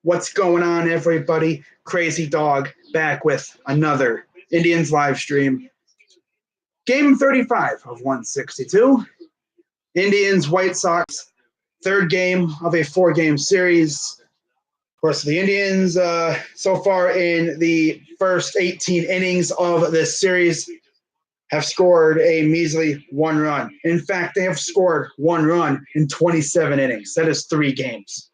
What's going on, everybody? Crazy Dog back with another Indians live stream. Game 35 of 162. Indians, White Sox, third game of a four-game series. Of course, the Indians, so far in the first 18 innings of this series, have scored a measly one run. In fact, they have scored one run in 27 innings. That is 3 games.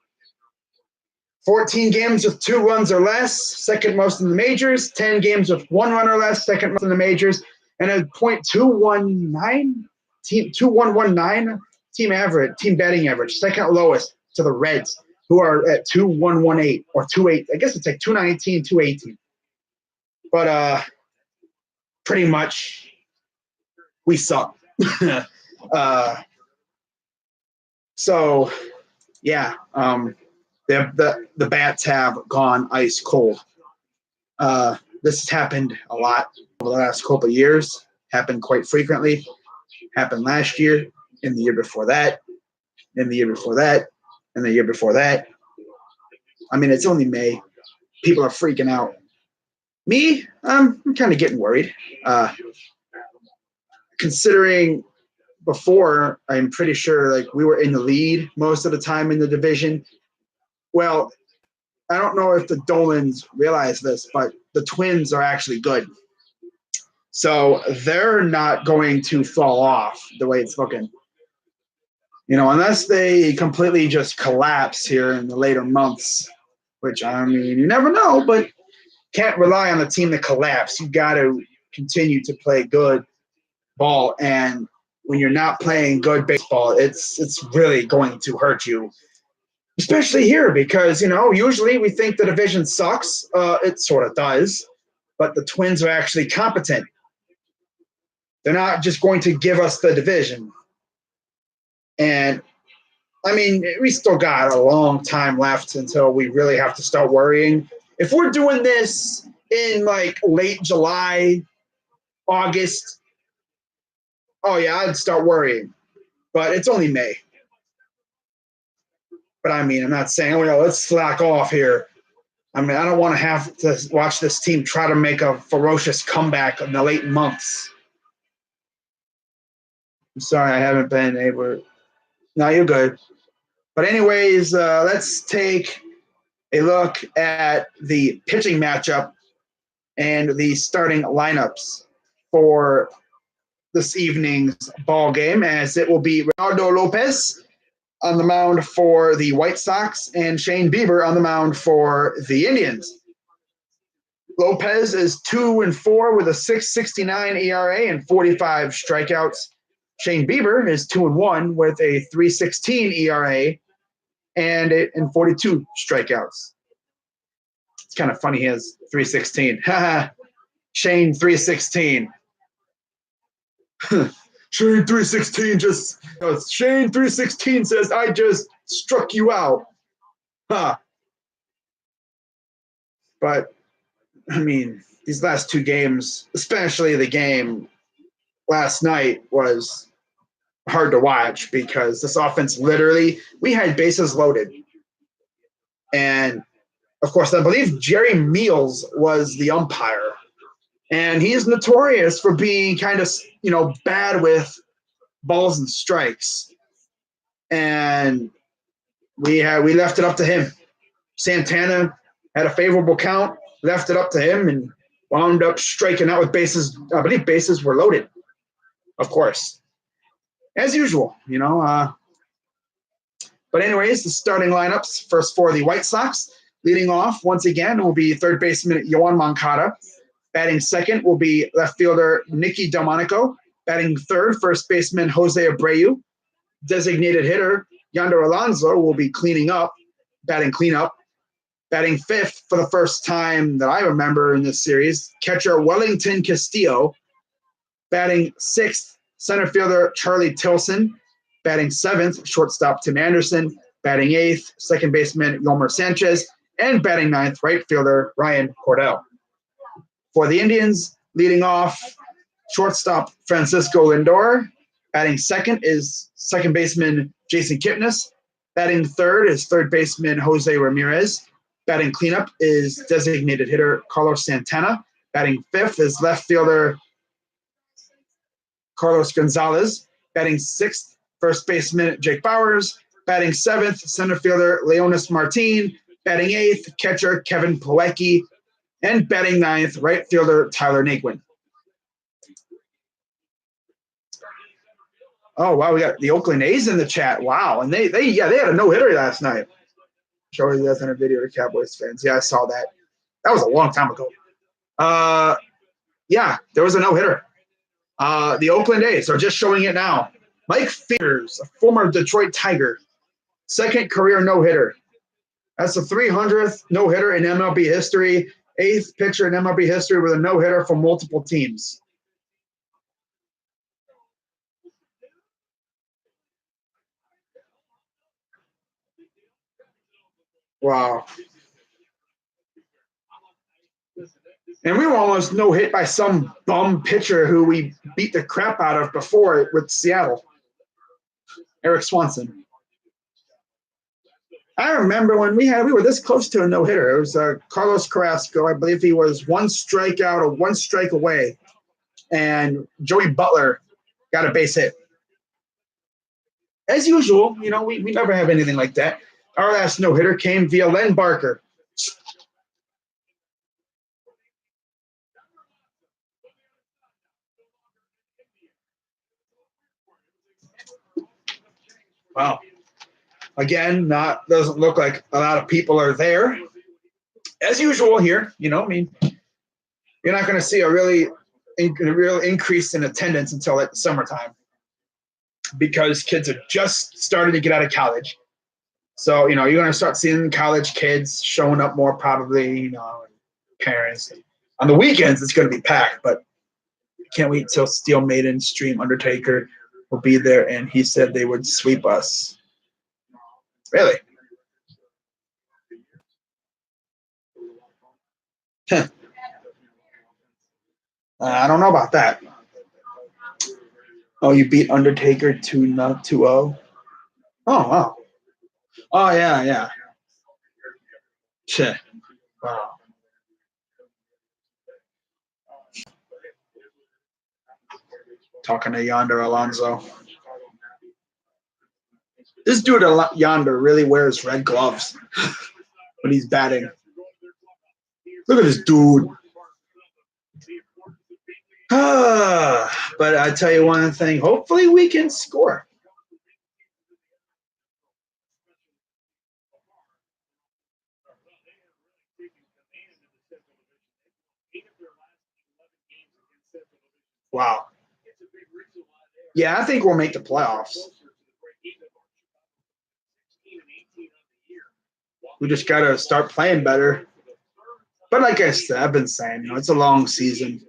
14 games with 2 runs or less, second most in the majors. 10 games with 1 run or less, second most in the majors. And a .219 team average, team batting average, second lowest to the Reds, who are at 2.118 or 2.8. I guess it's like 219, 218. But pretty much we suck. So yeah. The bats have gone ice cold. This has happened a lot over the last couple of years. Happened quite frequently. Happened last year, and the year before that, and the year before that, and the year before that. I mean, it's only May. People are freaking out. Me, I'm kind of getting worried. Considering before, I'm pretty sure like we were in the lead most of the time in the division. Well, I don't know if the Dolans realize this, but the Twins are actually good. So they're not going to fall off the way it's looking. You know, unless they completely just collapse here in the later months, which, I mean, you never know, but can't rely on the team to collapse. You got to continue to play good ball. And when you're not playing good baseball, it's really going to hurt you. Especially here because, you know, usually we think the division sucks. It sort of does. But the Twins are actually competent. They're not just going to give us the division. And, I mean, we still got a long time left until we really have to start worrying. If we're doing this in, like, late July, August, oh, yeah, I'd start worrying. But it's only May. But, I mean, I'm not saying, oh, yeah, let's slack off here. I mean, I don't want to have to watch this team try to make a ferocious comeback in the late months. I'm sorry I haven't been able – no, you're good. But anyways, let's take a look at the pitching matchup and the starting lineups for this evening's ball game, as it will be Reynaldo Lopez on the mound for the White Sox and Shane Bieber on the mound for the Indians. Lopez is 2-4 with a 6.69 ERA and 45 strikeouts. Shane Bieber is 2-1 with a 3.16 ERA and 42 strikeouts. It's kind of funny he has 3.16. Shane 3.16. Shane 3.16 just Shane 3.16 says I just struck you out. Huh. But I mean, these last 2 games, especially the game last night, was hard to watch because this offense literally, we had bases loaded. And, of course, I believe Jerry Meals was the umpire. And he's notorious for being kind of, you know, bad with balls and strikes. And we left it up to him. Santana had a favorable count, left it up to him, and wound up striking out with bases. I believe bases were loaded, of course, as usual, you know. But anyways, the starting lineups first for the White Sox. Leading off, once again, will be third baseman Yoan Moncada. Batting second will be left fielder Nicky Delmonico. Batting third, first baseman Jose Abreu. Designated hitter Yonder Alonso will be batting cleanup. Batting fifth for the first time that I remember in this series, catcher Wellington Castillo. Batting sixth, center fielder Charlie Tilson. Batting seventh, shortstop Tim Anderson. Batting eighth, second baseman Yolmer Sanchez. And batting ninth, right fielder Ryan Cordell. For the Indians, leading off, shortstop Francisco Lindor. Batting second is second baseman Jason Kipnis. Batting third is third baseman Jose Ramirez. Batting cleanup is designated hitter Carlos Santana. Batting fifth is left fielder Carlos Gonzalez. Batting sixth, first baseman Jake Bowers. Batting seventh, center fielder Leonis Martin. Batting eighth, catcher Kevin Plawecki. And batting ninth, right fielder Tyler Naquin. Oh, wow, we got the Oakland A's in the chat. Wow, and they had a no-hitter last night. Showing you guys in a video to Cowboys fans. Yeah, I saw that. That was a long time ago. Yeah, there was a no-hitter. The Oakland A's are just showing it now. Mike Fiers, a former Detroit Tiger, second career no-hitter. That's the 300th no-hitter in MLB history, eighth pitcher in MLB history with a no-hitter for multiple teams. Wow. And we were almost no-hit by some bum pitcher who we beat the crap out of before with Seattle. Eric Swanson. I remember when we were this close to a no-hitter. It was Carlos Carrasco. I believe he was one strikeout or one strike away. And Joey Butler got a base hit. As usual, we never have anything like that. Our last no-hitter came via Len Barker. Wow. Again, doesn't look like a lot of people are there. As usual here, you're not going to see a real increase in attendance until like summertime because kids are just starting to get out of college. So, you're going to start seeing college kids showing up more probably, parents. On the weekends, it's going to be packed, but can't wait till Steel Maiden Stream Undertaker will be there, and he said they would sweep us. Really? I don't know about that. Oh, you beat Undertaker 2-0? Oh, wow. Oh, yeah. Shit. Wow. Talking to Yonder Alonso. This dude Yonder really wears red gloves when he's batting. Look at this dude. But I tell you one thing, hopefully we can score. Wow. Yeah, I think we'll make the playoffs. We just got to start playing better. But like I said, I've been saying, it's a long season.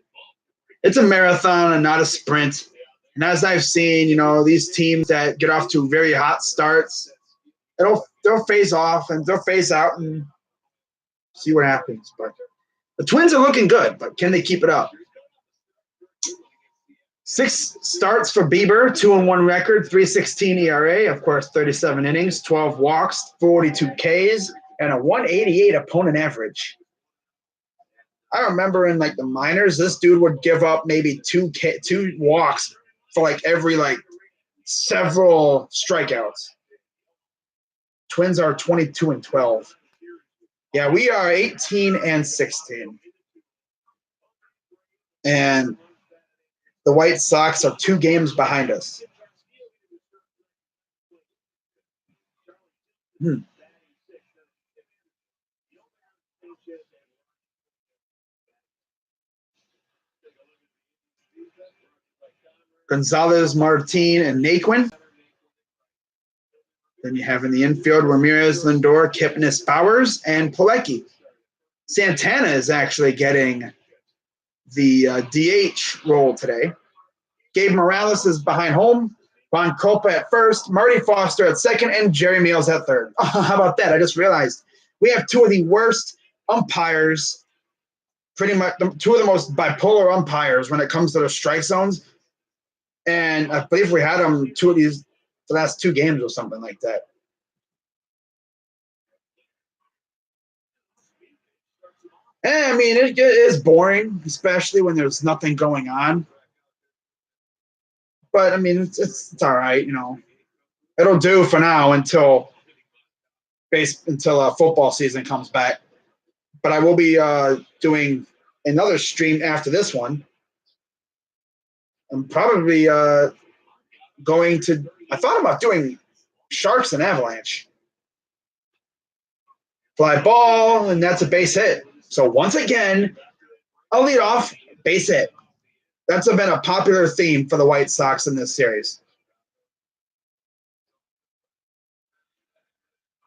It's a marathon and not a sprint. And as I've seen, these teams that get off to very hot starts, they'll phase off and they'll phase out and see what happens. But the Twins are looking good, but can they keep it up? 6 starts for Bieber, 2-1 record, 3.16 ERA, of course, 37 innings, 12 walks, 42 Ks, and a 188 opponent average. I remember in the minors, this dude would give up maybe 2 walks for every several strikeouts. Twins are 22-12. Yeah, we are 18-16. And the White Sox are 2 games behind us. Gonzalez, Martin, and Naquin. Then you have in the infield Ramirez, Lindor, Kipnis, Bowers, and Plawecki. Santana is actually getting the DH role today. Gabe Morales is behind home. Von Copa at first, Marty Foster at second, and Jerry Meals at third. Oh, how about that? I just realized we have 2 of the worst umpires, pretty much 2 of the most bipolar umpires when it comes to the strike zones. And I believe we had them 2 of the last 2 games or something like that. I mean, it is boring, especially when there's nothing going on. But I mean, it's all right. It'll do for now until football season comes back. But I will be doing another stream after this one. I'm probably going to. I thought about doing Sharks and Avalanche. Fly ball, and that's a base hit. So once again, I'll lead off base hit. That's been a popular theme for the White Sox in this series.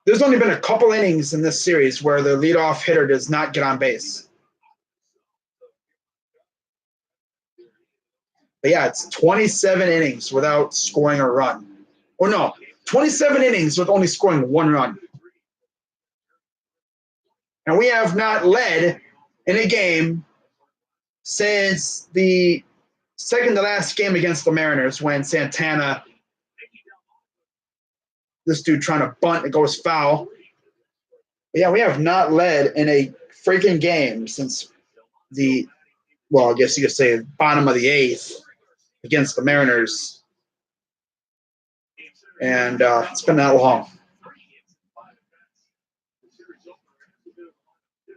There's only been a couple innings in this series where the leadoff hitter does not get on base. But yeah, it's 27 innings without scoring a run. Or no, 27 innings with only scoring one run. And we have not led in a game since the second to last game against the Mariners when Santana, this dude trying to bunt, it goes foul. But yeah, we have not led in a freaking game since I guess you could say bottom of the eighth against the Mariners. And it's been that long.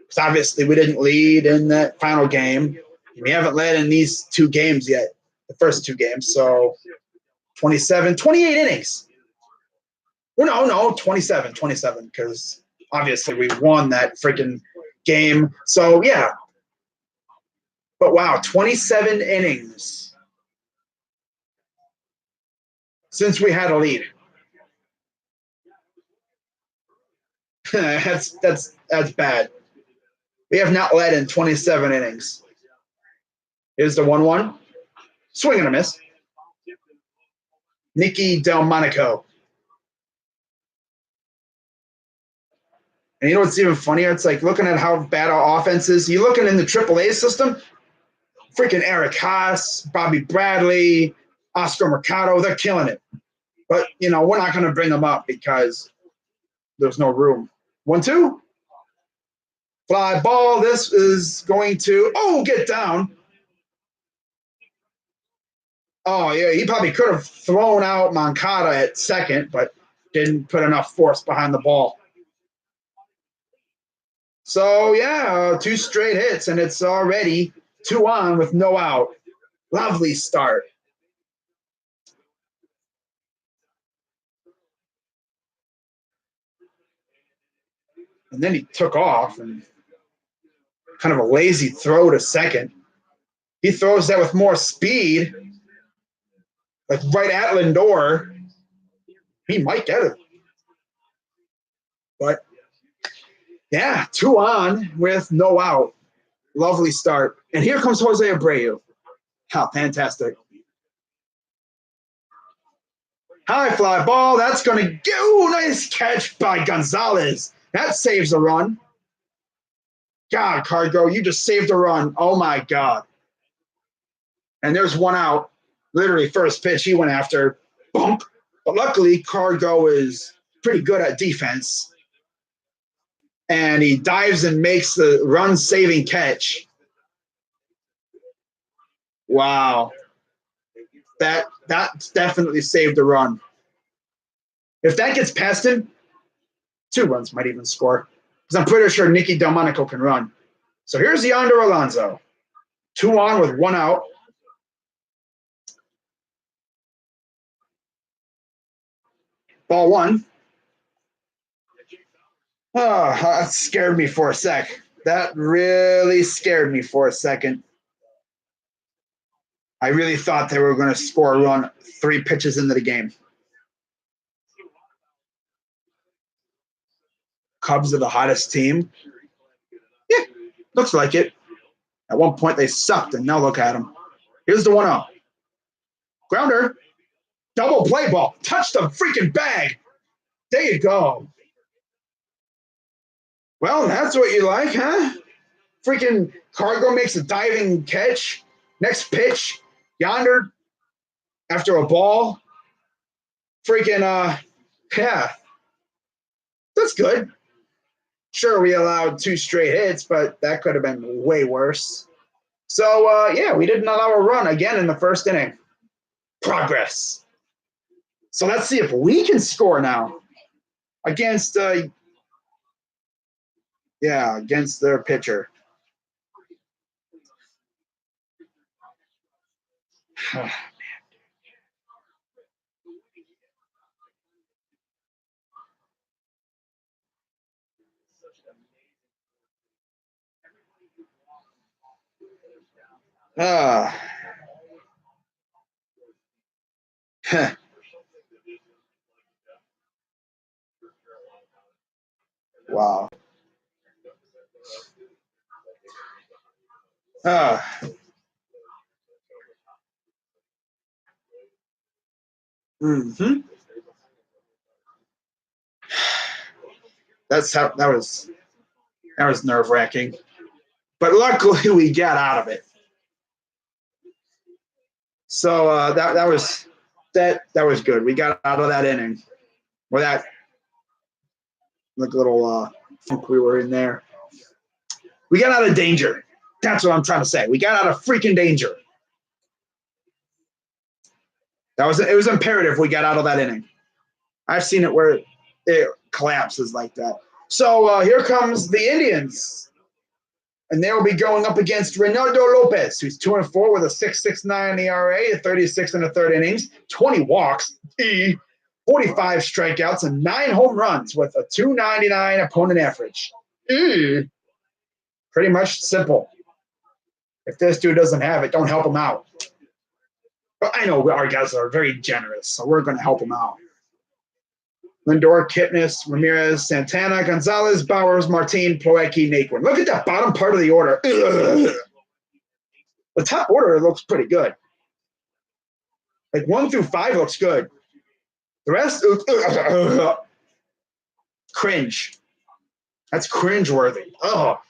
Because obviously we didn't lead in that final game. We haven't led in these two games yet, the first two games. So 28 innings. Well, no, 27, because obviously we won that freaking game. So, yeah. But wow, 27 innings since we had a lead. that's bad. We have not led in 27 innings. Here's the 1-1. Swing and a miss. Nicky Delmonico. And you know what's even funnier? It's like looking at how bad our offense is. You're looking in the AAA system, freaking Eric Haas, Bobby Bradley, Oscar Mercado, they're killing it. But, we're not going to bring them up because there's no room. 1-2. Fly ball. This is going to, get down. Oh, yeah, he probably could have thrown out Moncada at second, but didn't put enough force behind the ball. So, yeah, 2 straight hits, and it's already 2 on with no out. Lovely start. And then he took off and kind of a lazy throw to second. He throws that with more speed, like right at Lindor. He might get it. But, yeah, 2 on with no out. Lovely start. And here comes Jose Abreu. How fantastic. High fly ball. That's going to go. Nice catch by Gonzalez. That saves a run. God, Cargo, you just saved a run. Oh, my God. And there's 1 out. Literally, first pitch he went after. Bump. But luckily, Cargo is pretty good at defense. And he dives and makes the run-saving catch. Wow. That definitely saved a run. If that gets past him, 2 runs might even score. Because I'm pretty sure Nicky Delmonico can run. So here's Yonder Alonso. 2 on with 1 out. Ball 1. Oh, that scared me for a sec. That really scared me for a second. I really thought they were going to score a run 3 pitches into the game. Cubs are the hottest team. Yeah, looks like it. At one point they sucked, and now look at them. Here's the 1-0. Grounder. Double play ball. Touch the freaking bag. There you go. Well, that's what you like, huh? Freaking Cargo makes a diving catch. Next pitch, Yonder after a ball. Freaking, yeah. That's good. Sure, we allowed 2 straight hits, but that could have been way worse. So, yeah, we didn't allow a run again in the first inning. Progress. So let's see if we can score now against, against their pitcher. Ah. Wow. Ah. Mm-hmm. That was nerve wracking, but luckily we got out of it. So that was good. We got out of that inning, or that like little funk we were in there. We got out of danger. That's what I'm trying to say. We got out of freaking danger. It was imperative we got out of that inning. I've seen it where it collapses like that. So here comes the Indians, and they will be going up against Reynaldo Lopez, who's 2-4 with a 6.69 ERA, 36 in the third innings, 20 walks, 45 strikeouts, and 9 home runs with a 2.99 opponent average. Pretty much simple. If this dude doesn't have it, don't help him out. But I know our guys are very generous, so we're going to help him out. Lindor, Kipnis, Ramirez, Santana, Gonzalez, Bowers, Martin, Plawecki, Naquin. Look at that bottom part of the order. Ugh. The top order looks pretty good. Like 1 through 5 looks good. The rest, cringe. That's cringe-worthy. Oh.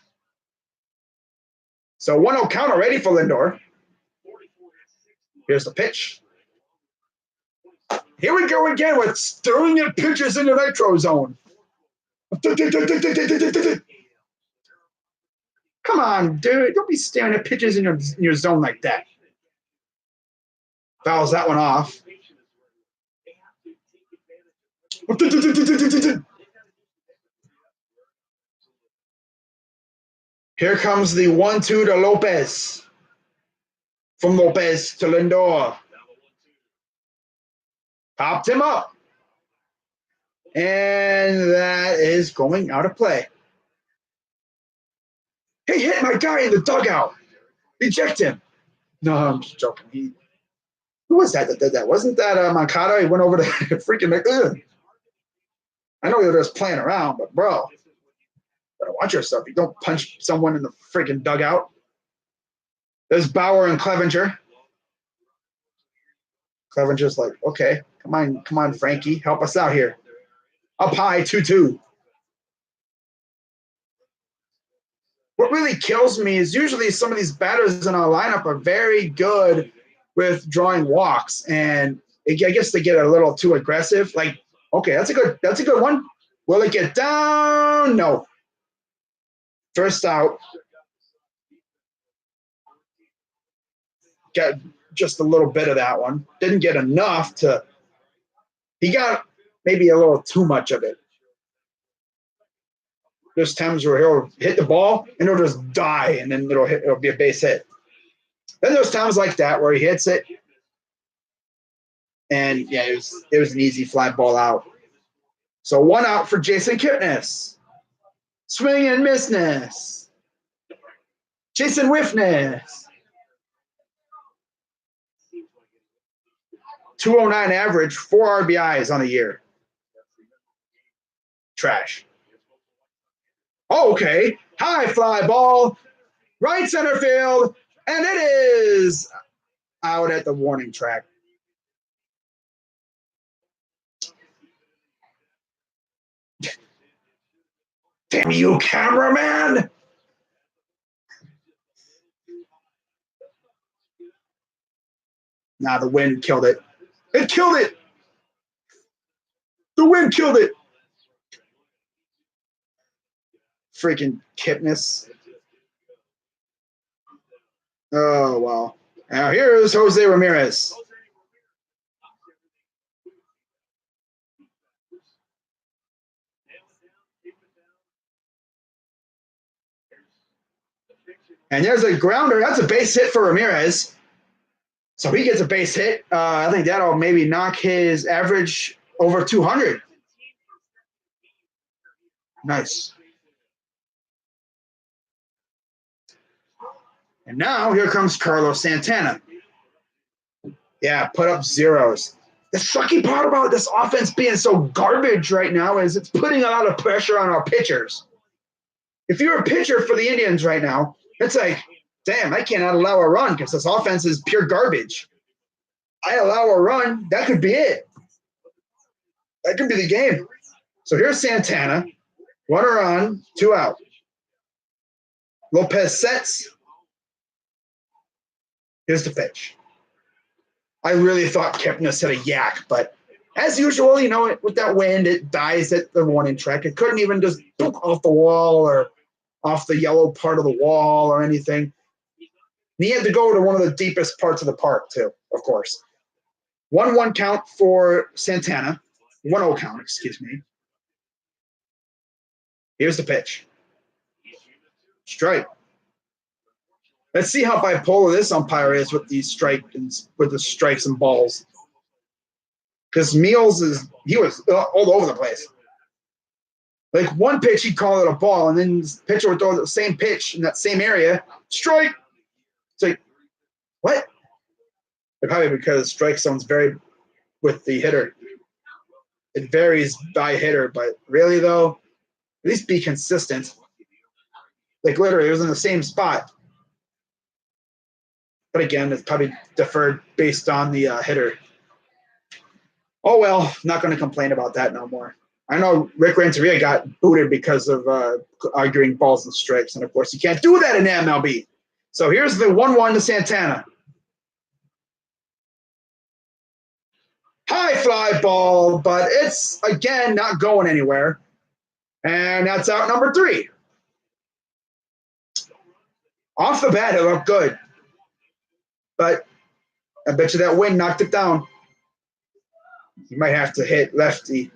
So 1-0 count already for Lindor. Here's the pitch. Here we go again with throwing in pitches in the nitro zone. Come on, dude. Don't be staring at pitches in your zone like that. Fouls that one off. Here comes the 1-2 to Lopez. From Lopez to Lindor. Popped him up. And that is going out of play. He hit my guy in the dugout. Eject him. No, I'm just joking. Who was that did that? Wasn't that Moncada? He went over to freaking I know they were just playing around, but bro, better watch yourself. You don't punch someone in the freaking dugout. There's Bauer and Clevenger. Clevenger's like, okay, come on, Frankie, help us out here. Up high, 2-2. What really kills me is usually some of these batters in our lineup are very good with drawing walks, and I guess they get a little too aggressive. Like, okay, that's a good one. Will it get down? No. First out. Got just a little bit of that one. Didn't get enough to. He got maybe a little too much of it. There's times where he'll hit the ball and it'll just die, and then it'll be a base hit. Then there's times like that where he hits it, and yeah, it was an easy fly ball out. So 1 out for Jason Kipnis. Swing and missness. Jason Whiffness. 209 average, 4 RBIs on the year. Trash. Oh, okay. High fly ball. Right center field. And it is out at the warning track. Damn you, cameraman! Nah, the wind killed it. It killed it! The wind killed it! Freaking Kipnis. Oh, wow. Now here's Jose Ramirez. And there's a grounder. That's a base hit for Ramirez. So he gets a base hit. I think that'll maybe knock his average over 200. Nice. And now here comes Carlos Santana. Yeah, put up zeros. The sucky part about this offense being so garbage right now is it's putting a lot of pressure on our pitchers. If you're a pitcher for the Indians right now, it's like, damn, I cannot allow a run because this offense is pure garbage. I allow a run, that could be it. That could be the game. So here's Santana. 1 run, 2 out. Lopez sets. Here's the pitch. I really thought Kipnis hit a yak, but as usual, you know, with that wind, it dies at the warning track. It couldn't even just book off the wall or off the yellow part of the wall or anything. And he had to go to one of the deepest parts of the park, too, of course. 1-1 count for Santana. 1-0 count, excuse me. Here's the pitch. Strike. Let's see how bipolar this umpire is with these with the strikes and balls. Because Meals he was all over the place. Like one pitch, he'd call it a ball, and then the pitcher would throw the same pitch in that same area. Strike. It's like, what? Probably because strike zone's very with the hitter. It varies by hitter, but really though, at least be consistent. Like literally, it was in the same spot. But again, it's probably deferred based on the hitter. Oh well, not going to complain about that no more. I know Rick Renteria got booted because of arguing balls and strikes, and of course you can't do that in MLB. So here's the 1-1 to Santana. High fly ball, but it's again not going anywhere. And that's out number 3. Off the bat, it looked good. But I bet you that wind knocked it down. You might have to hit lefty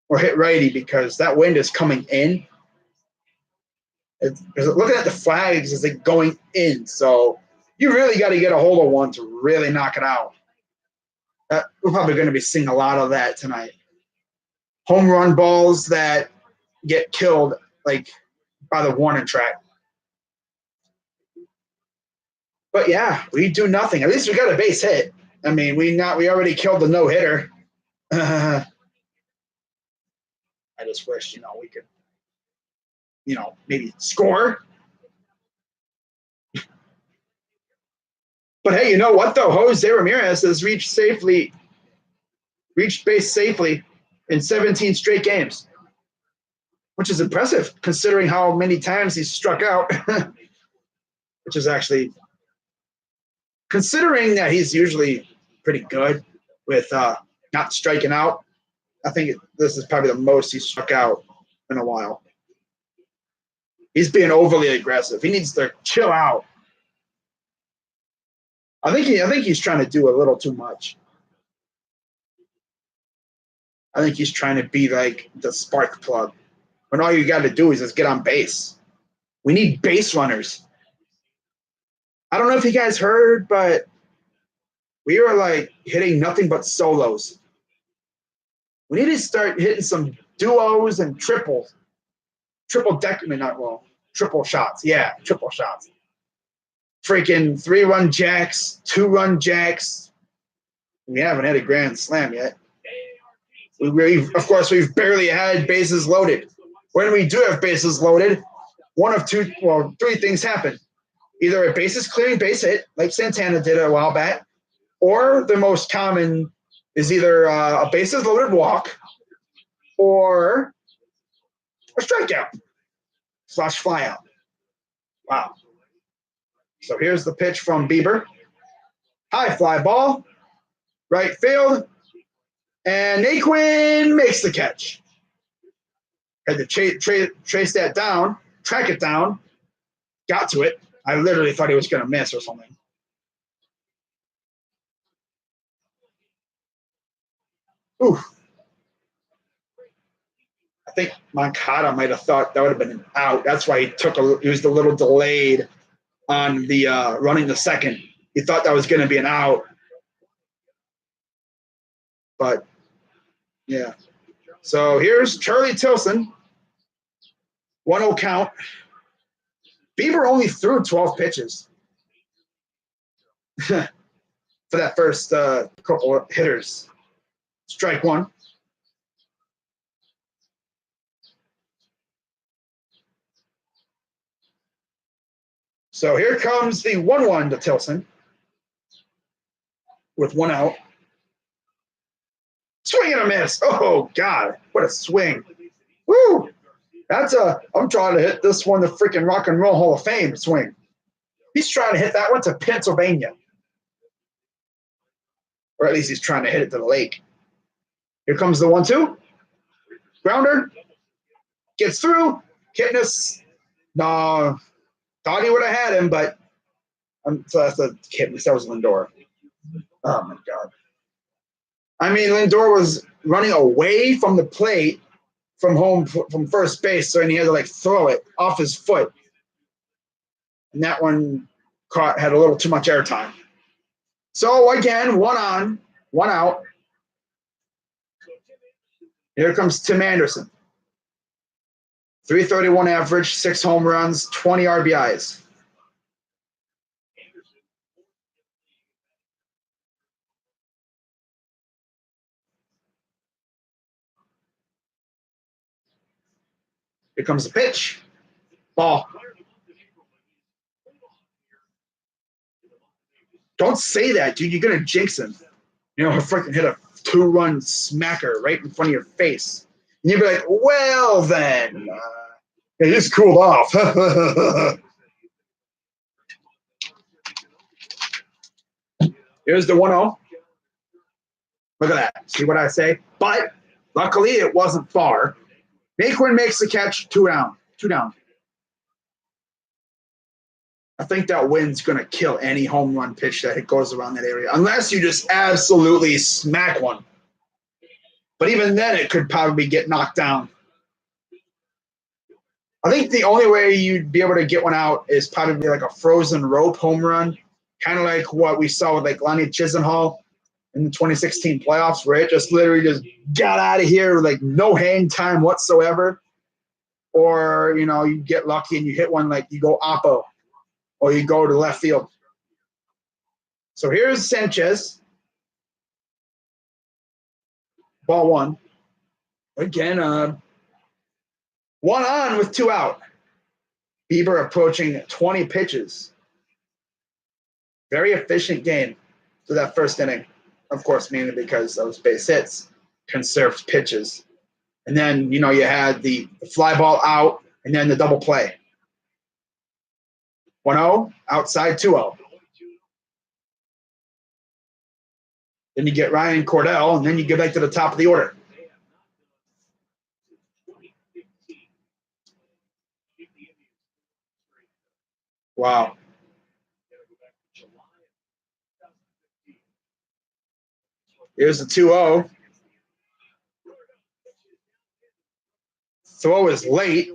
or hit righty because that wind is coming in. Looking at the flags, is it going in? So you really got to get a hold of one to really knock it out. We're probably going to be seeing a lot of that tonight. Home run balls that get killed like by the warning track. But yeah, we do nothing. At least we got a base hit. I mean, we already killed the no hitter. I just wish we could, maybe score. But hey, you know what though? Jose Ramirez has reached base safely in 17 straight games, which is impressive considering how many times he's struck out. Which is actually, considering that he's usually pretty good with not striking out, I think this is probably the most he's struck out in a while. He's being overly aggressive. He needs to chill out. I think he's trying to do a little too much. I think he's trying to be like the spark plug, when all you got to do is just get on base. We need base runners. I don't know if you guys heard, but we were like hitting nothing but solos. We need to start hitting some duos and triple shots. Yeah, triple shots. Freaking 3-run jacks, 2-run jacks. We haven't had a grand slam yet. Of course, we've barely had bases loaded. When we do have bases loaded, one of three things happen. Either a bases clearing base hit, like Santana did a while back, or the most common is either a bases loaded walk or a strikeout / flyout. Wow. So here's the pitch from Bieber. High fly ball, right field, and Naquin makes the catch. Had to trace that down, track it down, got to it. I literally thought he was going to miss or something. Ooh. I think Moncada might have thought that would have been an out. That's why he was a little delayed on the running the second. He thought that was going to be an out. But, yeah. So here's Charlie Tilson. 1-0 count. Bieber only threw 12 pitches for that first couple of hitters. Strike one. So here comes the 1-1 to Tilson with 1 out. Swing and a miss. Oh, God. What a swing. Woo! I'm trying to hit this one, the freaking Rock and Roll Hall of Fame swing. He's trying to hit that one to Pennsylvania. Or at least he's trying to hit it to the lake. Here comes the 1-2. Grounder. Gets through. Kipnis. No. Thought he would have had him, but so that's a Kipnis. That was Lindor. Oh, my God. I mean, Lindor was running away from the plate from first base, so he had to throw it off his foot. And that one had a little too much airtime. So again, 1 on, 1 out. Here comes Tim Anderson. 331 average, 6 home runs, 20 RBIs. Here comes the pitch. Ball. Don't say that, dude. You're going to jinx him. Freaking hit a 2-run smacker right in front of your face. And you'd be like, well, then. It just cooled off. Here's the 1-0. Look at that. See what I say? But luckily, it wasn't far. Naquin makes the catch. 2 down. 2 down. I think that wind's going to kill any home run pitch that goes around that area, unless you just absolutely smack one. But even then, it could probably get knocked down. I think the only way you'd be able to get one out is probably like a frozen rope home run, kind of like what we saw with Lonnie Chisenhall in the 2016 playoffs, where it just literally just got out of here with no hang time whatsoever. Or, you get lucky and you hit one you go oppo. Or you go to left field. So here's Sanchez. Ball 1. Again, 1 on with 2 out. Bieber approaching 20 pitches. Very efficient game to that first inning. Of course, mainly because those base hits, conserved pitches. And then, you had the fly ball out and then the double play. 1-0, outside 2-0. Then you get Ryan Cordell, and then you get back to the top of the order. Wow. Here's the 2-0. Throw is late.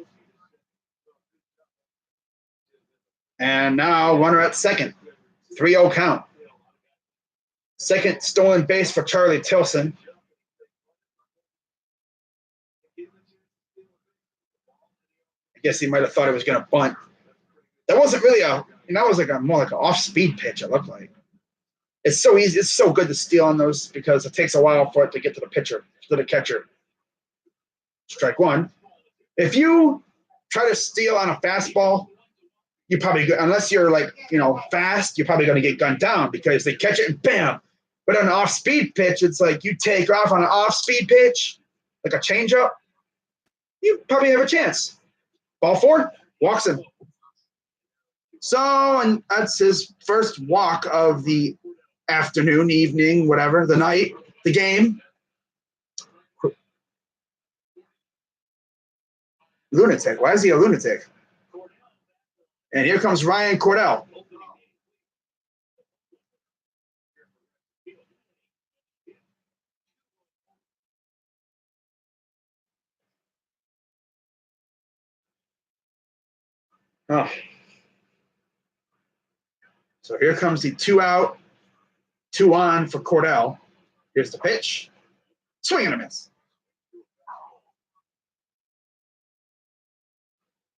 And now runner at second. 3-0 count. Second stolen base for Charlie Tilson. I guess he might have thought he was going to bunt. That wasn't really that was more like an off-speed pitch, it looked like. It's so easy. It's so good to steal on those because it takes a while for it to get to the pitcher, to the catcher. Strike 1. If you try to steal on a fastball, you probably, unless you're fast, you're probably going to get gunned down because they catch it and bam. But on an off-speed pitch, it's you take off on an off-speed pitch, like a changeup, you probably have a chance. Ball 4, walks him. So, and that's his first walk of the afternoon, evening, whatever, the night, the game. Lunatic. Why is he a lunatic? And here comes Ryan Cordell. Oh. So here comes the 2 out, 2 on for Cordell. Here's the pitch. Swing and a miss.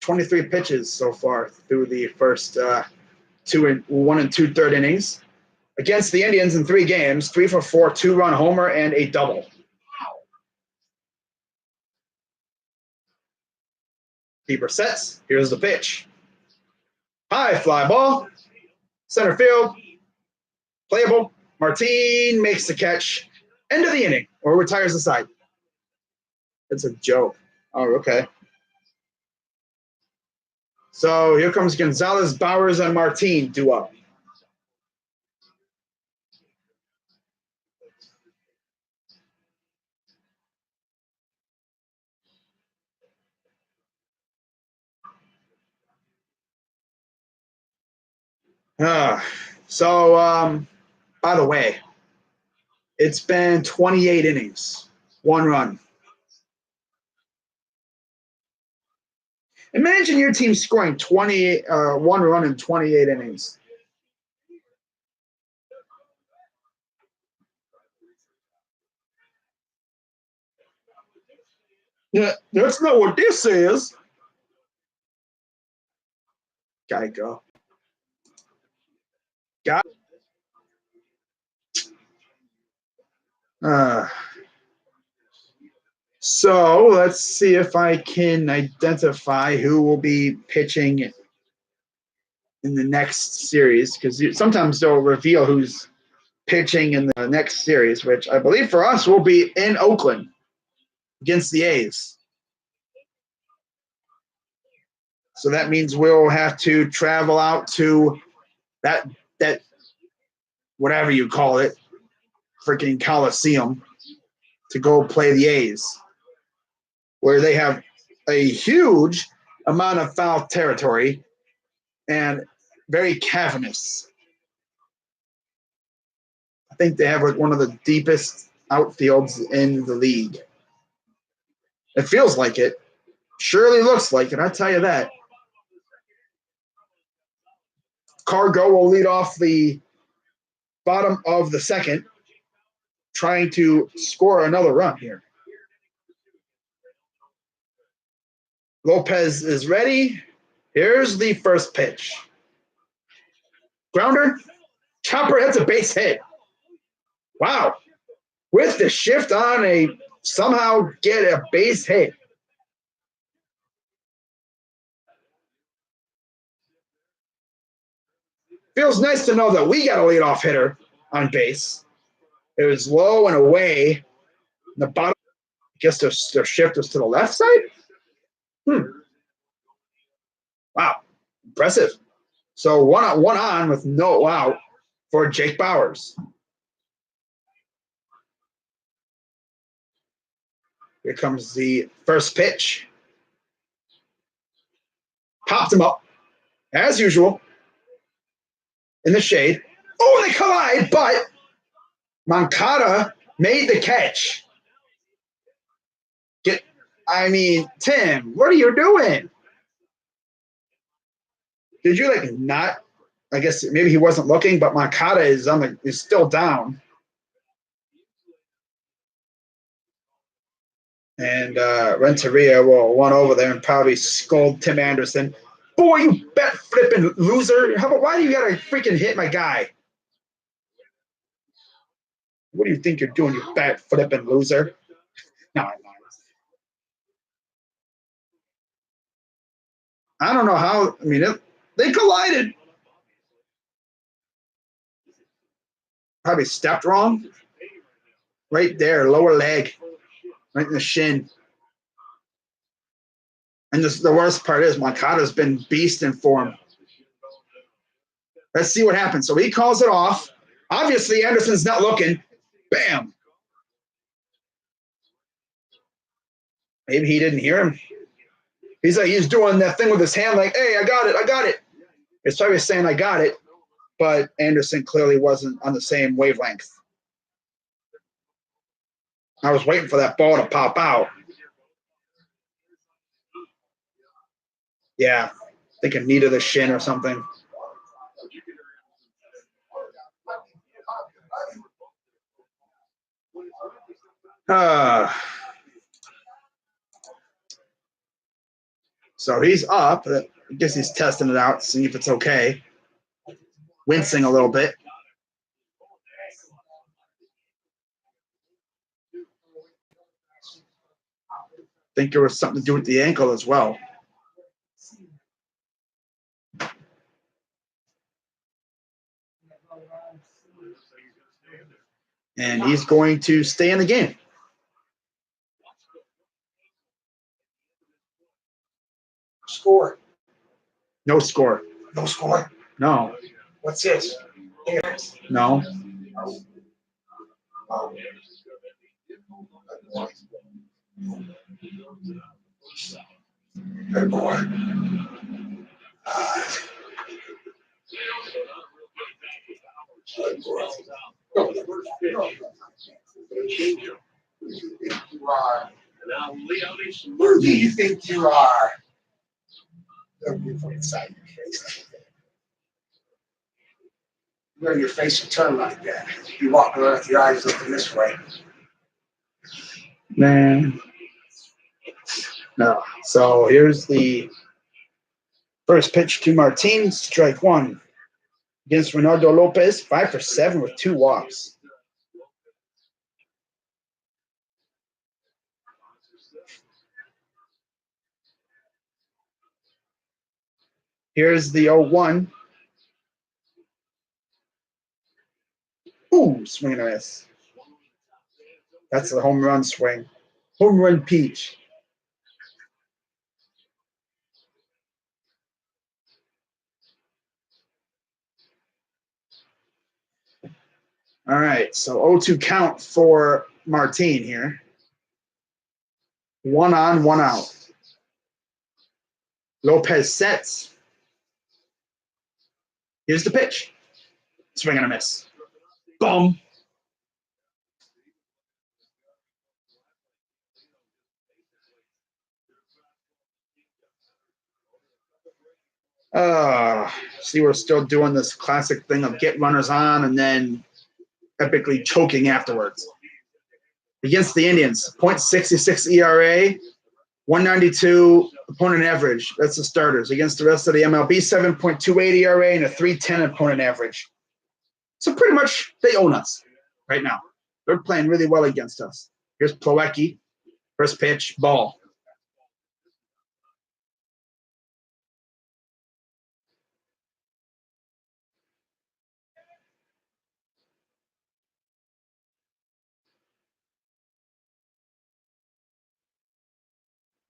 23 pitches so far through the first 1 and 2/3 innings. Against the Indians in 3 games, 3 for 4, 2-run homer, and a double. Keeper sets. Here's the pitch. High fly ball. Center field. Playable. Martin makes the catch. End of the inning, or retires the side. It's a joke. Oh, okay. So here comes Gonzalez, Bowers, and Martin due up. By the way, it's been 28 innings, 1 run. Imagine your team scoring 1 run in 28 innings. Yeah, that's not what this is. Geico. Got. So let's see if I can identify who will be pitching in the next series, because sometimes they'll reveal who's pitching in the next series, which I believe for us will be in Oakland against the A's. So that means we'll have to travel out to that whatever you call it, freaking Coliseum, to go play the A's, where they have a huge amount of foul territory and very cavernous. I think they have one of the deepest outfields in the league. It feels like it. Surely looks like it, I tell you that. Cargo will lead off the bottom of the second, trying to score another run here. Lopez is ready. Here's the first pitch. Grounder. Chopper hits a base hit. Wow. With the shift on, somehow get a base hit. Feels nice to know that we got a leadoff hitter on base. It was low and away. The bottom, I guess their shift was to the left side. Wow, impressive. So one on with no out for Jake Bauers. Here comes the first pitch. Popped him up, as usual, in the shade. Oh, they collide, but Moncada made the catch. Tim, what are you doing? Did you not? I guess maybe he wasn't looking, but Moncada is still down. And Renteria will run over there and probably scold Tim Anderson. Boy, you bet flipping loser. Why do you got to freaking hit my guy? What do you think you're doing, you bet flipping loser? No, I'm not. I don't know how. They collided. Probably stepped wrong. Right there, lower leg. Right in the shin. And the worst part is Moncada's been beast in form. Let's see what happens. So he calls it off. Obviously, Anderson's not looking. Bam. Maybe he didn't hear him. He's doing that thing with his hand like, hey, I got it, I got it. It's probably saying I got it, but Anderson clearly wasn't on the same wavelength. I was waiting for that ball to pop out. Yeah, I think a knee to the shin or something. So he's up. I guess he's testing it out, seeing if it's okay. Wincing a little bit. I think there was something to do with the ankle as well. And he's going to stay in the game. Score. No score. No score. No. What's this? No. Good boy. Who do you think you are? Don't be from inside your face. Where your face will turn like that. You walk around with your eyes looking this way. Man. No. So here's the first pitch to Martin, strike one. Against Reynaldo Lopez, 5 for 7 with 2 walks. Here's the 0-1. Ooh, swing and a miss. That's the home run swing. Home run peach. All right, so 0-2 count for Martin here. 1 on, 1 out. Lopez sets. Here's the pitch. Swing and a miss. Boom. See, we're still doing this classic thing of get runners on and then epically choking afterwards. Against the Indians, .66 ERA, 192 opponent average. That's the starters. Against the rest of the MLB, 7.28 ERA and a 310 opponent average. So pretty much they own us right now. They're playing really well against us. Here's Plawecki. First pitch, ball.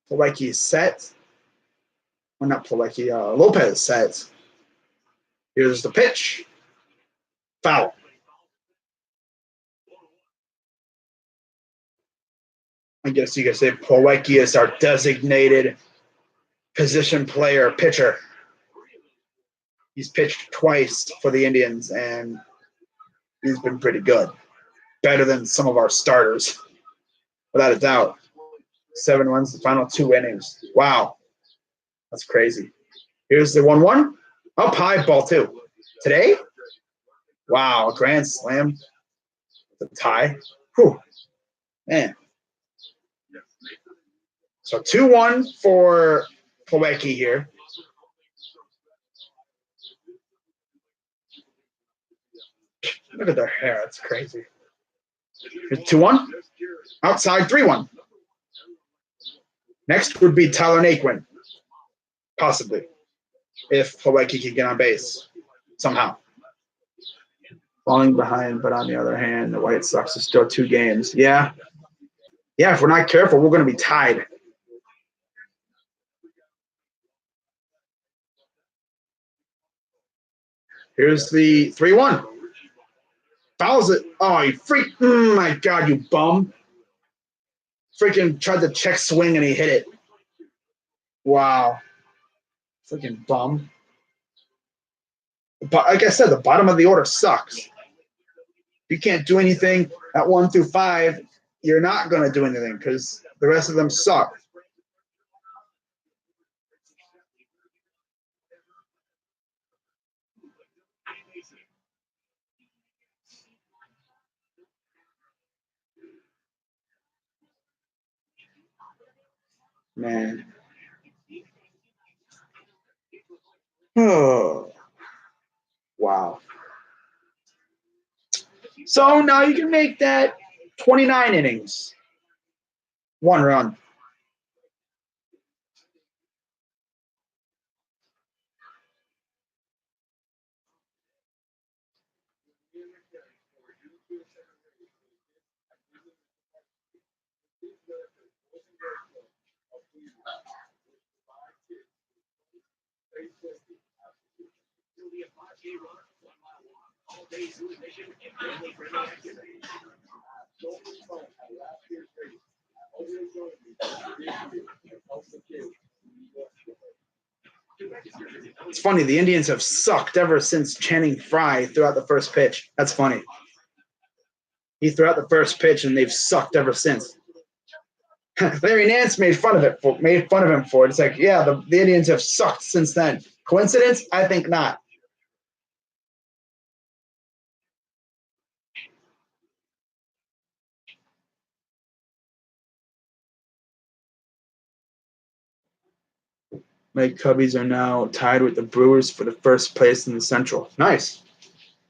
Plawecki is set. Well, not Plawecki, Lopez set. Here's the pitch. Foul. I guess you could say Plawecki is our designated position player pitcher. He's pitched twice for the Indians, and he's been pretty good. Better than some of our starters, without a doubt. 7 runs, the final 2 innings. Wow. That's crazy. Here's the 1-1. Up high, ball 2. Today? Wow, a grand slam. The tie. Whew. Man. So 2-1 for Plawecki here. Look at their hair. It's crazy. Here's 2-1. Outside, 3-1. Next would be Tyler Naquin. Possibly. If Plawecki can get on base. Somehow. Falling behind, but on the other hand, the White Sox are still 2 games. Yeah. Yeah, if we're not careful, we're going to be tied. Here's the 3-1. Fouls it. Oh, you freak. My God, you bum. Freaking tried to check swing and he hit it. Wow. Freaking bum. But like I said, the bottom of the order sucks. You can't do anything at 1 through 5. You're not going to do anything because the rest of them suck. Man. Oh. Wow. So now you can make that 29 innings. 1 run. It's funny. The Indians have sucked ever since Channing Frye threw out the first pitch. That's funny. He threw out the first pitch, and they've sucked ever since. Larry Nance made fun of him for it. It's like, yeah, the Indians have sucked since then. Coincidence? I think not. My Cubbies are now tied with the Brewers for the first place in the Central. Nice.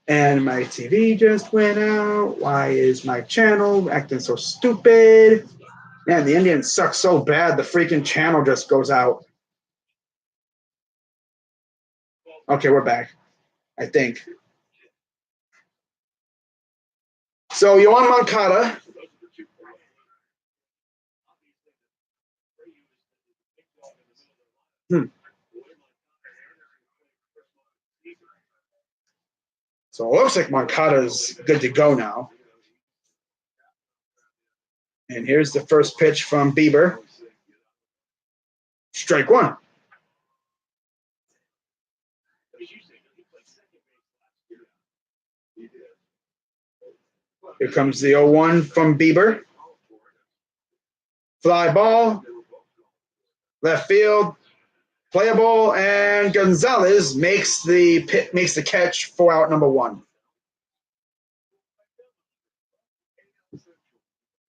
And my TV just went out. Why is my channel acting so stupid? Man, the Indians suck so bad, the freaking channel just goes out. Okay, we're back, I think. So, Yohan Moncada. So, it looks like Moncada's good to go now. And here's the first pitch from Bieber. Strike one. Here comes the 0-1 from Bieber. Fly ball. Left field. Playable, and Gonzalez makes the catch for out number 1.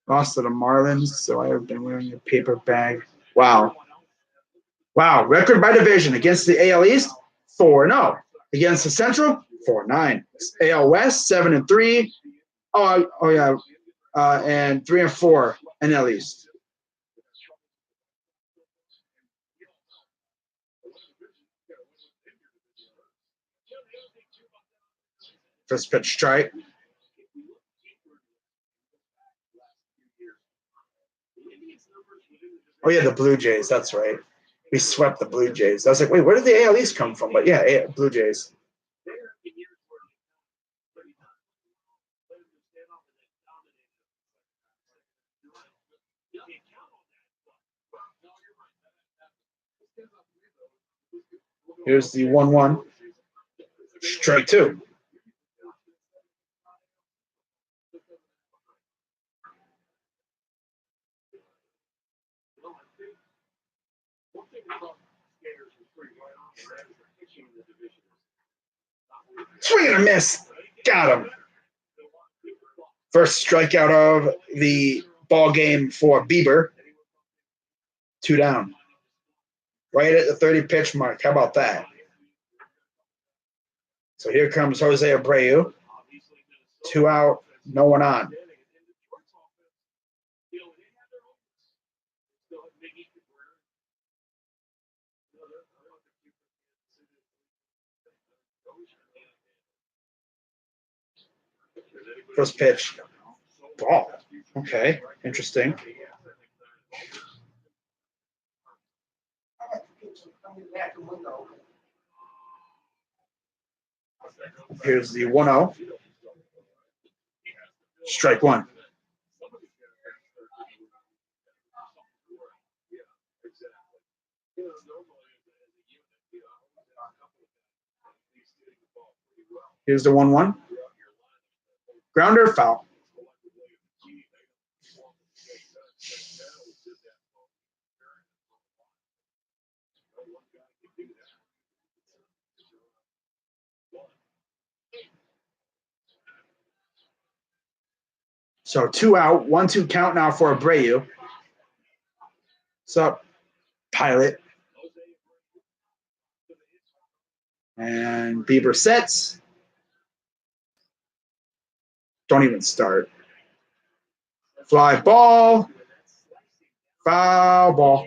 Lost to the Marlins, so I have been wearing a paper bag. Wow. Record by division against the AL East, 4-0. Against the Central, 4-9. AL West, 7-3. Oh yeah, and 3-4 NL East. First pitch strike. Oh yeah, the Blue Jays. That's right. We swept the Blue Jays. I was like, wait, where did the AL East come from? But yeah, Blue Jays. Here's the 1-1. Strike 2. Swing and a miss. Got him. First strikeout of the ball game for Bieber. 2 down. Right at the 30 pitch mark. How about that? So here comes Jose Abreu. 2 out, no one on. First pitch. Ball. Okay, interesting. Here's the 1-0. Strike 1. Here's the 1-1. Grounder, foul. So 2 out, 1-2 count now for Abreu. What's up, Pilot? And Bieber sets. Don't even start. Fly ball. Foul ball.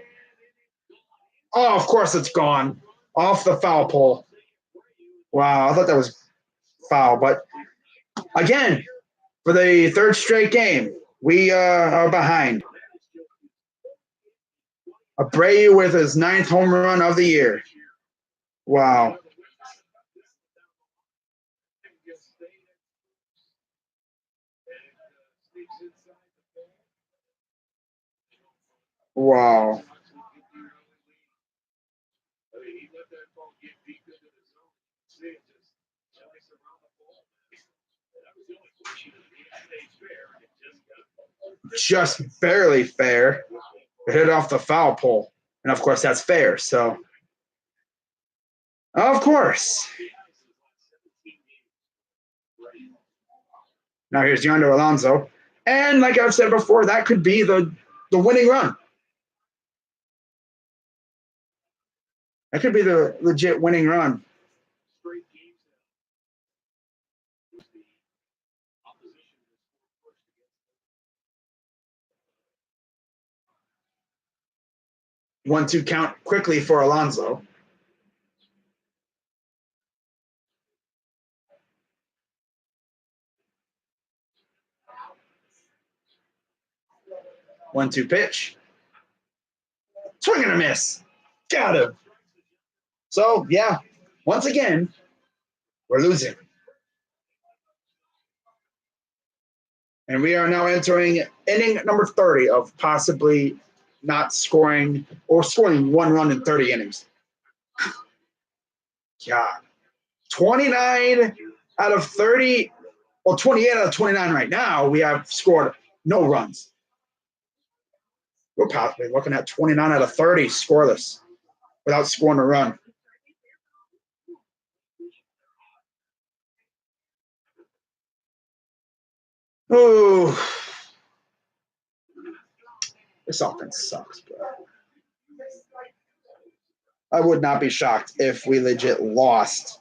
Oh, of course it's gone. Off the foul pole. Wow, I thought that was foul. But again, for the third straight game, we are behind. Abreu with his 9th home run of the year. Wow. Wow. Just barely fair. It hit off the foul pole. And of course, that's fair. So, of course. Now here's Yonder Alonso. And like I've said before, that could be the winning run. That could be the legit winning run. One-two count quickly for Alonso. One-two pitch. Swing and a miss. Got him. So, yeah, once again, we're losing. And we are now entering inning number 30 of possibly not scoring or scoring 1 run in 30 innings. God. 29 out of 30, well, 28 out of 29 right now, we have scored no runs. We're possibly looking at 29 out of 30 scoreless without scoring a run. Oh, this offense sucks, bro. I would not be shocked if we legit lost.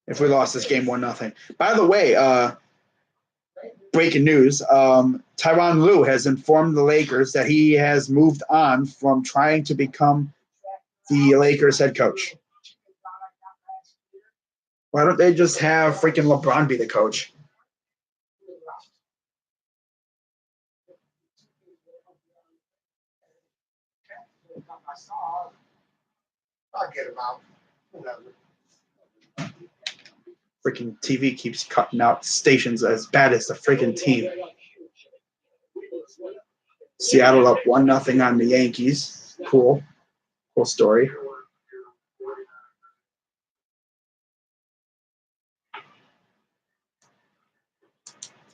If we lost this game 1-0. By the way, breaking news, Tyronn Lue has informed the Lakers that he has moved on from trying to become the Lakers head coach. Why don't they just have freaking LeBron be the coach? I'll get him out. Whatever. Freaking TV keeps cutting out stations as bad as the freaking team. Seattle up 1-0 on the Yankees. Cool story.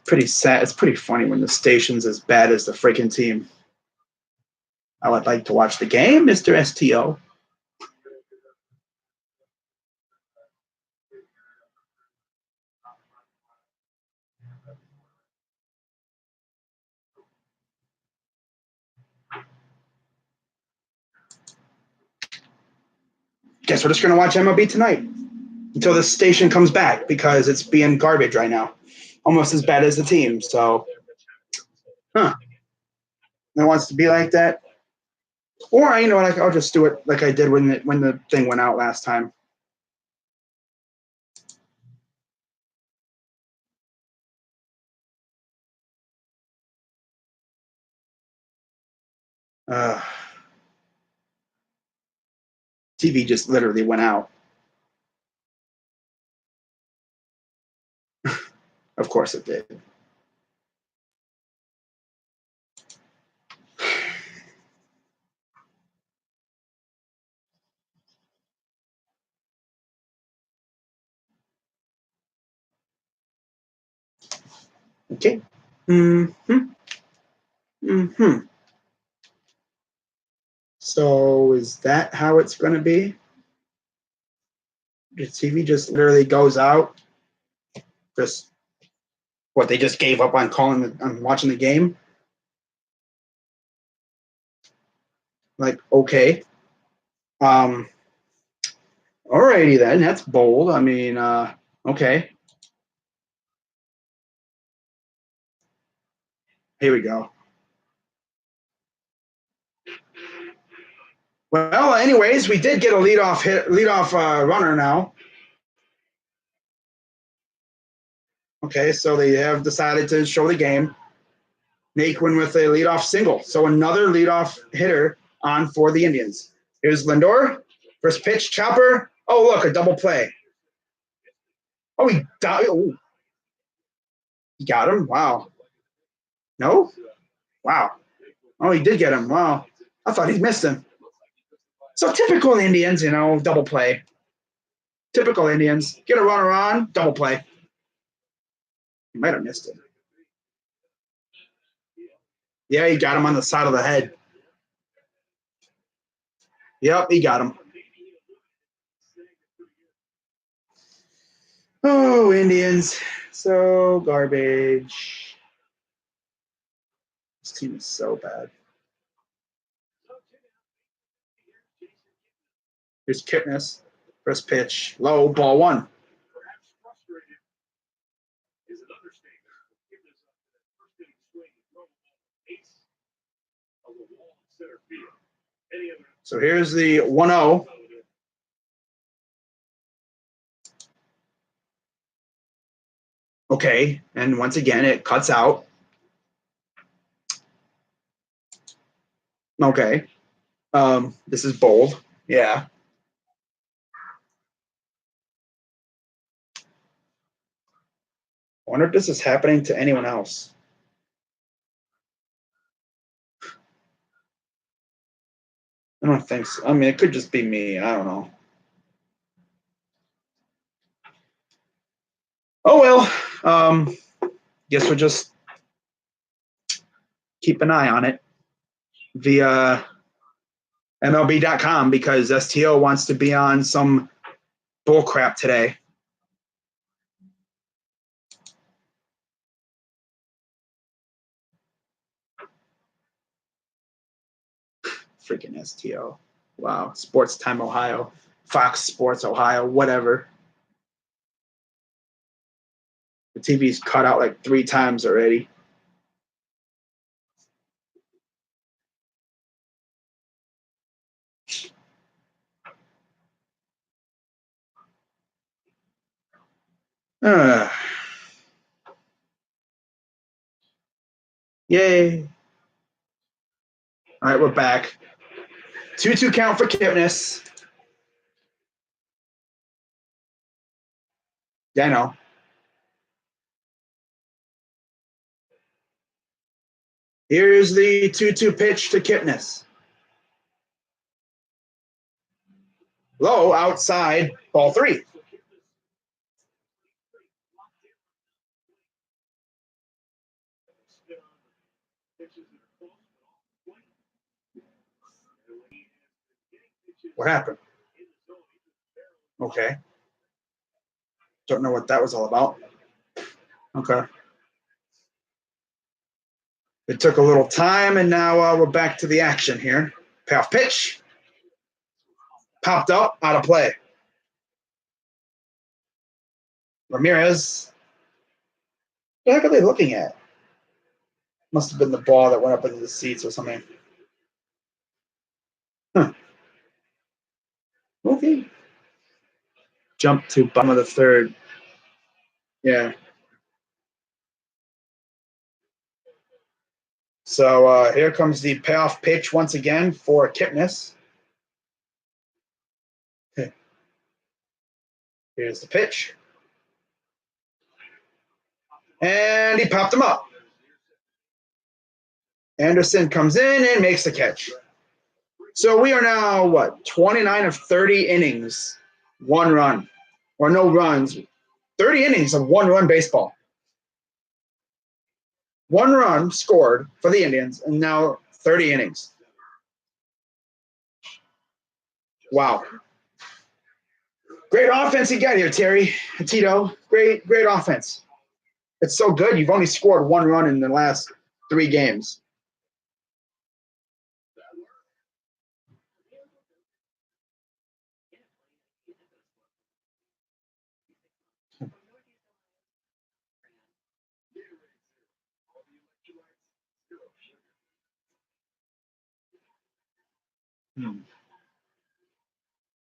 Pretty sad. It's pretty funny when the station's as bad as the freaking team. I would like to watch the game, Mr. STO. Guess we're just going to watch MLB tonight until the station comes back because it's being garbage right now. Almost as bad as the team. So, it wants to be like that. Or, you know, like I'll just do it like I did when the thing went out last time. TV just literally went out. Of course it did. Okay. Mm-hmm. Mm-hmm. So is that how it's going to be? The TV just literally goes out. Just what they just gave up on on watching the game. Like, okay. Um, alrighty then. That's bold. I mean, okay. Here we go. Well, anyways, we did get a leadoff runner now. Okay, so they have decided to show the game. Naquin with a leadoff single. So another leadoff hitter on for the Indians. Here's Lindor. First pitch, chopper. Oh, look, a double play. Oh, he got him. Wow. No? Wow. Oh, he did get him. Wow. I thought he missed him. So typical Indians, double play. Typical Indians. Get a runner on, double play. He might have missed it. Yeah, he got him on the side of the head. Yep, he got him. Oh, Indians. So garbage. This team is so bad. Here's Kipnis. First pitch. Low, ball one. So here's the 1-0. Okay, and once again, it cuts out. Okay. This is bold. Yeah. I wonder if this is happening to anyone else. I don't think so. I mean, it could just be me. I don't know. Oh, well. Guess we'll just keep an eye on it via MLB.com because STO wants to be on some bullcrap today. Freaking STO. Wow. Sports Time Ohio, Fox Sports Ohio, whatever. The TV's cut out like 3 times already. Yay. All right, we're back. 2-2 count for Kipnis. Yeah, I know. Here's the 2-2 pitch to Kipnis. Low, outside, ball 3. What happened? Okay. Don't know what that was all about. Okay. It took a little time, and now we're back to the action here. Payoff pitch. Popped up, out of play. Ramirez. What the heck are they looking at? Must have been the ball that went up into the seats or something. Huh. Okay. Jump to bottom of the third. Yeah. So here comes the payoff pitch once again for Kipnis. Here's the pitch. And he popped him up. Anderson comes in and makes the catch. So we are now, 29 of 30 innings, 1 run, or no runs. 30 innings of 1-run baseball. 1 run scored for the Indians, and now 30 innings. Wow. Great offense you got here, Terry. Tito. Great offense. It's so good. You've only scored 1 run in the last 3 games.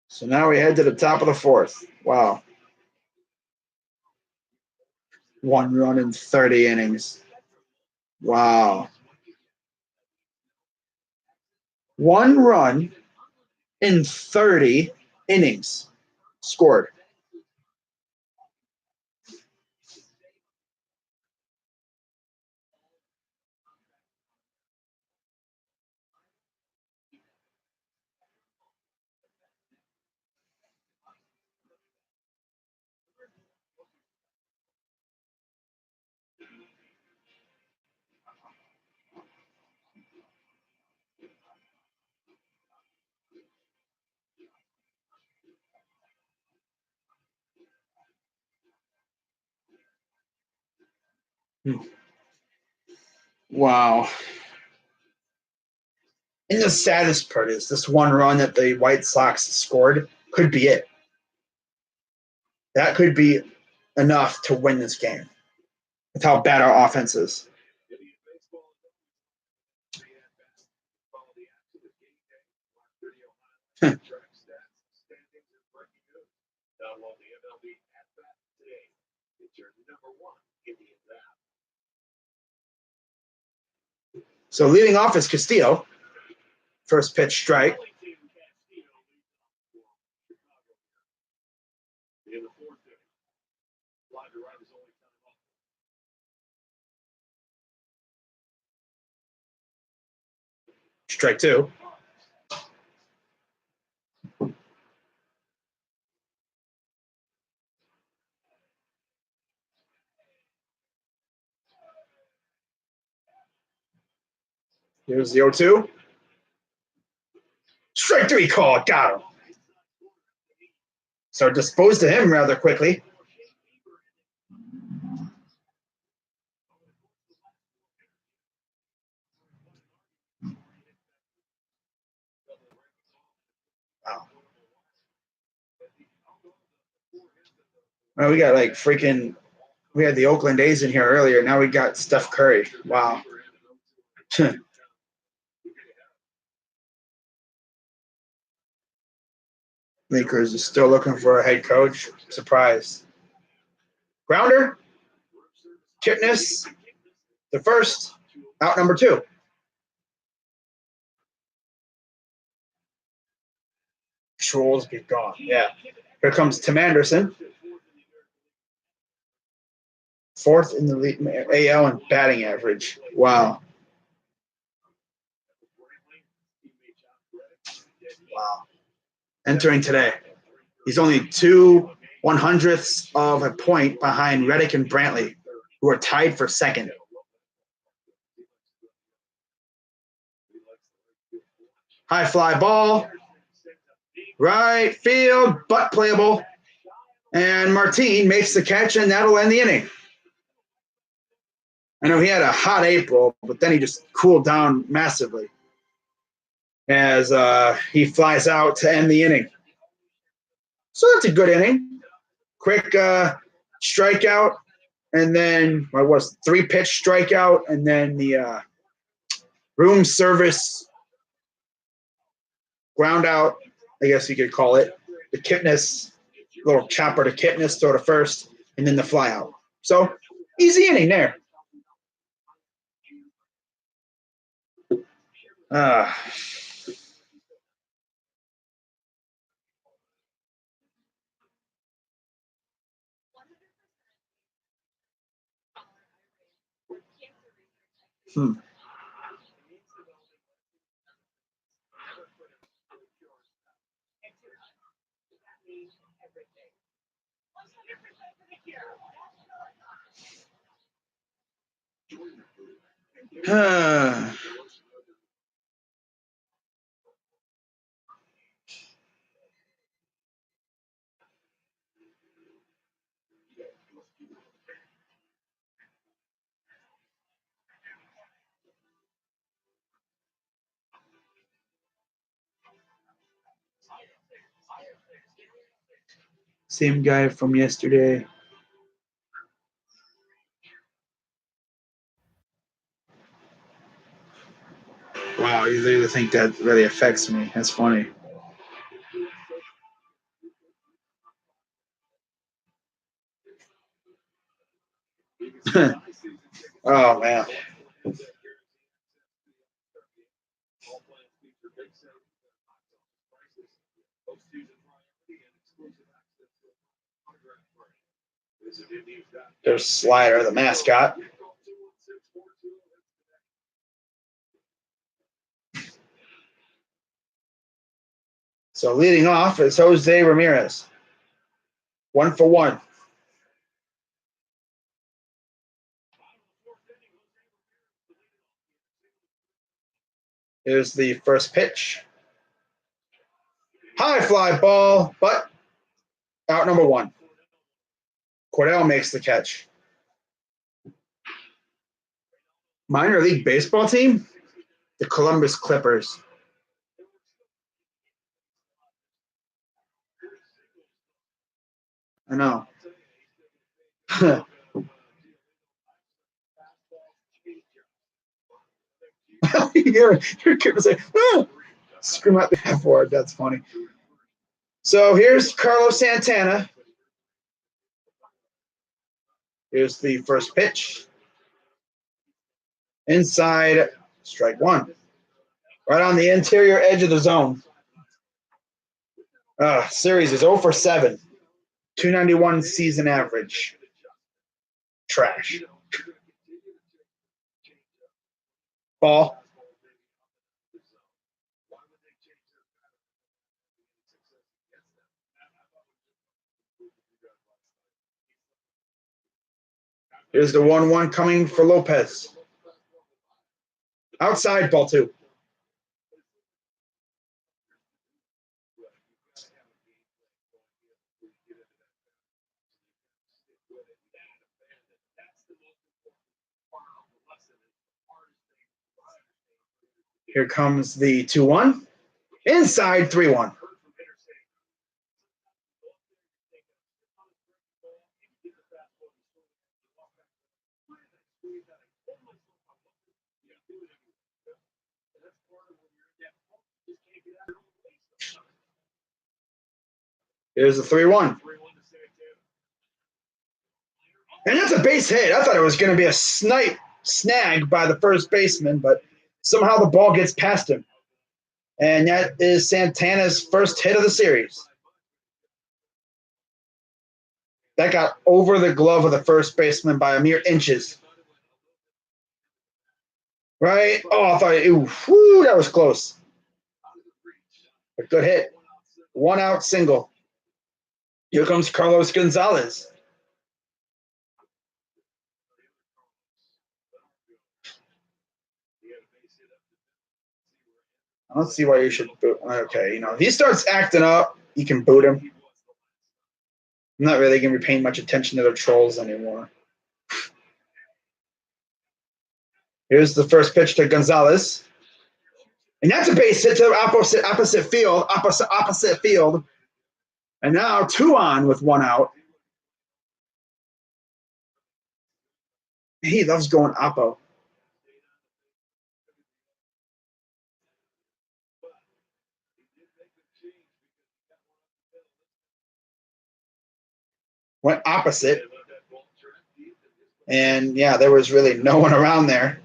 So now we head to the top of the 4th. Wow. 1 run in 30 innings. Wow. 1 run in 30 innings scored. Wow. And the saddest part is this 1 run that the White Sox scored could be it. That could be enough to win this game with how bad our offense is. So leading off is Castillo. First pitch strike. Strike 2. Here's the 0-2. Strike 3 call. Got him. So disposed to him rather quickly. Wow. Well, we got like freaking. We had the Oakland A's in here earlier. Now we got Steph Curry. Wow. Lakers is still looking for a head coach. Surprise. Grounder. Kipnis. The first. Out number 2. Schwartz be gone. Yeah. Here comes Tim Anderson. 4th in the AL in batting average. Wow. Wow. Entering today. He's only 2/100ths of a point behind Reddick and Brantley, who are tied for 2nd. High fly ball. Right field, but playable. And Martin makes the catch, and that'll end the inning. I know he had a hot April, but then he just cooled down massively as he flies out to end the inning. So that's a good inning. Quick strikeout, and then what was 3-pitch strikeout, and then the room service ground out, I guess you could call it. The Kipnis, little chopper to Kipnis, throw to first, and then the fly out. So easy inning there. Same guy from yesterday. Wow, you really think that really affects me? That's funny. Oh man. There's Slider, the mascot. So leading off is Jose Ramirez. 1 for 1. Here's the first pitch. High fly ball, but out number 1. Cordell makes the catch. Minor league baseball team? The Columbus Clippers. I know. your kid was like, ah! Scream out the F word. That's funny. So here's Carlos Santana. Here's the first pitch. Inside, strike 1. Right on the interior edge of the zone. Series is 0 for 7. 291 season average. Trash. Ball. Here's the 1-1 coming for Lopez. Outside, ball 2. Here comes the 2-1. Inside, 3-1. Here's the 3-1. And that's a base hit. I thought it was going to be a snag by the first baseman, but somehow the ball gets past him. And that is Santana's first hit of the series. That got over the glove of the first baseman by a mere inches. Right? Oh, I thought, that was close. A good hit. 1 out single. Here comes Carlos Gonzalez. I don't see why you should boot. Okay, if he starts acting up, you can boot him. I'm not really going to be paying much attention to the trolls anymore. Here's the first pitch to Gonzalez. And that's a base hit to opposite field. And now 2 on with 1 out. He loves going oppo. Went opposite. And yeah, there was really no one around there.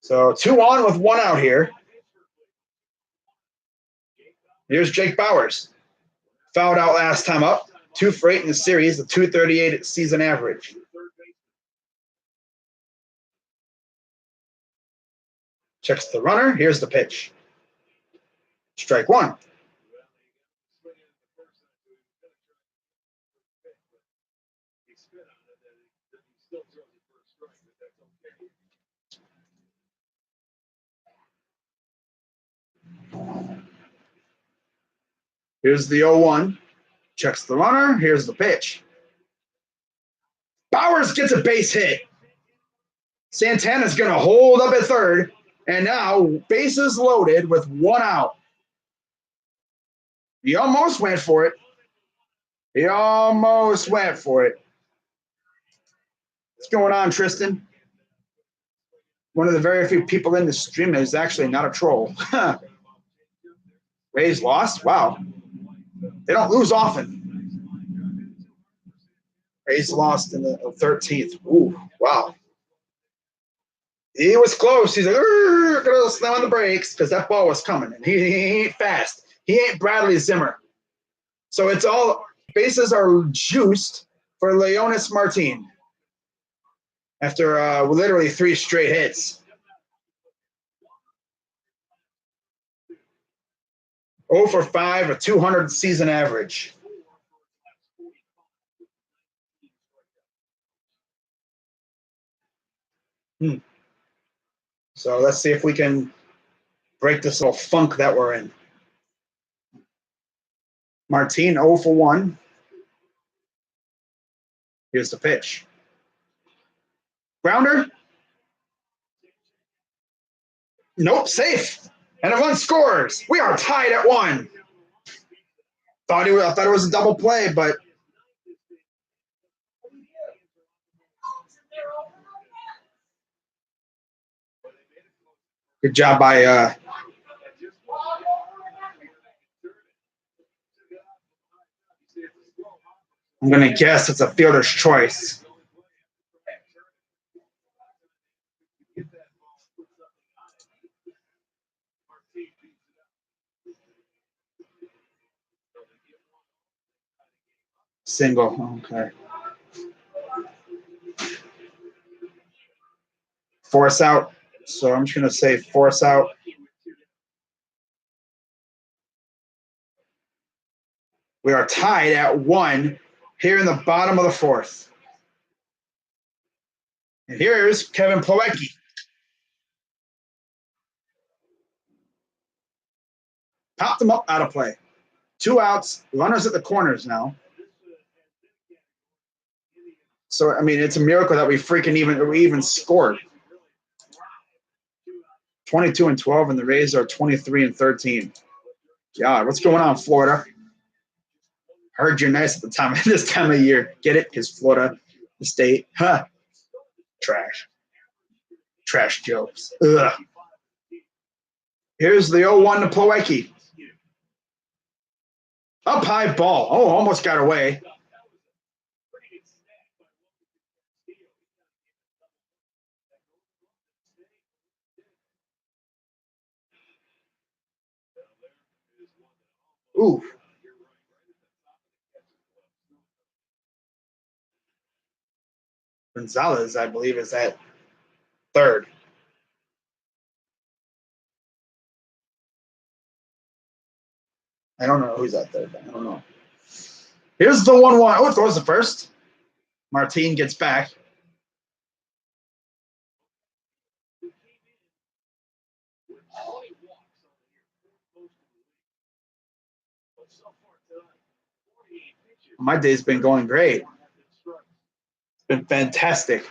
So 2 on with 1 out here. Here's Jake Bauers. Fouled out last time up. 2 for 8 in the series, a 238 season average. Checks the runner. Here's the pitch. Strike 1. Here's the 0-1. Checks the runner. Here's the pitch. Bowers gets a base hit. Santana's going to hold up at third. And now bases loaded with 1 out. He almost went for it. What's going on, Tristan? One of the very few people in the stream is actually not a troll. Rays lost? Wow. They don't lose often. Rays lost in the 13th. Ooh, wow. He was close. He's like, gonna slam on the brakes because that ball was coming. And he ain't fast. He ain't Bradley Zimmer. So it's all bases are juiced for Leonys Martin after literally 3 straight hits. 0 for 5, a 200 season average. So let's see if we can break this little funk that we're in. Martin 0 for 1. Here's the pitch. Grounder? Nope, safe. And a run scores. We are tied at 1. I thought it was a double play, but good job by I'm going to guess it's a fielder's choice. Single, okay. Force out. So I'm just going to say force out. We are tied at 1 here in the bottom of the 4th. And here's Kevin Plawecki. Popped him up out of play. 2 outs, runners at the corners now. So, I mean, it's a miracle that we even scored. 22-12, and the Rays are 23-13. God, what's going on, Florida? Heard you're nice at this time of year. Get it? Because Florida, the state, trash jokes. Ugh. Here's the 0-1 to Plawecki. Up high ball. Oh, almost got away. Ooh. Gonzalez, I believe, is at third. I don't know who's at third. I don't know. Here's the 1-1. Oh, it throws the first. Martin gets back. My day's been going great. It's been fantastic.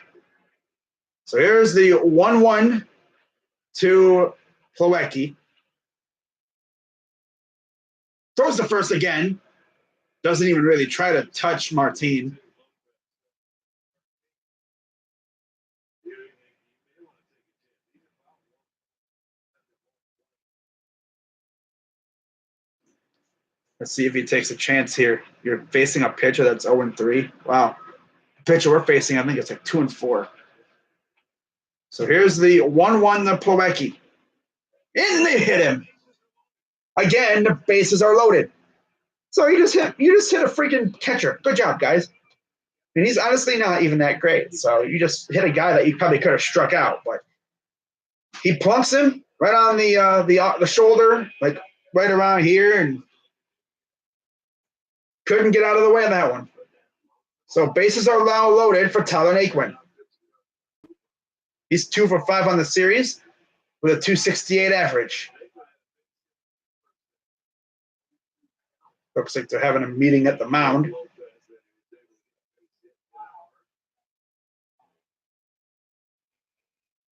So here's the 1-1 to Plawecki. Throws the first again. Doesn't even really try to touch Martin. Let's see if he takes a chance here. You're facing a pitcher that's 0-3. Wow. The pitcher we're facing, I think it's like 2-4. So here's the 1-1 to Plawecki. And they hit him. Again, the bases are loaded. So you just hit a freaking catcher. Good job, guys. And he's honestly not even that great. So you just hit a guy that you probably could have struck out, but he plumps him right on the shoulder, like right around here, and couldn't get out of the way of that one. So bases are now loaded for Tyler Naquin. He's 2 for 5 on the series with a 268 average. Looks like they're having a meeting at the mound.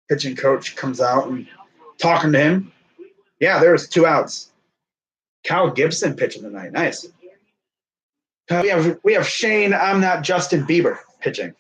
Pitching coach comes out and talking to him. Yeah, there's 2 outs. Kyle Gibson pitching tonight. Nice. We have Shane. I'm not Justin Bieber pitching.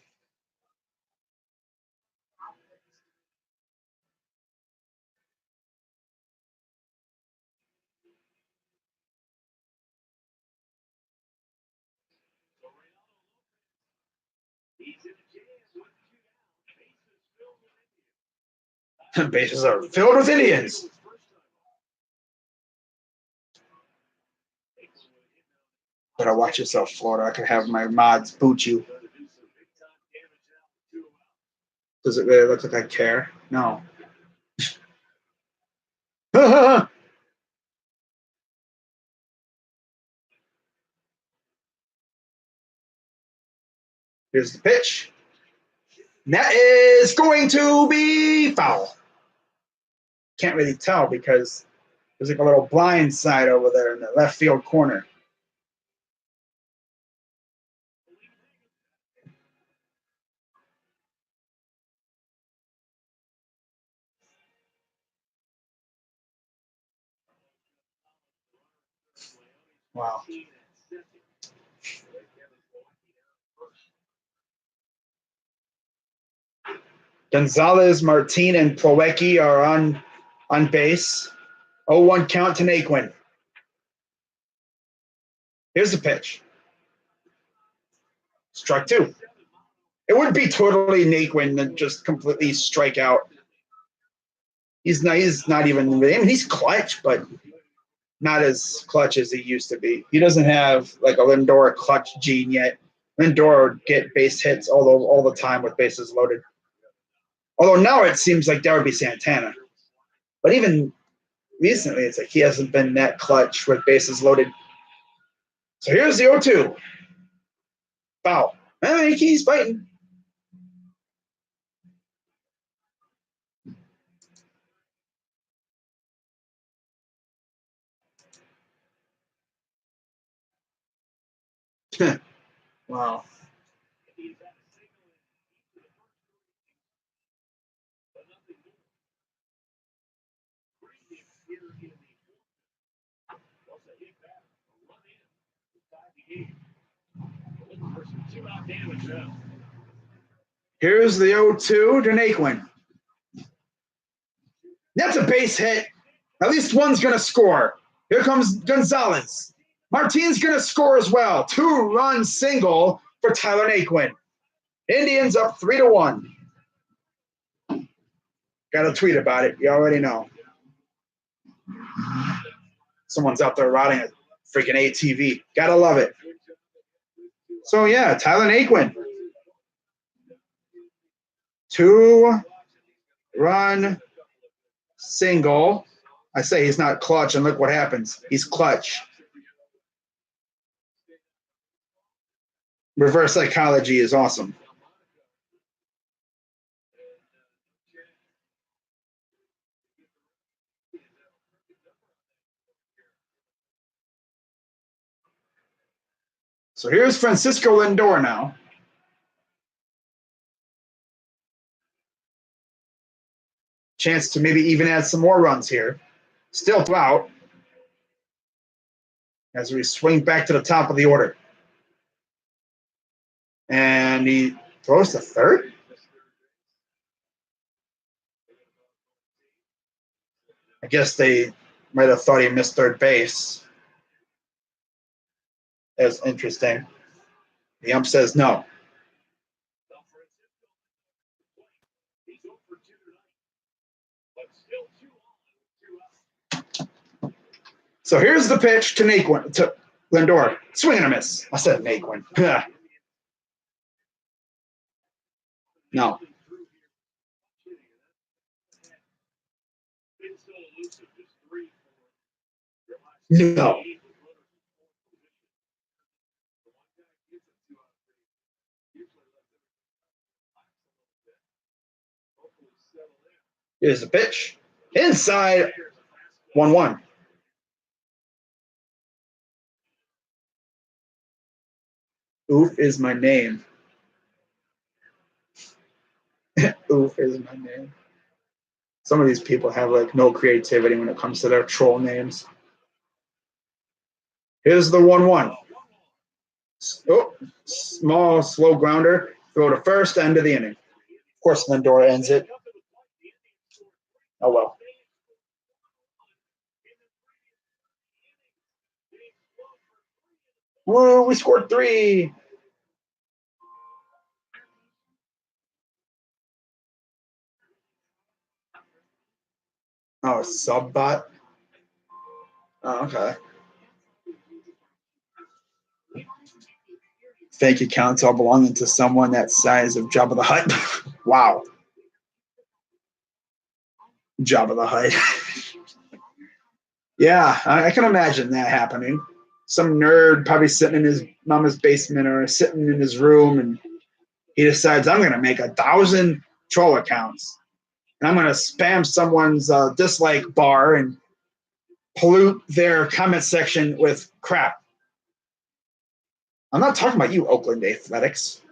Bases are filled with Indians. Better watch yourself, Florida. I could have my mods boot you. Does it really look like I care? No. Here's the pitch. And that is going to be foul. Can't really tell because there's like a little blind side over there in the left field corner. Wow. Gonzalez, Martin, and Plawecki are on base. 0-1 count to Naquin. Here's the pitch. Struck 2. It would be totally Naquin to just completely strike out. He's not even, I mean, he's clutch, but not as clutch as he used to be. He doesn't have like a Lindor clutch gene yet. Lindor would get base hits all the time with bases loaded. Although now it seems like that would be Santana. But even recently, it's like he hasn't been that clutch with bases loaded. So here's the 0-2. Foul. He's fighting. Wow. Here's the 0-2 to Naquin. That's a base hit. At least one's going to score. Here comes Gonzalez. Martin's going to score as well. 2-run single for Tyler Naquin. Indians up 3-1. Got a tweet about it. You already know. Someone's out there riding a freaking ATV. Gotta love it. So, yeah, Tyler Naquin. 2-run single. I say he's not clutch, and look what happens. He's clutch. Reverse psychology is awesome. So here's Francisco Lindor now. Chance to maybe even add some more runs here. Still out as we swing back to the top of the order. And he throws to third. I guess they might have thought he missed third base. That's interesting. The ump says no. So here's the pitch to Naquin, to Lindor. Swing and a miss. I said Naquin. No. No. Here's the pitch. Inside. 1-1. Oof is my name. Oof is my name. Some of these people have like no creativity when it comes to their troll names. Here's the 1-1. Oh, small, slow grounder. Throw to first, end of the inning. Of course, Lindor ends it. Oh, well. Whoa, we scored 3. Oh, sub bot. Oh, okay. Fake accounts all belonging to someone that size of Jabba the Hutt. Wow. Jabba the Hutt. Yeah, I can imagine that happening. Some nerd probably sitting in his mama's basement or sitting in his room, and he decides, I'm going to make 1,000 troll accounts. And I'm going to spam someone's dislike bar and pollute their comment section with crap. I'm not talking about you, Oakland Athletics.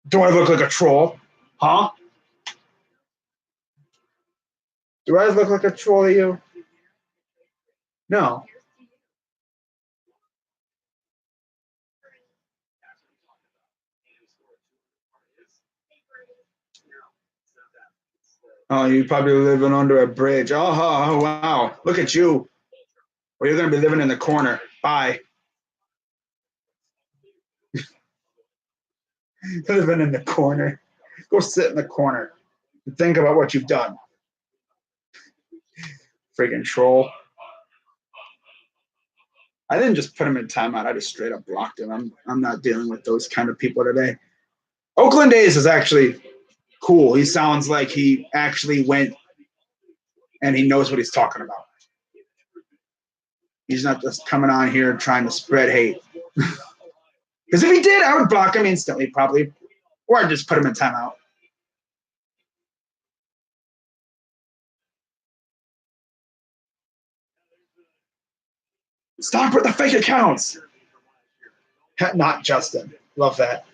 Do I look like a troll? Huh? Do I look like a troll to you? No. Oh, you're probably living under a bridge. Oh, wow. Look at you. Well, you're going to be living in the corner. Bye. Living in the corner. Go sit in the corner and think about what you've done. Freaking troll. I didn't just put him in timeout. I just straight up blocked him. I'm not dealing with those kind of people today. Oakland A's is actually cool. He sounds like he actually went and he knows what he's talking about. He's not just coming on here trying to spread hate. Because if he did, I would block him instantly, probably. Or I'd just put him in timeout. Stop with the fake accounts. Not Justin. Love that.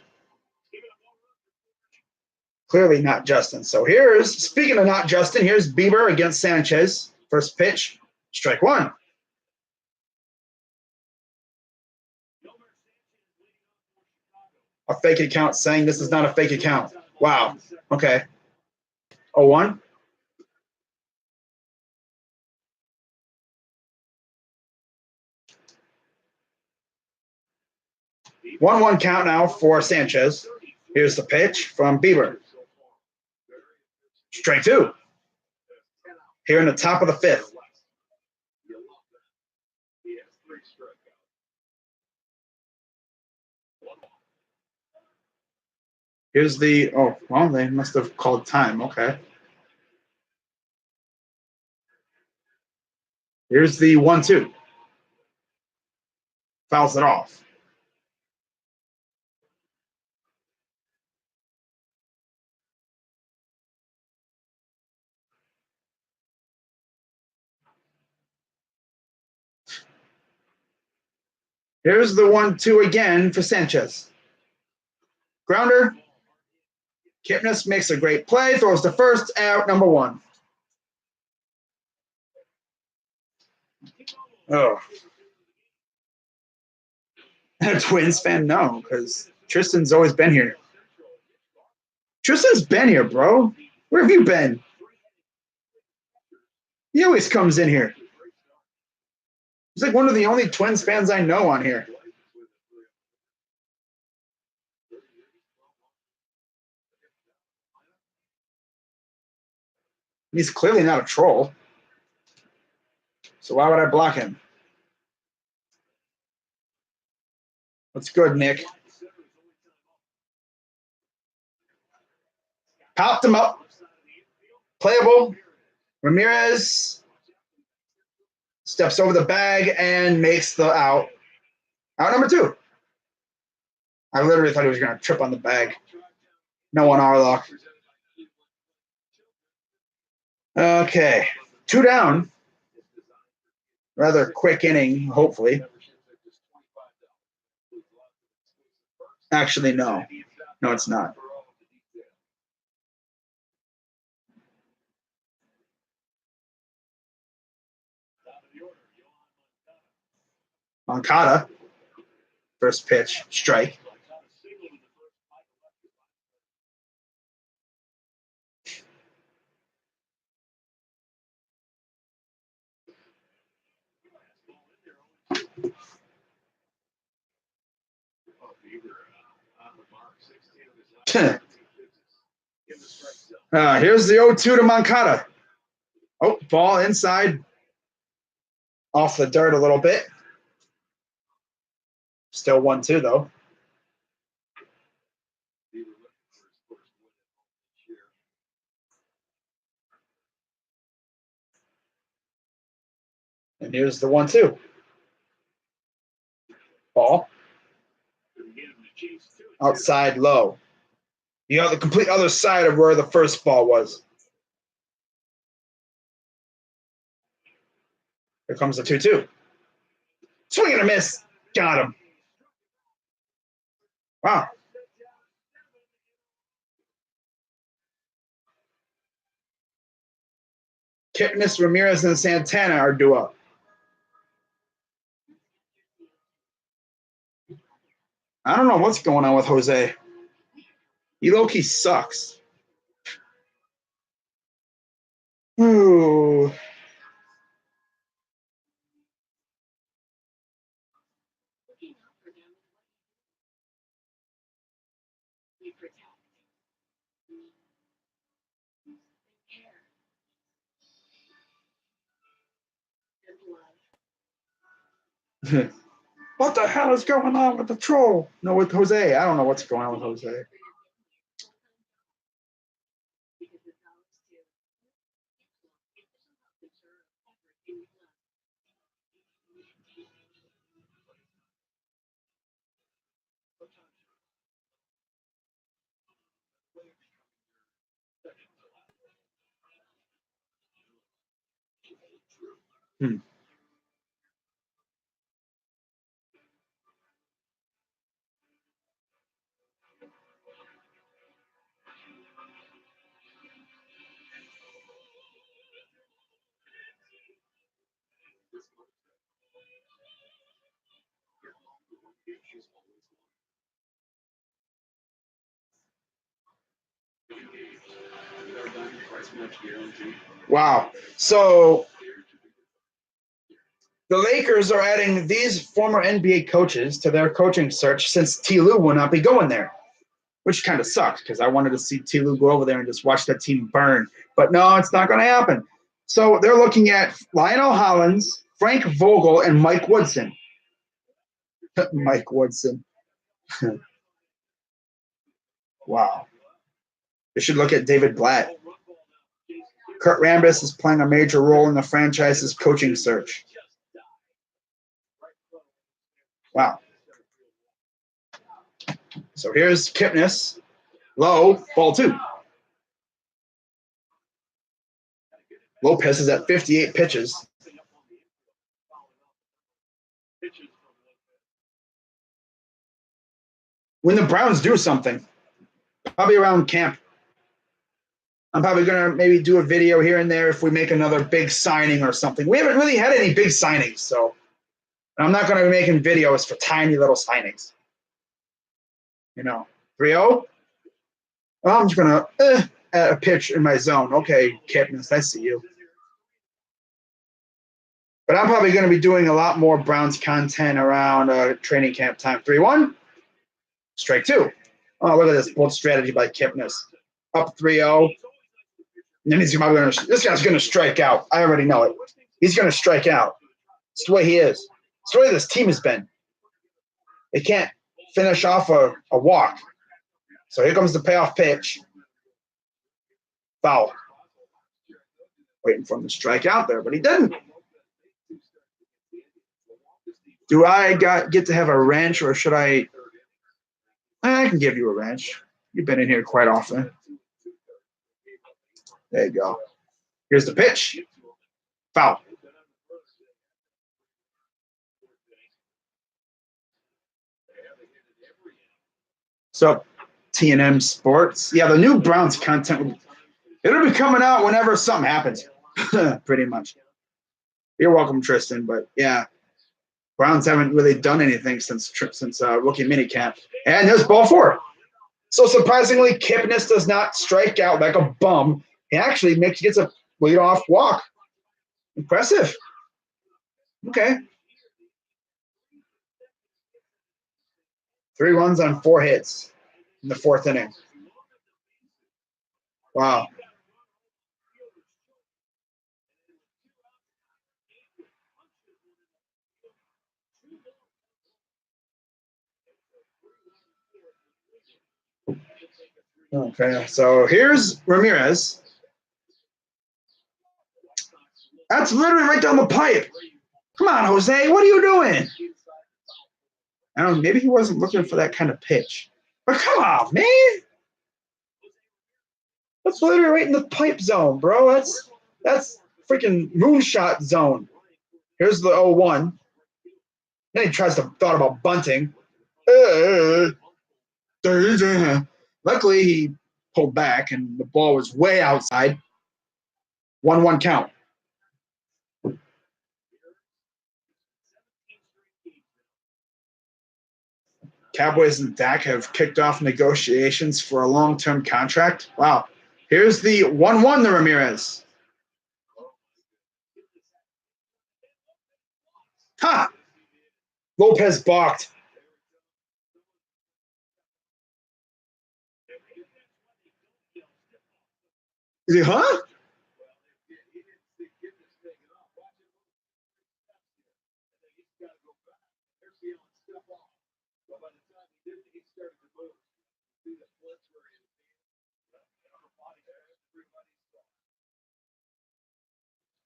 Clearly not Justin. So speaking of not Justin, here's Bieber against Sanchez. First pitch, strike 1. A fake account saying this is not a fake account. Wow. Okay. 0-1. One count now for Sanchez. Here's the pitch from Bieber. Strike 2. Here in the top of the 5th. Here's the, they must have called time. Okay. Here's the 1-2. Fouls it off. Here's the 1-2 again for Sanchez. Grounder. Kipnis makes a great play, throws to first, out number 1. Oh. A Twins fan? No, because Tristan's always been here. Tristan's been here, bro. Where have you been? He always comes in here. He's like one of the only Twins fans I know on here. He's clearly not a troll. So why would I block him? What's good, Nick? Popped him up. Playable. Ramirez steps over the bag and makes the out. Out number 2. I literally thought he was going to trip on the bag. No one Arlock. Okay. 2 down. Rather quick inning, hopefully. Actually, no. No, it's not. Moncada, first pitch, strike. Here's the 0-2 to Moncada. Oh, ball inside, off the dirt a little bit. Still 1-2 though. And here's the 1-2. Ball. Outside low. You know, the complete other side of where the first ball was. Here comes the 2-2. Swing and a miss. Got him. Wow. Kipnis, Ramirez, and Santana are due up. I don't know what's going on with Jose. He low-key sucks. Ooh. What the hell is going on with the troll? No, with Jose. I don't know what's going on with Jose. Wow. So the Lakers are adding these former NBA coaches to their coaching search since T. Lue will not be going there, which kind of sucks because I wanted to see T. Lue go over there and just watch that team burn. But no, it's not going to happen. So they're looking at Lionel Hollins, Frank Vogel, and Mike Woodson. Mike Woodson. Wow. They should look at David Blatt. Kurt Rambis is playing a major role in the franchise's coaching search. Wow. So here's Kipnis. Low, ball 2. Lopez is at 58 pitches. When the Browns do something, probably around camp, I'm probably going to maybe do a video here and there if we make another big signing or something. We haven't really had any big signings, so I'm not going to be making videos for tiny little signings. You know, 3-0. Well, I'm just going to add a pitch in my zone. Okay, Kipnis, I see you. But I'm probably going to be doing a lot more Browns content around training camp time. 3-1. Strike 2. Oh, look at this bold strategy by Kipnis. Up 3-0. And then this guy's going to strike out. I already know it. He's going to strike out. It's the way he is. It's the way this team has been. They can't finish off a walk. So here comes the payoff pitch. Foul. Waiting for him to strike out there, but he didn't. Do I get to have a wrench, or should I? I can give you a wrench. You've been in here quite often. There you go. Here's the pitch. Foul. So T&M Sports. Yeah, the new Browns content, it'll be coming out whenever something happens, pretty much. You're welcome, Tristan. But yeah, Browns haven't really done anything since rookie minicamp. And there's ball four. So surprisingly, Kipnis does not strike out like a bum. He actually gets a leadoff walk. Impressive. Okay. 3 runs on 4 hits in the 4th inning. Wow. Okay, so here's Ramirez. That's literally right down the pipe. Come on, Jose, what are you doing? I don't know, maybe he wasn't looking for that kind of pitch. But come on, man. That's literally right in the pipe zone, bro. That's freaking moonshot zone. Here's the 0-1. Then he thought about bunting. Luckily, he pulled back, and the ball was way outside. 1-1 count. Cowboys and Dak have kicked off negotiations for a long-term contract. Wow. Here's the 1-1 to Ramirez. Ha! Lopez balked. Is he, huh?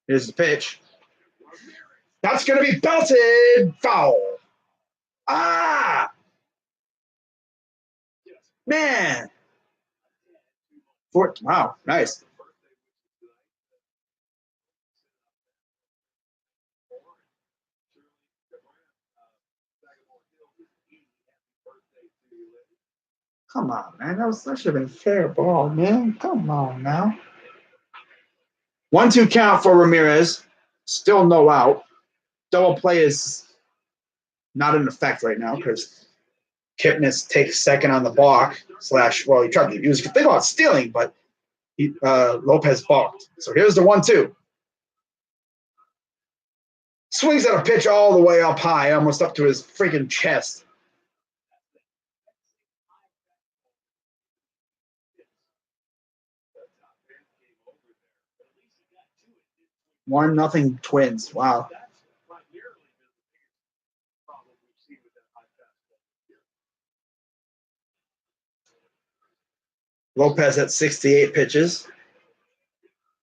Here's the pitch. That's going to be belted. Foul. Ah! Man. Wow, nice. Come on, man. That should have been a fair ball, man. Come on now. 1-2 count for Ramirez. Still no out. Double play is not in effect right now because Kipnis takes second on the block. Well, he was thinking about stealing, but Lopez balked. So here's the 1-2. Swings at a pitch all the way up high, almost up to his freaking chest. One nothing Twins. Wow. Lopez at 68 pitches.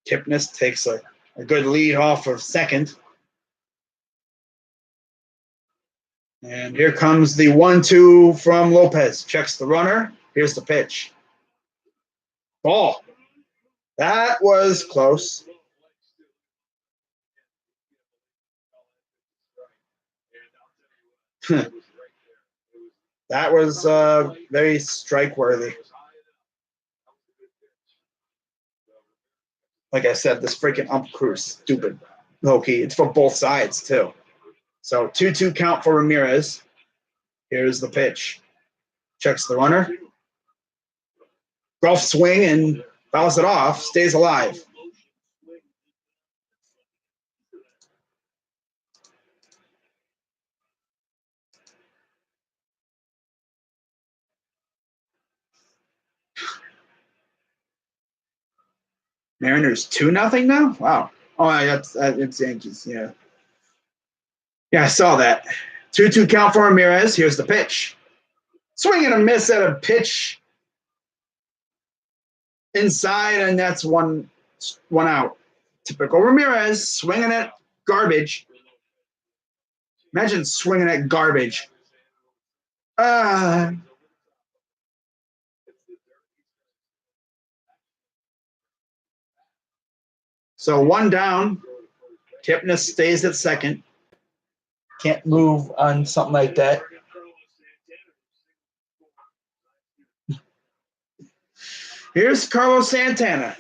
Kipnis takes a good lead off of second. And here comes the 1-2 from Lopez. Checks the runner. Here's the pitch. Ball. That was close. That was very strike-worthy. Like I said, this freaking ump crew is stupid. Low-key. It's for both sides, too. So 2-2 count for Ramirez. Here's the pitch. Checks the runner. Golf swing and fouls it off. Stays alive. Mariners 2-0 now? Wow. Oh, it's Yankees. Yeah. Yeah, I saw that. 2-2 count for Ramirez. Here's the pitch. Swing and a miss at a pitch inside, and that's one out. Typical Ramirez swinging at garbage. Imagine swinging at garbage. So 1 down. Kipnis stays at second. Can't move on something like that. Here's Carlos Santana.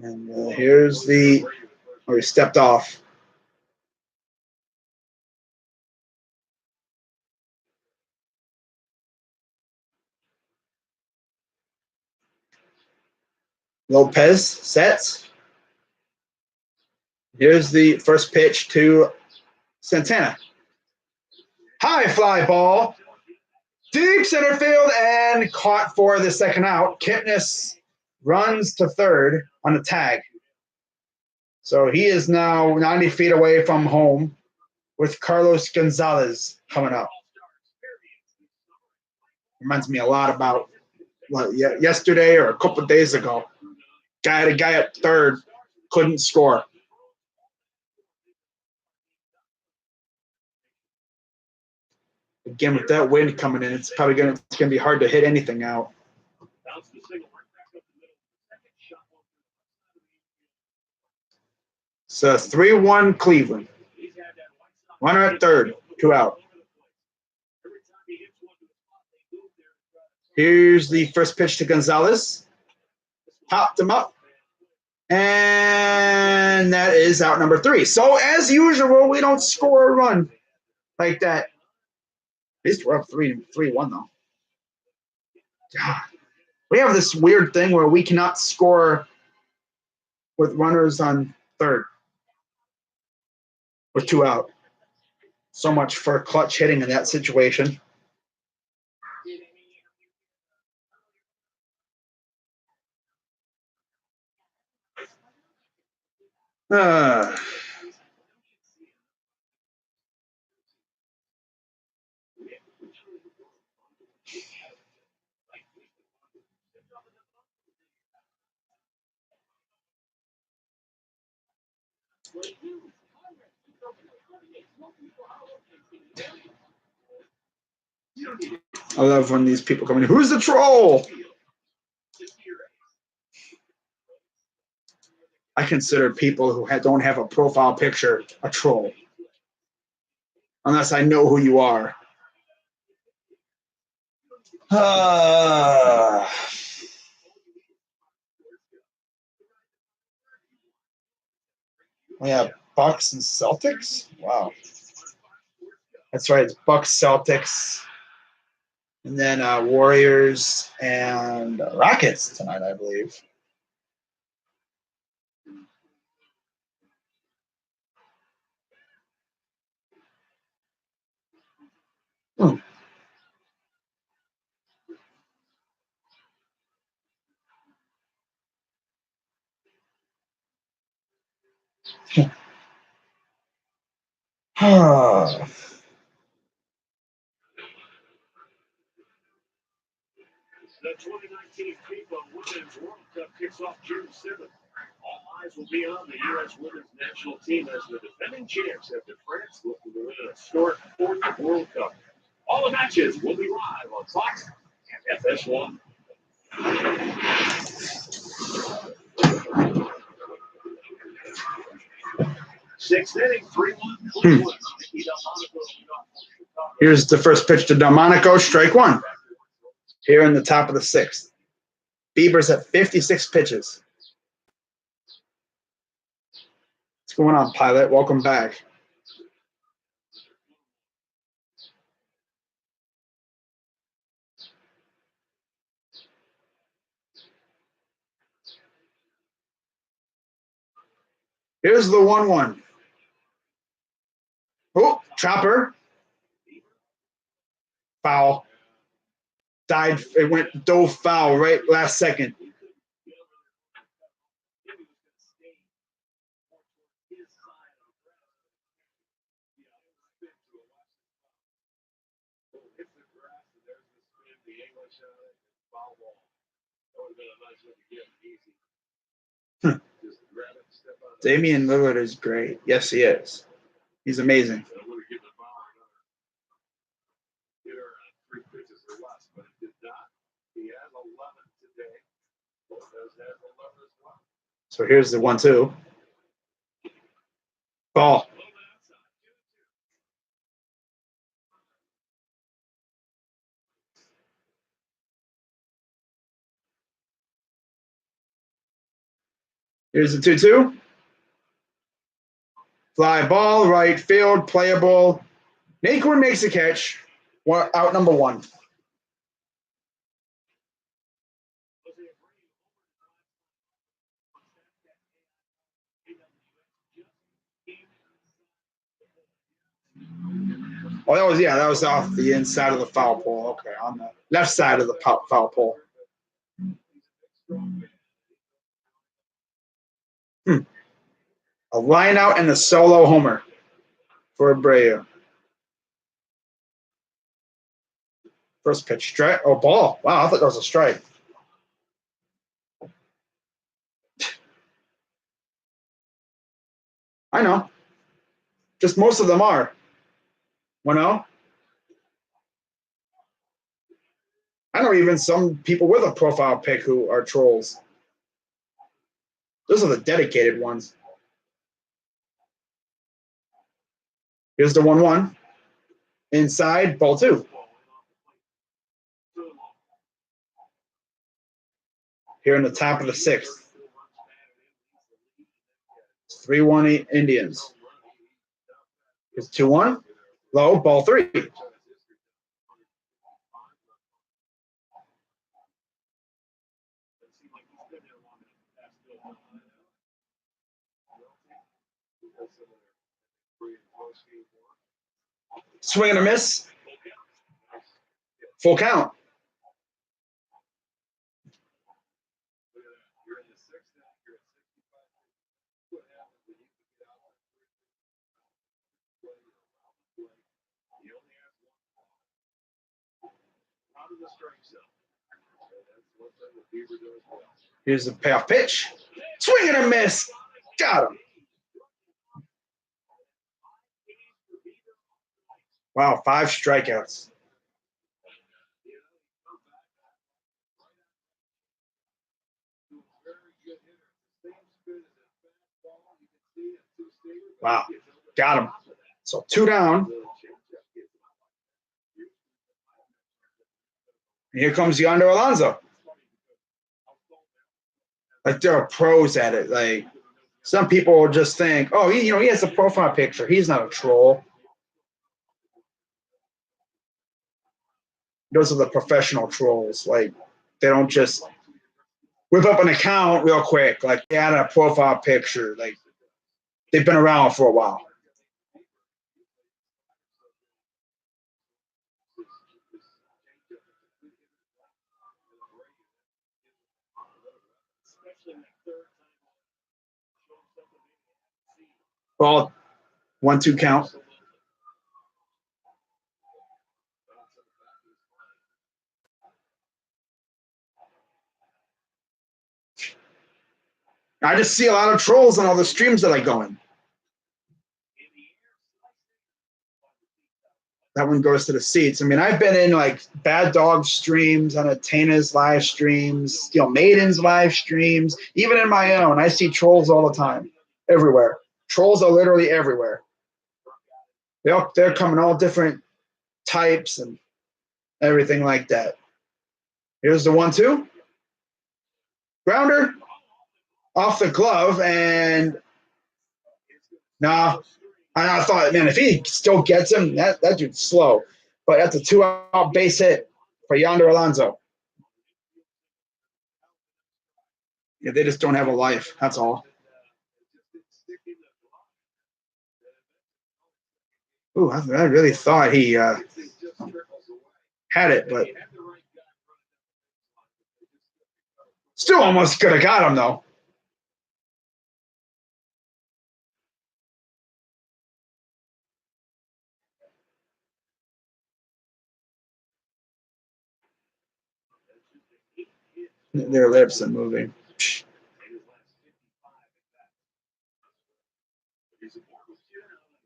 And here's the, he stepped off. Lopez sets. Here's the first pitch to Santana. High fly ball. Deep center field and caught for the second out. Kipnis runs to third on the tag. So he is now 90 feet away from home with Carlos Gonzalez coming up. Reminds me a lot about yesterday or a couple of days ago. Had a guy at third, couldn't score. Again, with that wind coming in, it's probably gonna be hard to hit anything out. So 3-1 Cleveland. Runner at third, 2 out. Here's the first pitch to Gonzalez. Popped him up. And that is out number 3. So as usual, we don't score a run like that. At least we're up 3-1 though. God. We have this weird thing where we cannot score with runners on third. With 2 out. So much for clutch hitting in that situation. I love when these people come in. Who's the troll? I consider people who don't have a profile picture a troll. Unless I know who you are. We have Bucks and Celtics? Wow. That's right. It's Bucks, Celtics, and then Warriors and Rockets tonight, I believe. The 2019 FIFA Women's World Cup kicks off June 7th. All eyes will be on the U.S. women's national team as the defending champs head to France looking to win a historic 4th World Cup. All the matches will be live on Fox and FS1. Sixth inning, 3-1 Cleveland. Here's the first pitch to Delmonico, strike 1. Here in the top of the 6th. Bieber's at 56 pitches. What's going on, Pilot? Welcome back. Here's the 1-1. Oh, chopper. Foul. Dove foul right last second. Damian Lillard is great. Yes, he is. He's amazing. So here's the 1-2. Ball. Here's the 2-2. Fly ball, right field, playable. Naquin makes a catch. Out number 1. Oh, that was off the inside of the foul pole. Okay, on the left side of the foul pole. A line out and a solo homer for Abreu. First pitch, strike. Oh, ball. Wow, I thought that was a strike. I know. Just most of them are. 1-0. I know even some people with a profile pic who are trolls. Those are the dedicated ones. Here's the 1-1. Inside, ball 2. Here in the top of the 6th. It's 3-1 Indians. It's 2-1. Low, ball 3. Swing and a miss. Full count. Here's the payoff pitch. Swing and a miss. Got him. Wow, 5 strikeouts. Wow, got him. So 2 down. And here comes Yonder Alonso. Like they're pros at it. Like some people will just think, oh, he has a profile picture. He's not a troll. Those are the professional trolls. Like they don't just whip up an account real quick. Like they add a profile picture. Like they've been around for a while. Ball, 1-2 count. I just see a lot of trolls on all the streams that I go in. That one goes to the seats. I mean, I've been in like Bad Dog streams, on Atana's live streams, Steel Maiden's live streams, even in my own. I see trolls all the time, everywhere. Trolls are literally everywhere. They're coming all different types and everything like that. Here's the 1-2. Grounder off the glove, and nah. I thought, man, if he still gets him, that dude's slow. But that's a 2-out base hit for Yonder Alonso. Yeah, they just don't have a life. That's all. Ooh, I really thought he had it, but still almost could have got him, though. Their lips are moving.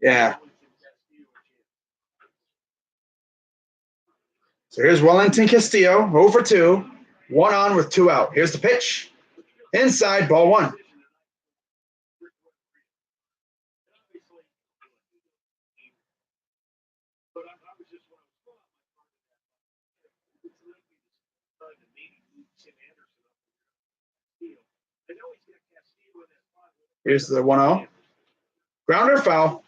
Yeah. So here's Wellington Castillo, 0-for-2, 1 on with 2 out. Here's the pitch. Inside, ball 1. Here's the 1-0. Grounder foul.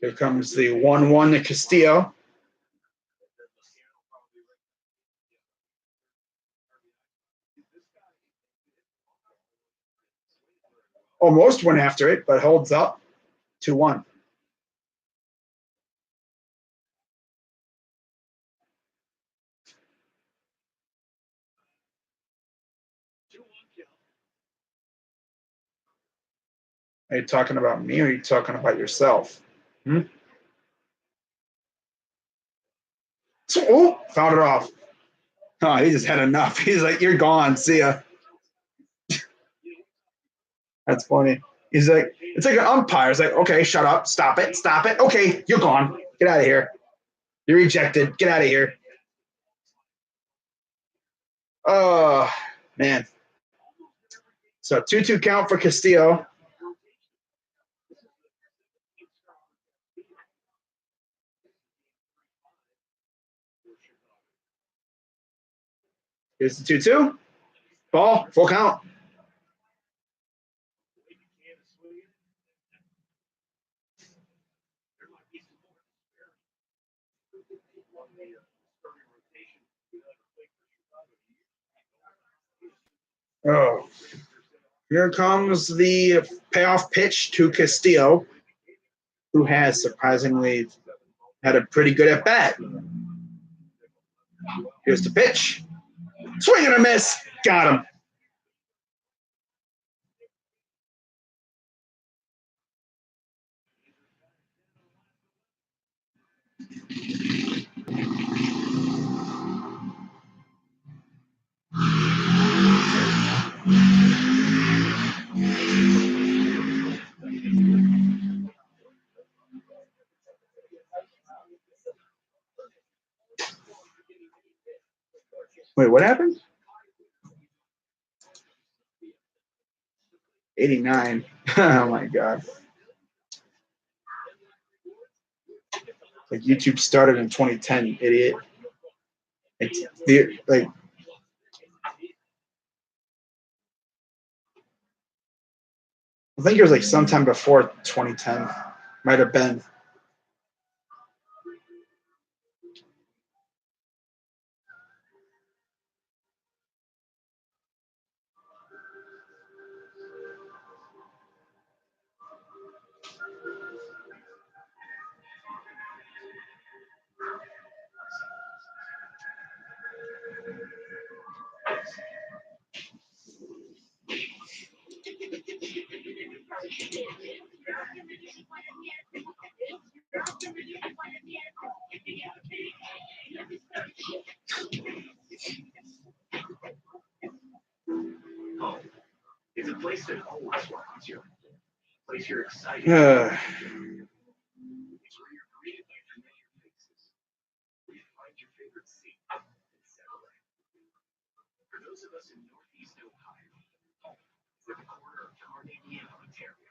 Here comes the 1-1 to Castillo. Almost went after it, but holds up. 2-1. Are you talking about me or are you talking about yourself? So, oh, fouled it off. Oh, he just had enough. He's like, you're gone. See ya. That's funny. He's like, it's like an umpire. It's like, okay, shut up. Stop it. Stop it. Okay, you're gone. Get out of here. You're rejected. Get out of here. Oh, man. So 2-2 count for Castillo. Here's the 2-2. Ball, full count. Oh, here comes the payoff pitch to Castillo, who has surprisingly had a pretty good at bat. Here's the pitch. Swing and a miss. Got him. Wait, what happened? 89. Oh my god. Like YouTube started in 2010, idiot. Like I think it was like sometime before 2010. Might have been. It's a place that always welcomes you. A place you're excited. Uh, It's where you're greeted by familiar faces. Where you find your favorite seat and settle in. For those of us in Northeast Ohio, home is at the corner of Carnegie and Ontario.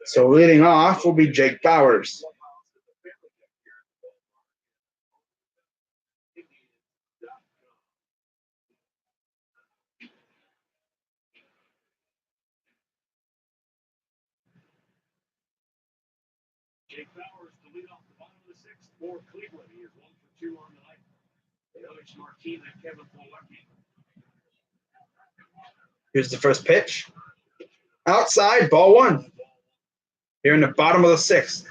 so leading off will be Jake Bowers. Jake Bowers to lead off the bottom of the sixth for Cleveland. He is 1 for 2 on the night. Alex Marquez and Kevin Polacki. Here's the first pitch. Outside, ball one. Here in the bottom of the sixth.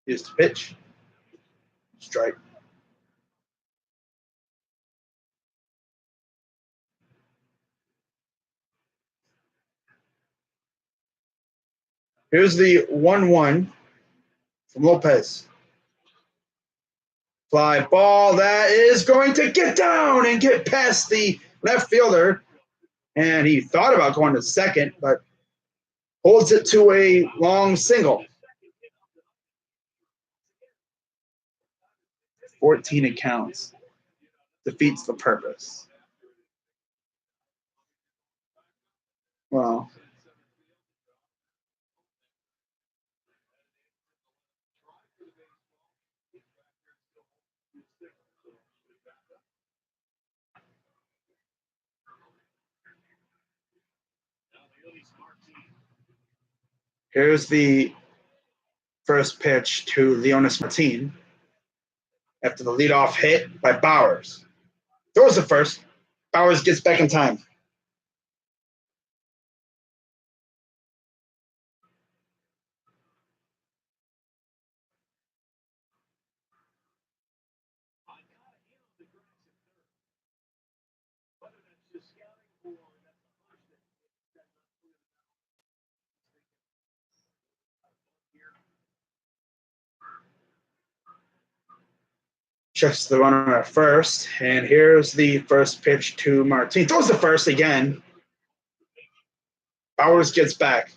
Here's the pitch. Strike. Here's the 1-1 from Lopez. Fly ball that is going to get down and get past the left fielder. And he thought about going to second, but holds it to a long single. 14 accounts. Defeats the purpose. Well, here's the first pitch to Leonys Martin after the leadoff hit by Bowers. Throws the first. Bowers gets back in time. Checks the runner at first, and here's the first pitch to Martin. Throws the first again. Bowers gets back.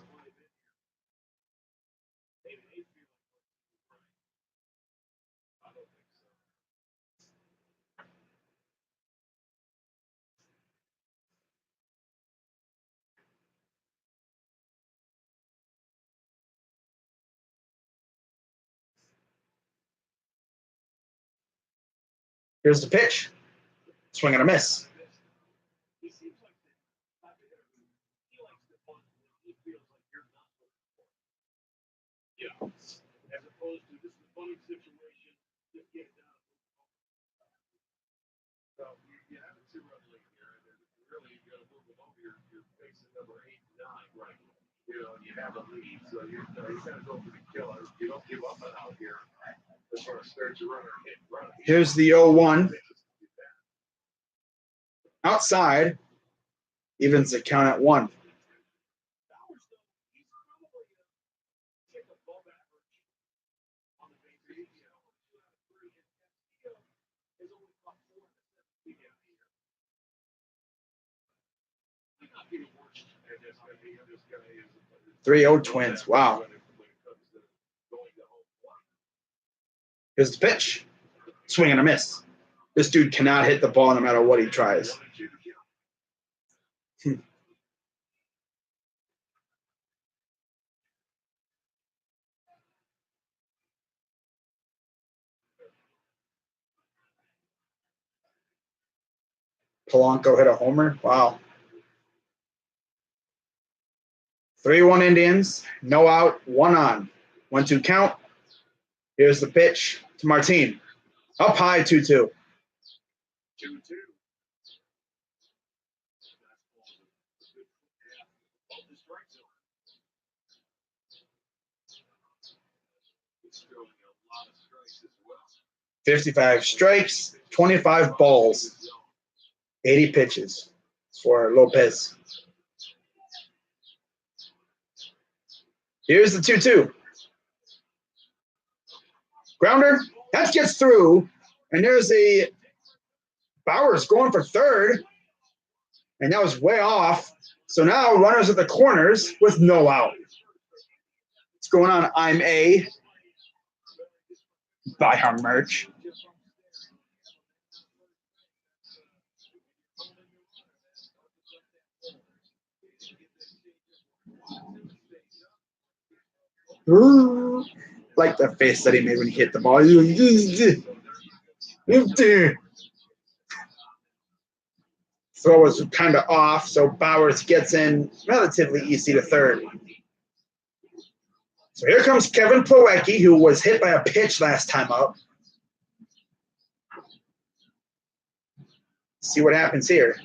Here's the pitch. Swing and a miss. You know, you have a lead, so you gotta go for the killer. You don't give up out here. As far as third runner hit run. Here's the 0-1. Outside. Evens the count at 1. Three 0 Twins. Wow. Here's the pitch. Swing and a miss. This dude cannot hit the ball no matter what he tries. Polanco hit a homer. Wow. 3-1 Indians. No out, 1 on. 1-2 count. Here's the pitch to Martin. Up high, 2-2. 2-2. The strike zone. It's throwing a lot of strikes as well. 55 strikes, 25 balls, 80 pitches for Lopez. Here's the 2-2. Grounder, that gets through, and there's a Bowers going for third, and that was way off. So now runners at the corners with no out. What's going on? I'm A. Buy our merch. Like the face that he made when he hit the ball. Throw was kind of off, so Bowers gets in relatively easy to third. So here comes Kevin Plawecki, who was hit by a pitch last time up. See what happens here.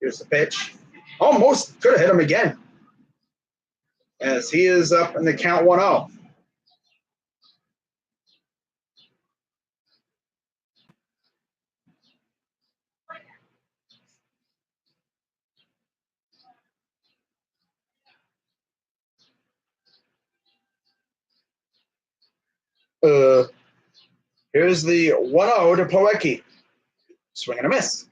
Here's the pitch. Almost could have hit him again, as he is up in the count 1-0. Here's the 1-0 to Plawecki. Swing and a miss.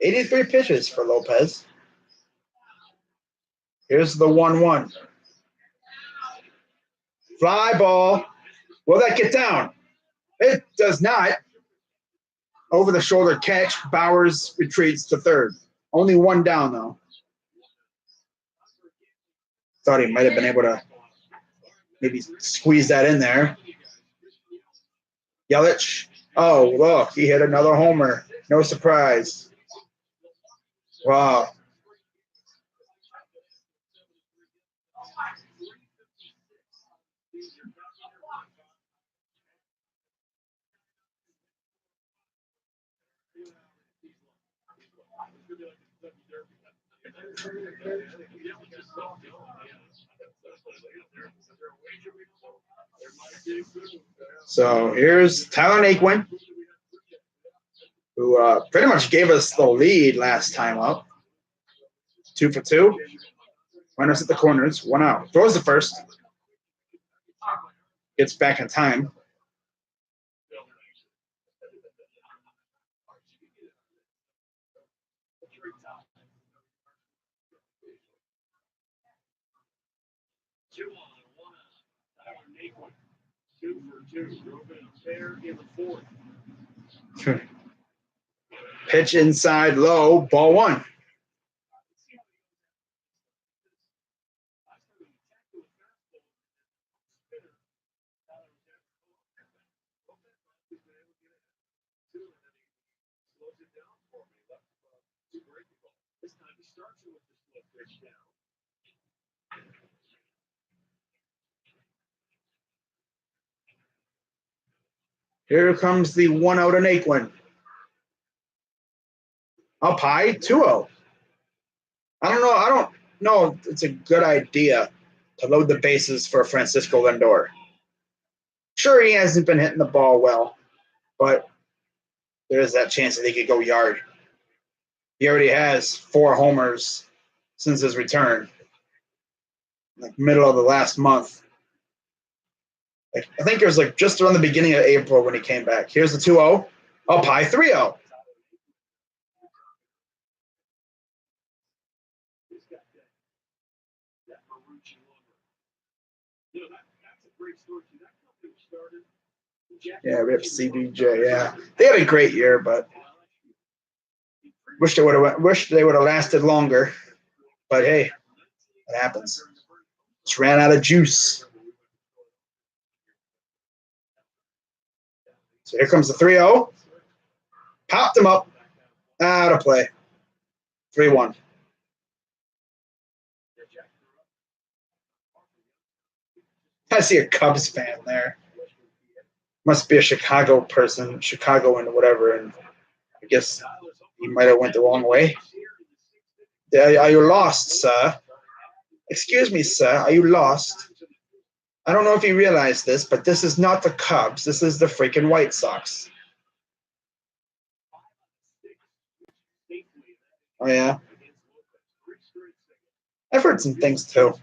"83 pitches for Lopez. Here's the 1-1. Fly ball. Will that get down? It does not. Over the shoulder catch. Bowers retreats to third. Only one down, though. Thought he might have been able to maybe squeeze that in there. Yelich. Oh, look, he hit another homer. No surprise. Wow. So here's Tyler Naquin, who pretty much gave us the lead last time up. 2 for 2. Runners at the corners, 1 out. Throws the first. Gets back in time. Pitch inside low, ball 1. Here comes the 1-0 to Naquin. Up high, 2-0. I don't know if it's a good idea to load the bases for Francisco Lindor. Sure, he hasn't been hitting the ball well, but there is that chance that he could go yard. He already has 4 homers since his return, like middle of the last month. Like, I think it was like just around the beginning of April when he came back. Here's the 2-0. Up high, 3-0. Yeah, Rip CBJ. Yeah, they had a great year, but wish they would have lasted longer. But hey, it happens. Just ran out of juice. So here comes the 3-0. Popped him up. Out of play. 3-1. I see a Cubs fan there. Must be a Chicago person, Chicagoan or whatever, and I guess he might have went the wrong way. Are you lost, sir? Excuse me, sir. Are you lost? I don't know if you realize this, but this is not the Cubs. This is the freaking White Sox. Oh, yeah? I've heard some things, too.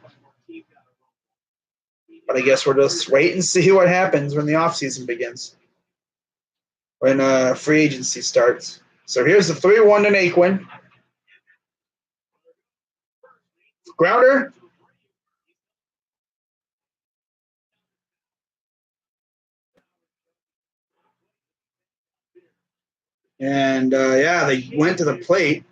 But I guess we'll just wait and see what happens when the offseason begins. When free agency starts. So here's the 3-1 to Naquin. Grounder. And, yeah, they went to the plate.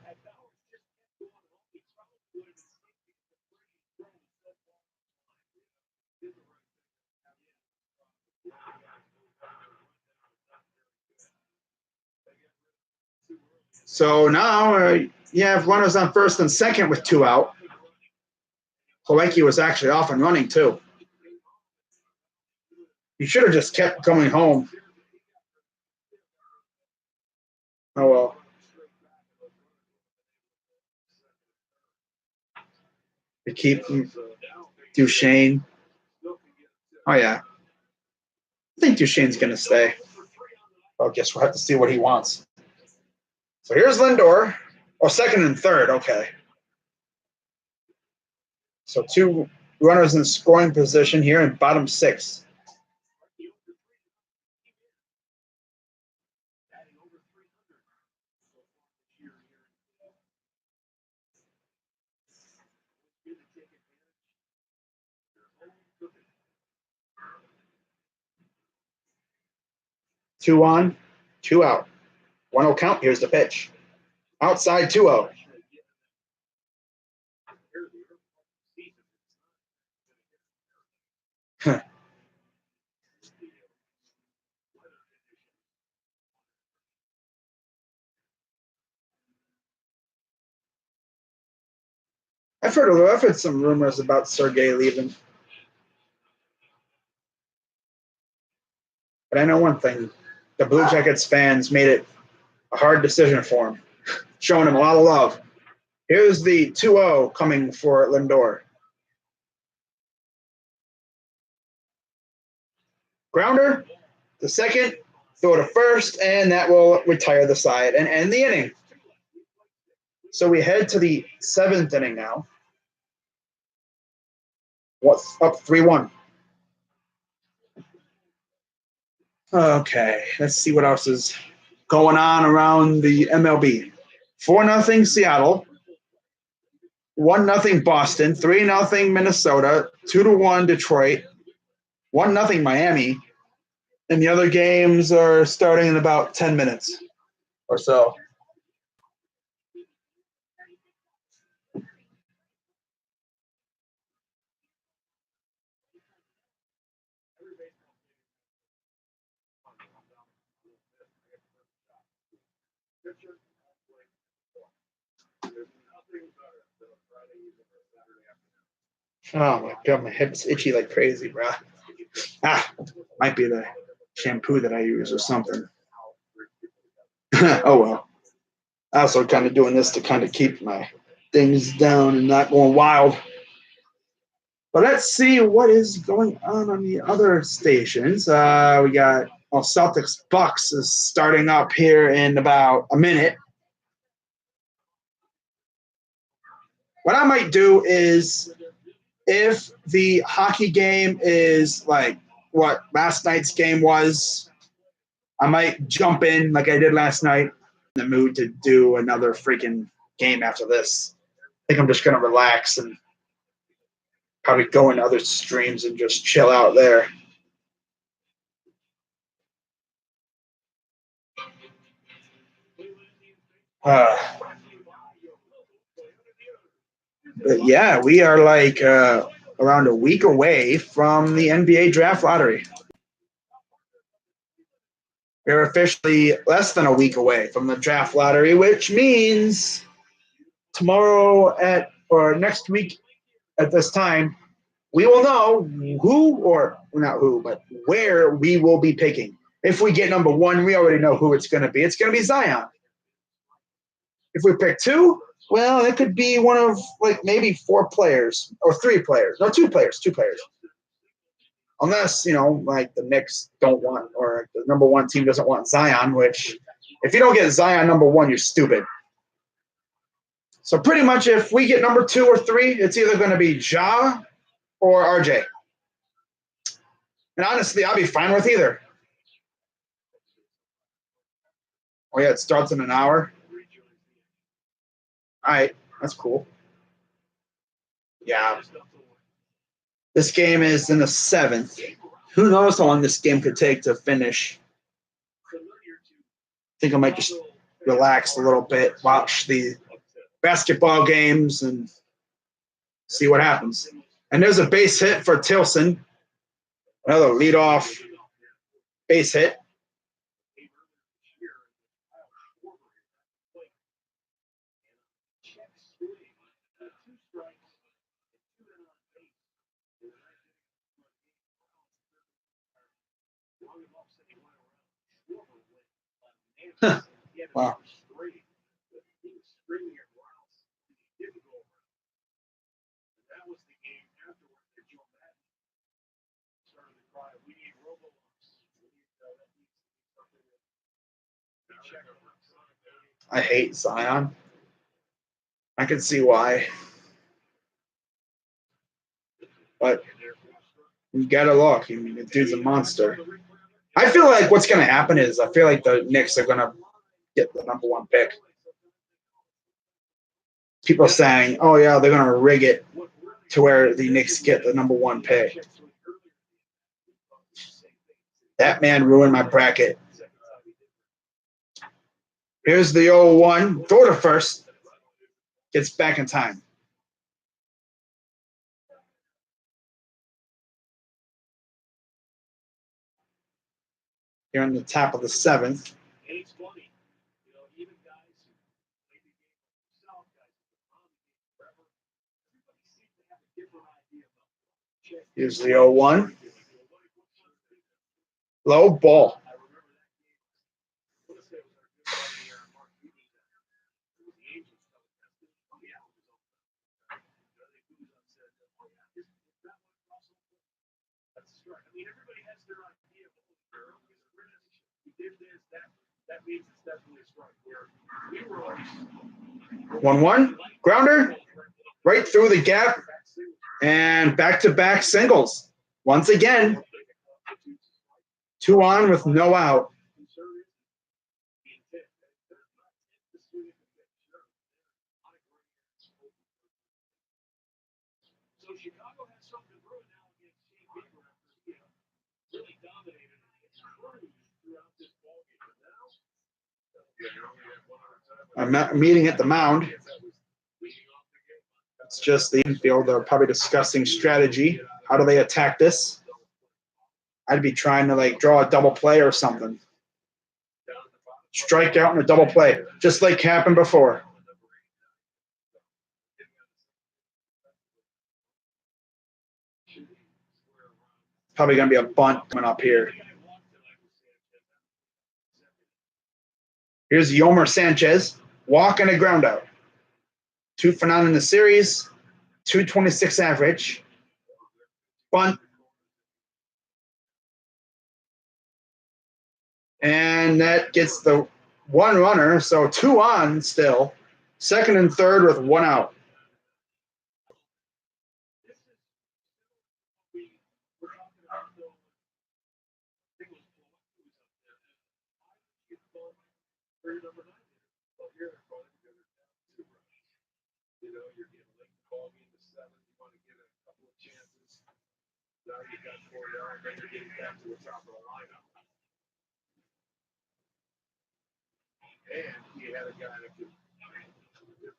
So now you have runners on first and second with 2 out. Plawecki was actually off and running, too. You should have just kept going home. Oh, well. They keep Duchesne. Oh, yeah. I think Duchesne's going to stay. Well, I guess we'll have to see what he wants. So here's Lindor. Oh, second and third. Okay. So 2 runners in scoring position here in bottom 6. Two on, 2 out. 1-0 count. Here's the pitch. Outside 2-0. I've heard some rumors about Sergey leaving. But I know one thing. The Blue Jackets fans made it a hard decision for him, showing him a lot of love. Here's the 2-0 coming for Lindor. Grounder, the second, throw to first, and that will retire the side and end the inning. So we head to the 7th inning now. What's up 3-1? Okay, let's see what else is going on around the MLB. 4-0 Seattle. 1-0 Boston. 3-0 Minnesota. 2-1 Detroit. 1-0 Miami. And the other games are starting in about 10 minutes or so. Oh my god, my head's itchy like crazy, bro. Might be the shampoo that I use or something. Oh well. Also kind of doing this to kind of keep my things down and not going wild. But let's see what is going on the other stations. We got Celtics Bucks is starting up here in about a minute. What I might do is, if the hockey game is like what last night's game was, I might jump in like I did last night. In the mood to do another freaking game after this. I think I'm just gonna relax and probably go into other streams and just chill out there. But yeah, we are like around a week away from the NBA draft lottery. We're officially less than a week away from the draft lottery, which means tomorrow or next week at this time, we will know who, or not who, but where we will be picking. If we get number 1, we already know who it's going to be. It's going to be Zion. If we pick 2, well, it could be one of like maybe 4 players or 3 players. No, 2 players. Unless, like the Knicks don't want, or the number 1 team doesn't want Zion, which if you don't get Zion number 1, you're stupid. So pretty much if we get number 2 or 3, it's either going to be Ja or RJ. And honestly, I'll be fine with either. Oh, yeah, it starts in an hour. All right, that's cool. Yeah. This game is in the 7th. Who knows how long this game could take to finish. I think I might just relax a little bit, watch the basketball games, and see what happens. And there's a base hit for Tilson. Another leadoff base hit. Wow. I hate Zion. I can see why. But you gotta look. I mean, the dude's a monster. I feel like what's gonna happen is I feel like the Knicks are gonna get the number one pick. People are saying, oh yeah, they're gonna rig it to where the Knicks get the number one pick. That man ruined my bracket. Here's the 0-1. Throw to first. Gets back in time. Here on the top of the seventh. Here's the 0-1. Low ball. That means it's definitely a strike. We were always 1-1. Grounder. Right through the gap. And back-to-back singles. Once again. 2 on with no out. So Chicago has something brewing now against Shane Bieber after he really dominated throughout this ballgame. But now, I'm meeting at the mound. It's just the infield. They're probably discussing strategy. How do they attack this? I'd be trying to like draw a double play or something. Strike out and a double play, just like happened before. Probably going to be a bunt coming up here. Here's Yomer Sanchez. Walk and a ground out. 2 for 9 in the series. 226 average. Bunt. And that gets the 1 runner, so 2 on still. 2nd and 3rd with 1 out. You know, you're getting late in the ball game to 7. You want to get a couple of chances. Now you got 4 yards, then you're getting back to the top of the lineup. And you had a guy that could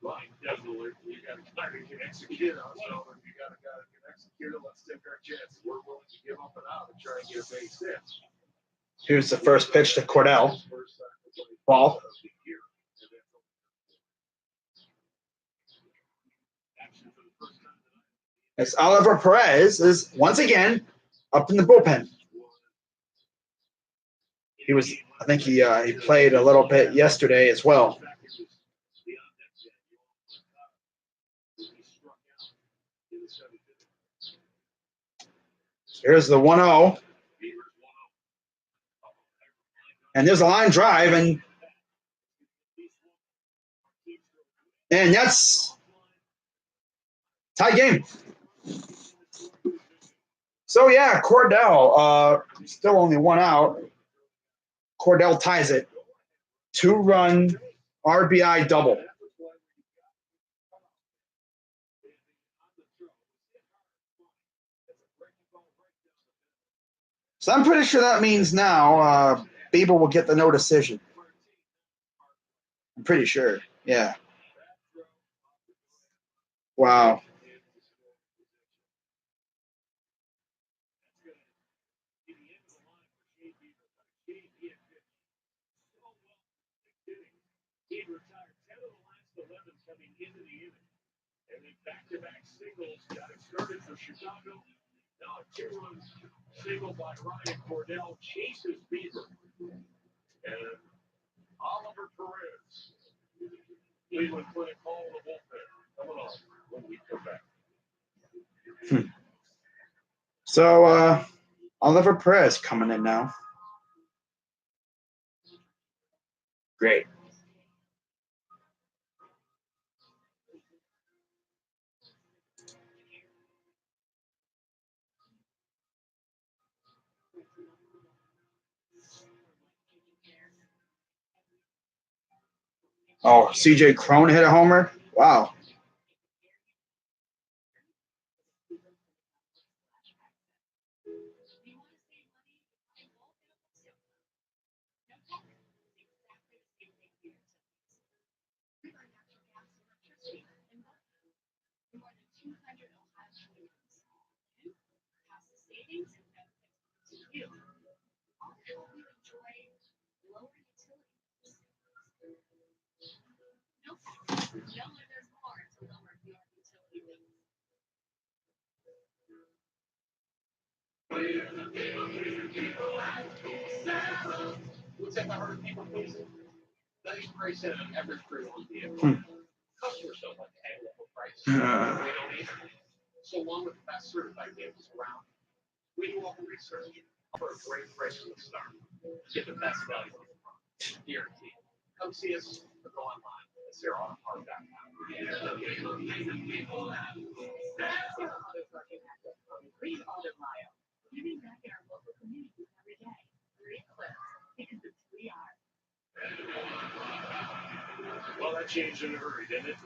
line definitely. You got a guy that can execute on something. You got a guy that can execute it. Let's take our chances. We're willing to give up and out and try and get a base hit. Here's the first pitch to Cordell. Ball. As Oliver Perez is once again up in the bullpen. I think he played a little bit yesterday as well. Here's the 1-0. And there's a line drive, and that's tie game. So yeah, Cordell, still only 1 out. Cordell ties it. 2-run RBI double. So I'm pretty sure that means now Bieber will get the no decision. I'm pretty sure. Yeah. Wow. He retired 10 of the last 11 coming into the inning. And then back-to-back singles got it started for Chicago. Now a 2-run single by Ryan Cordell chases Bieber. And Oliver Perez. Cleveland Clinic call the bullpen. Coming on when we come back. So Oliver Perez coming in now. Great. Oh, CJ Cron hit a homer. Wow. So along with the best certified campus around, we do all the research for a great price from the start. Get the best value on the front. Guaranteed. Come see us or go online at SarahAutoPark.com. Green Auto Mile. Giving back in our local communities every day. Green Cliffs. Because it's who we are. Well, that changed in a hurry, didn't it?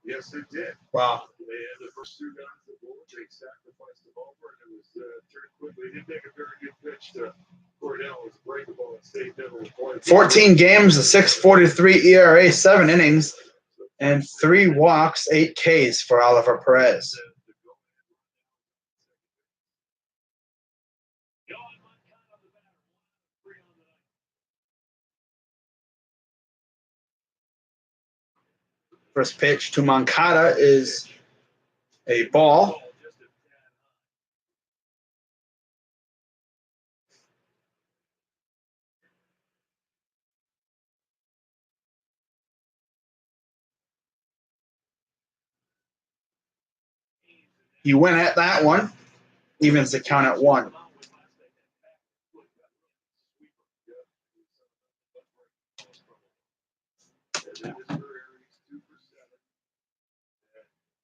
Yes, it did. Wow. They had the first two guys at the board. They sacrificed the ball for it. It was turned quickly. They did make a very good pitch to Cordell. It was breakable and stayed middle. 14 games, a 6.43 ERA, 7 innings, and 3 walks, 8 Ks for Oliver Perez. First pitch to Moncada is a ball. He went at that one, evens the count at 1.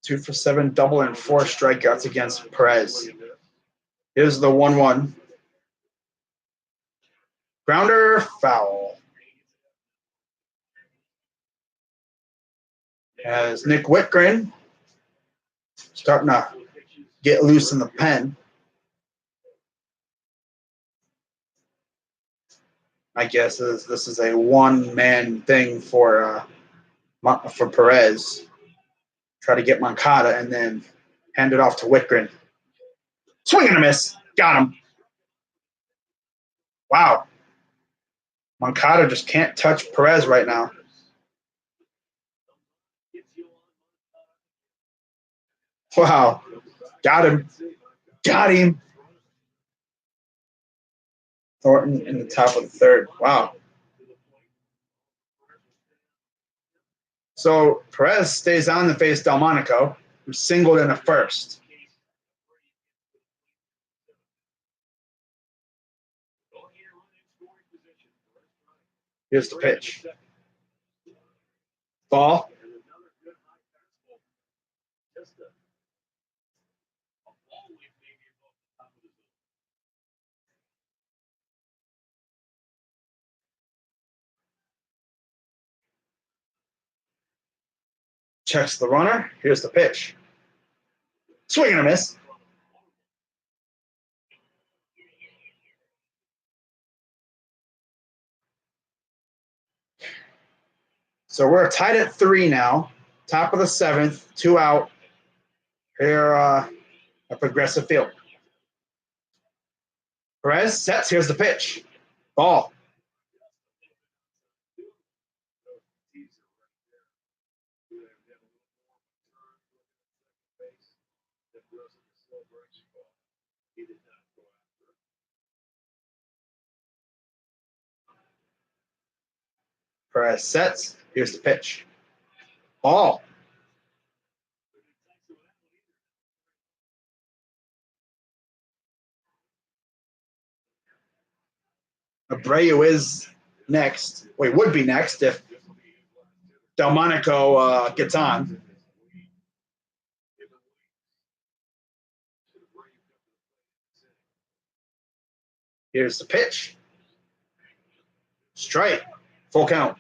Two for 7, double and 4 strikeouts against Perez. Here's the 1-1. Grounder, foul. As Nick Whitgren starting to get loose in the pen. I guess this is a one-man thing for Perez. Try to get Moncada and then hand it off to Whitgren. Swing and a miss. Got him. Wow. Moncada just can't touch Perez right now. Wow. Got him. Got him. Thornton in the top of the third. Wow. So Perez stays on to face Delmonico, who singled in the first. Here's the pitch. Ball. Checks the runner. Here's the pitch. Swing and a miss. So we're tied at 3 now. Top of the 7th, 2 out. Here at Progressive Field. Perez sets. Here's the pitch. Ball. Perez sets. Here's the pitch. Ball. Abreu is next. Wait, would be next if Delmonico gets on. Here's the pitch. Strike. Full count.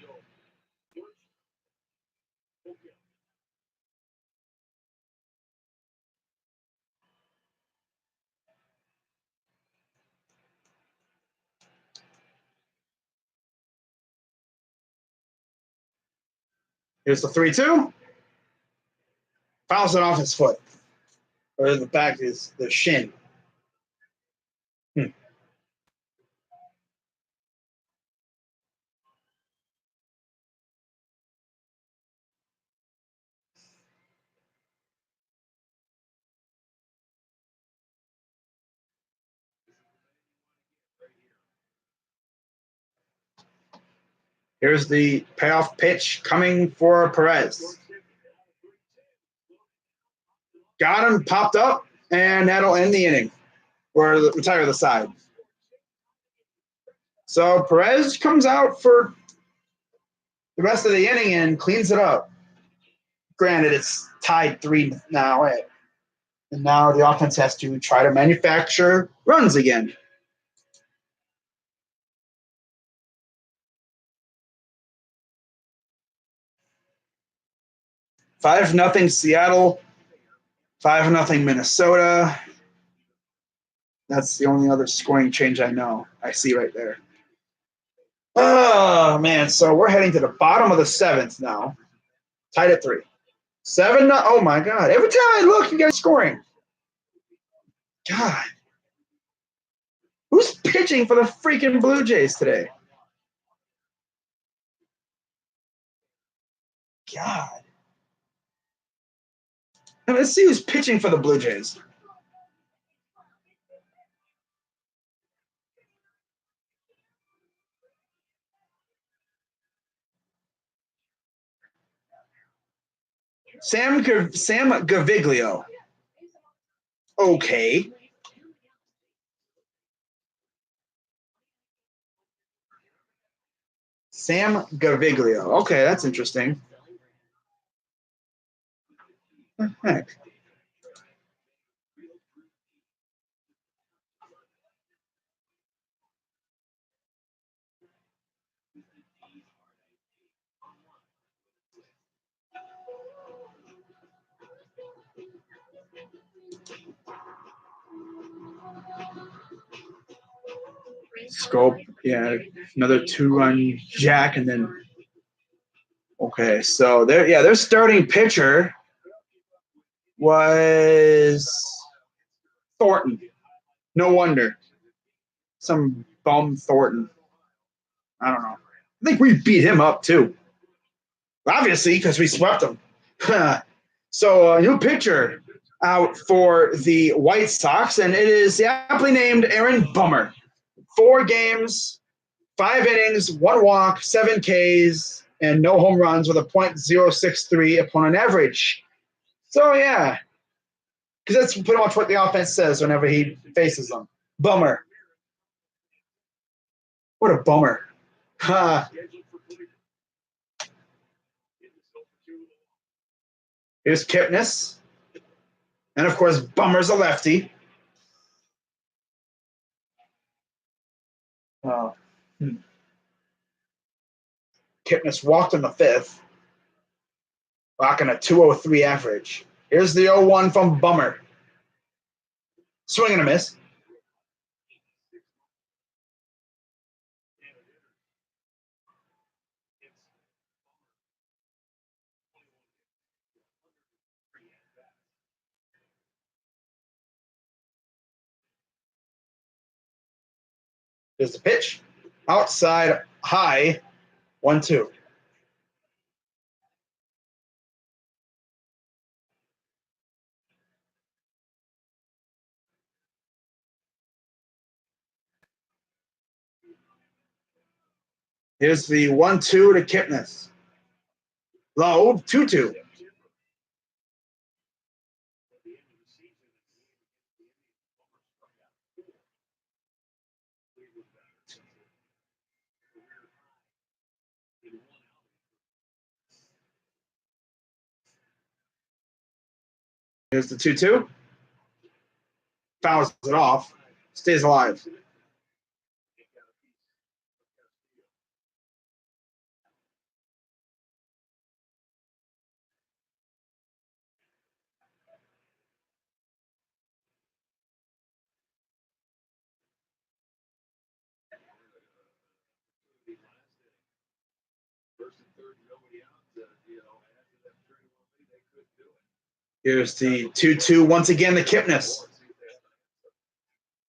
Here's the 3-2. Fouls it off his foot. Or the back is the shin. Here's the payoff pitch coming for Perez. Got him, popped up, and that'll end the inning or retire the side. So Perez comes out for the rest of the inning and cleans it up. Granted, it's tied 3 now, and now the offense has to try to manufacture runs again. 5-0 Seattle, 5-0 Minnesota. That's the only other scoring change I see right there. Oh, man. So we're heading to the bottom of the 7th now. Tied at 3. 7. Oh, my God. Every time I look, you guys scoring. God. Who's pitching for the freaking Blue Jays today? God. Let's see who's pitching for the Blue Jays. Sam Gaviglio. Okay. Sam Gaviglio. Okay, that's interesting. What the heck? Scope, yeah, another 2-run jack, and then okay, so their starting pitcher was Thornton. No wonder, some bum Thornton. I don't know. I think we beat him up too, obviously because we swept him. So a new pitcher out for the White Sox, and it is the aptly named Aaron Bummer. 4 games, 5 innings, 1 walk, 7 Ks, and no home runs with a .063 opponent average. So, yeah, because that's pretty much what the offense says whenever he faces them. Bummer. What a bummer. Here's Kipnis. And, of course, Bummer's a lefty. Kipnis walked in the 5th, rocking a .203 average. Here's the 0-1 from Bummer. Swing and a miss. Here's the pitch. Outside high, 1-2. Here's the 1-2 to Kipnis. Low, 2-2. Here's the 2-2. Fouls it off. Stays alive. Here's the 2-2. Once again, the Kipnis.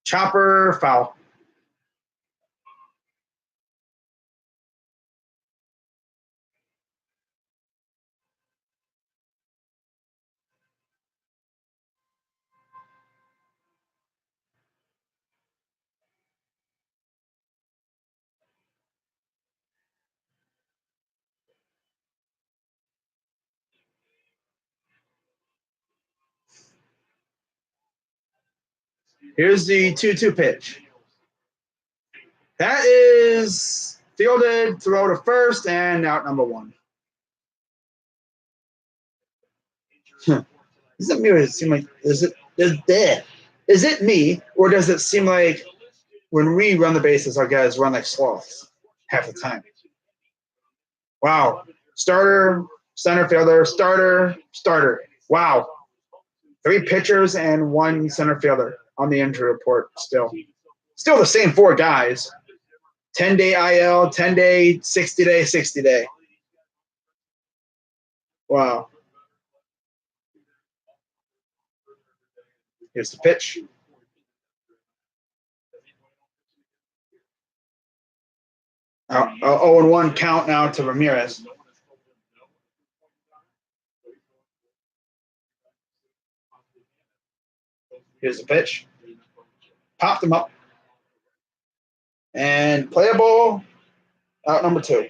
Chopper foul. Here's the 2-2 pitch. That is fielded, throw to first, and out number one. Does it me or does it seem like is it me or does it seem like when we run the bases, our guys run like sloths half the time? Wow. Starter, center fielder, starter. Wow. 3 pitchers and 1 center fielder on the injury report still. Still the same 4 guys. 10-day IL, 10-day, 60-day, 60-day. Wow. Here's the pitch. Oh, 0-1 count now to Ramirez. Here's the pitch. Popped him up. And playable. Out number 2.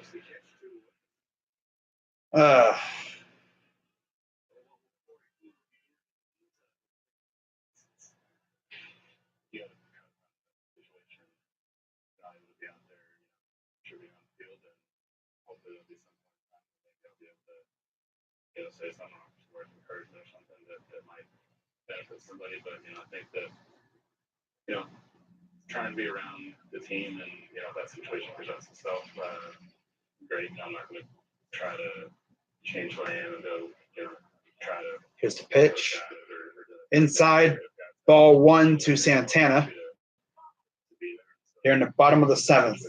Say something word of encouragement or something that might benefit somebody, but I think that trying to be around the team and if that situation presents itself, great. I'm not going to try to change who I am and go try to. Here's the pitch. Inside, ball 1 to Santana. Here in the bottom of the 7th.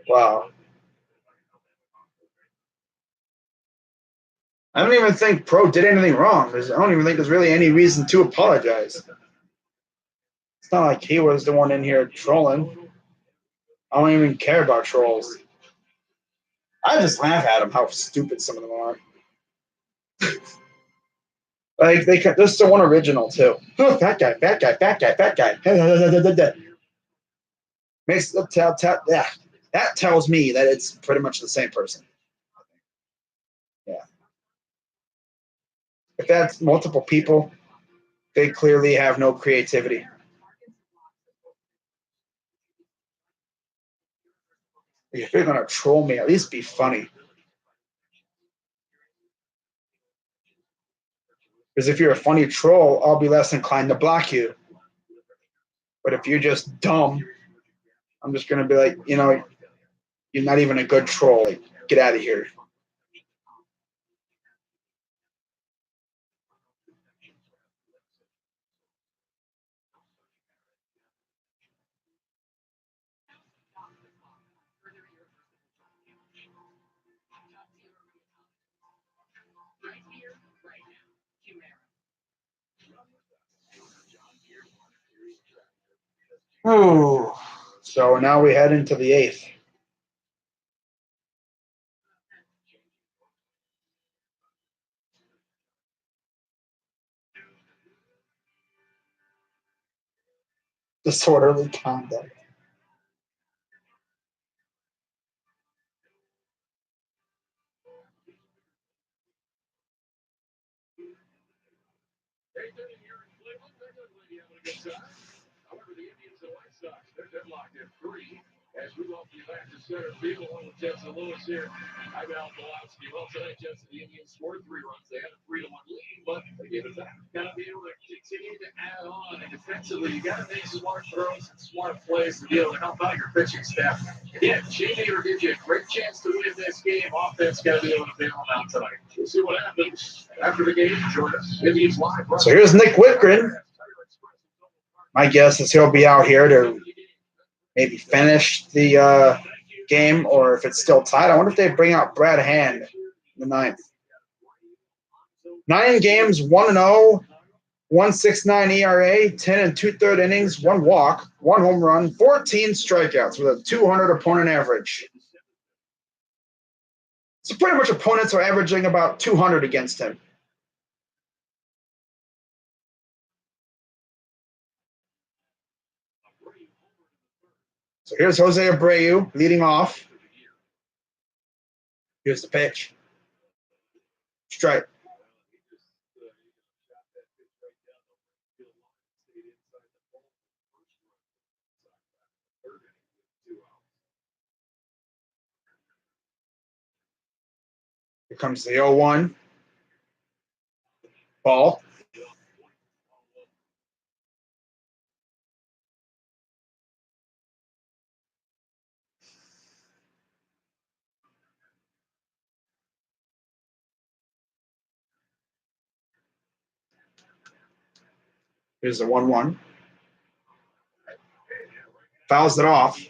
Wow. I don't even think Pro did anything wrong. I don't even think there's really any reason to apologize. It's not like he was the one in here trolling. I don't even care about trolls. I just laugh at them, how stupid some of them are. Like, this is the one original, too. Oh, fat guy. Makes that tells me that it's pretty much the same person. Yeah. If that's multiple people, they clearly have no creativity. If you're going to troll me, at least be funny. Because if you're a funny troll, I'll be less inclined to block you. But if you're just dumb, I'm just going to be like, you're not even a good troll. Like, get out of here. Oh, so now we head into the 8th. Disorderly conduct. However, the Indians and White Sox, they're deadlocked at 3. As we welcome you back to center field, along with Justin Lewis here. I'm Al Pulaski. Well, tonight, Justin, the Indians scored 3 runs. They had a 3-1 lead, but they gave it back. Got to be able to continue to add on. And defensively, you got to make smart throws and smart plays to be able to help out your pitching staff. Again, Cheeseeter gives you a great chance to win this game. Offense got to be able to bail them out tonight. We'll see what happens after the game. Join us. Indians live. So here's Nick Whitgren. My guess is he'll be out here to maybe finish the game or if it's still tied. I wonder if they bring out Brad Hand in the ninth. 9 games, 1-0, 1.69 ERA, 10 and 2/3 innings, 1 walk, 1 home run, 14 strikeouts with a 200 opponent average. So pretty much opponents are averaging about 200 against him. So here's Jose Abreu leading off. Here's the pitch. Strike. Here comes the 0-1. Ball. Here's the 1-1. Fouls it off. He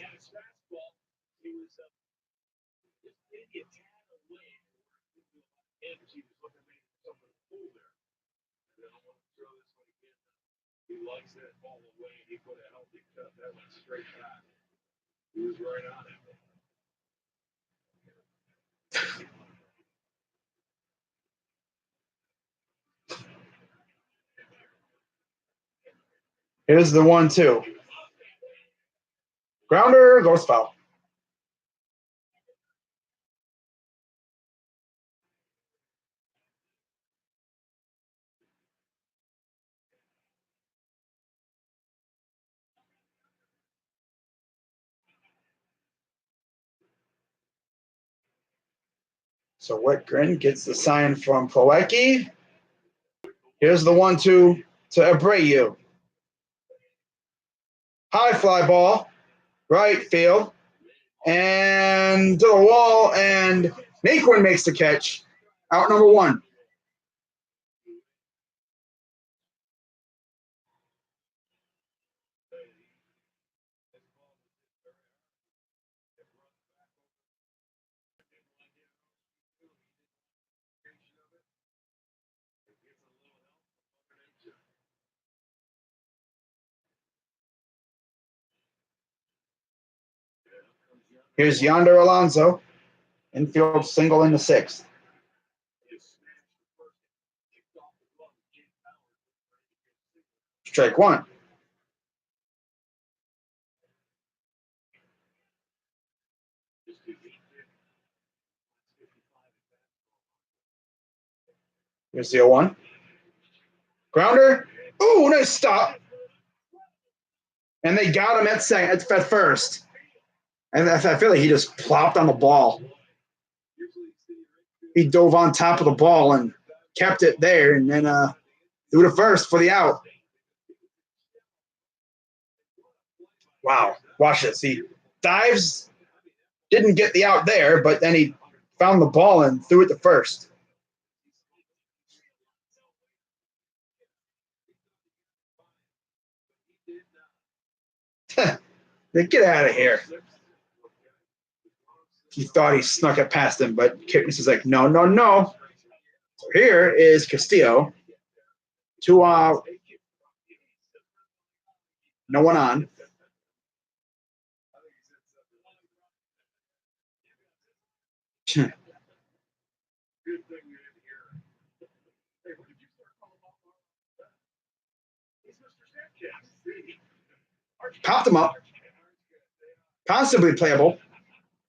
likes that ball away. He put a healthy cut. That went straight back. He was right on it. Here's the 1-2. Grounder goes foul. So Whitgren gets the sign from Plawecki. Here's the 1-2 to Abreu. High fly ball, right field, and to the wall, and Naquin makes the catch. Out number 1. Here's Yonder Alonso. Infield single in the 6th. Strike 1. Here's the 0-1. Grounder. Ooh, nice stop. And they got him at first. And I feel like he just plopped on the ball. He dove on top of the ball and kept it there, and then threw to first for the out. Wow, watch this. He dives, didn't get the out there, but then he found the ball and threw it to first. Then get out of here. He thought he snuck it past him, but Kipnis is like, no, no, no. So here is Castillo. 2 out. No one on. Popped him up. Possibly playable.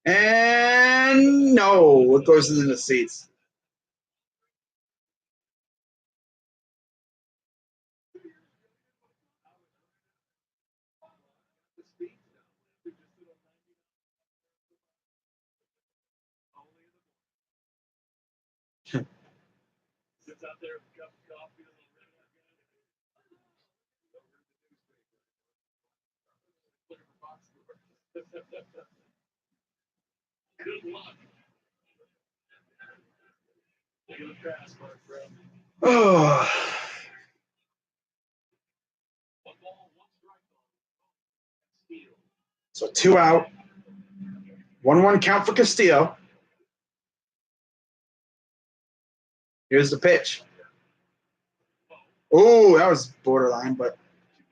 And no, it goes into the seats. Good luck. Oh. So 2 out, 1-1 count for Castillo. Here's the pitch. Oh, that was borderline, but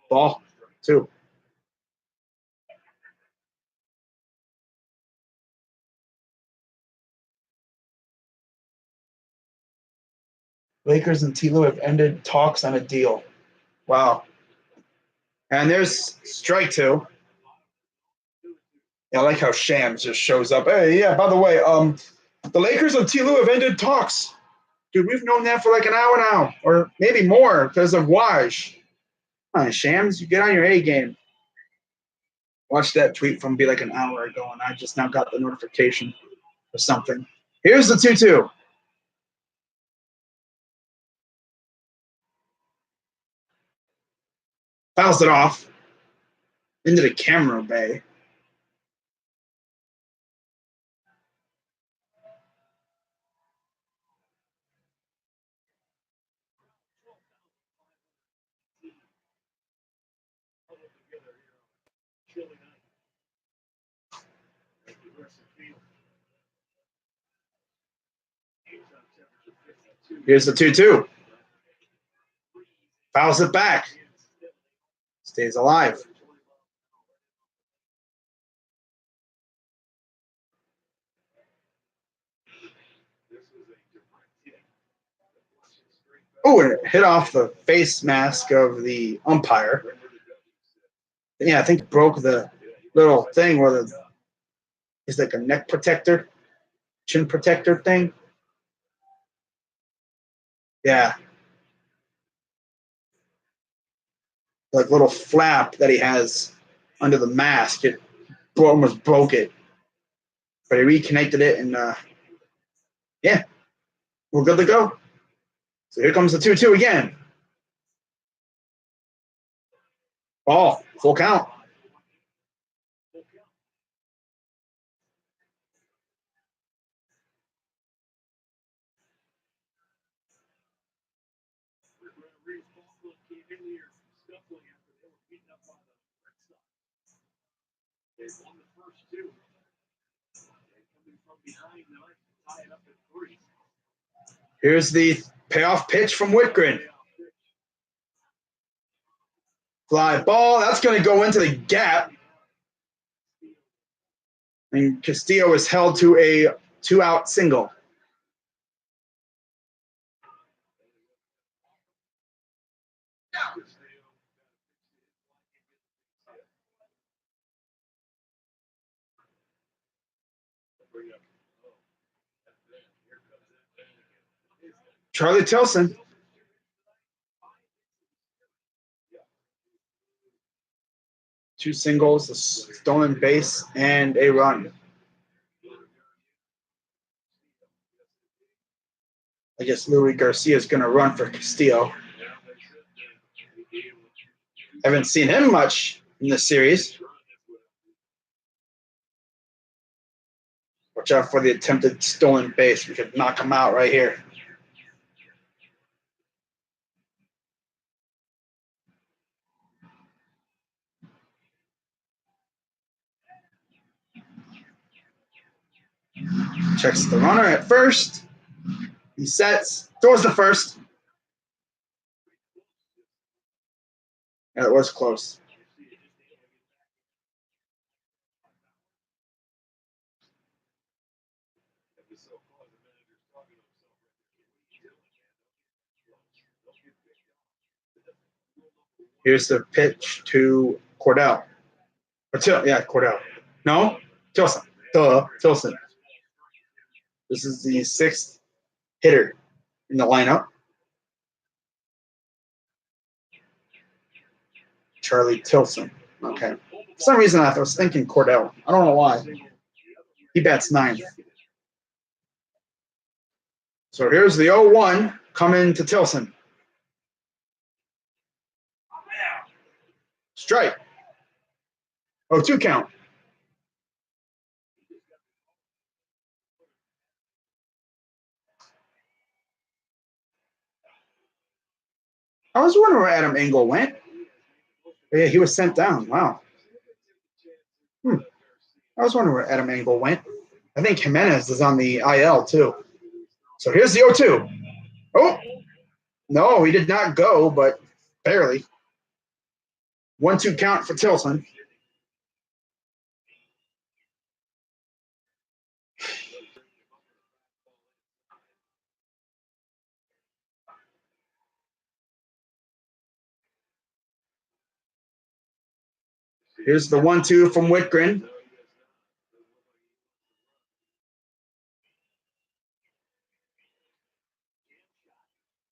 ball, 2. Lakers and T-Lou have ended talks on a deal. Wow. And there's strike 2. Yeah, I like how Shams just shows up. Hey, yeah, by the way, the Lakers and T-Lou have ended talks. Dude, we've known that for like an hour now, or maybe more because of Waj. Come on, Shams, you get on your A game. Watch that tweet from be like an hour ago, and I just now got the notification or something. Here's the 2-2. Fouls it off into the camera bay. Here's the 2-2. Fouls it back. Stays alive. Oh, and it hit off the face mask of the umpire. Yeah, I think it broke the little thing where it's like a neck protector, chin protector thing. Yeah. Like little flap that he has under the mask. It almost broke it. But he reconnected it, and yeah, we're good to go. So here comes the 2-2 again. Ball, full count. They won the first 2. Coming from behind the line, tie it up at 3. Here's the payoff pitch from Whitgren. Fly ball. That's going to go into the gap. And Castillo is held to a 2-out single. Charlie Tilson. Two singles, a stolen base, and a run. I guess Louis Garcia is going to run for Castillo. Haven't seen him much in this series. Watch out for the attempted stolen base. We could knock him out right here. Checks the runner at first. He sets, throws the first. Yeah, it was close. Here's the pitch to Cordell. Cordell. No? Tilson. Tilson. This is the 6th hitter in the lineup. Charlie Tilson. Okay. For some reason, I was thinking Cordell. I don't know why. He bats 9th. So here's the 0-1 coming to Tilson. Strike. 0-2 count. I was wondering where Adam Engel went. Yeah, he was sent down. Wow. I was wondering where Adam Engel went. I think Jimenez is on the IL too. So here's the 0-2. Oh, no, he did not go, but barely. 1-2 count for Tilson. Here's the 1-2 from Whitgren.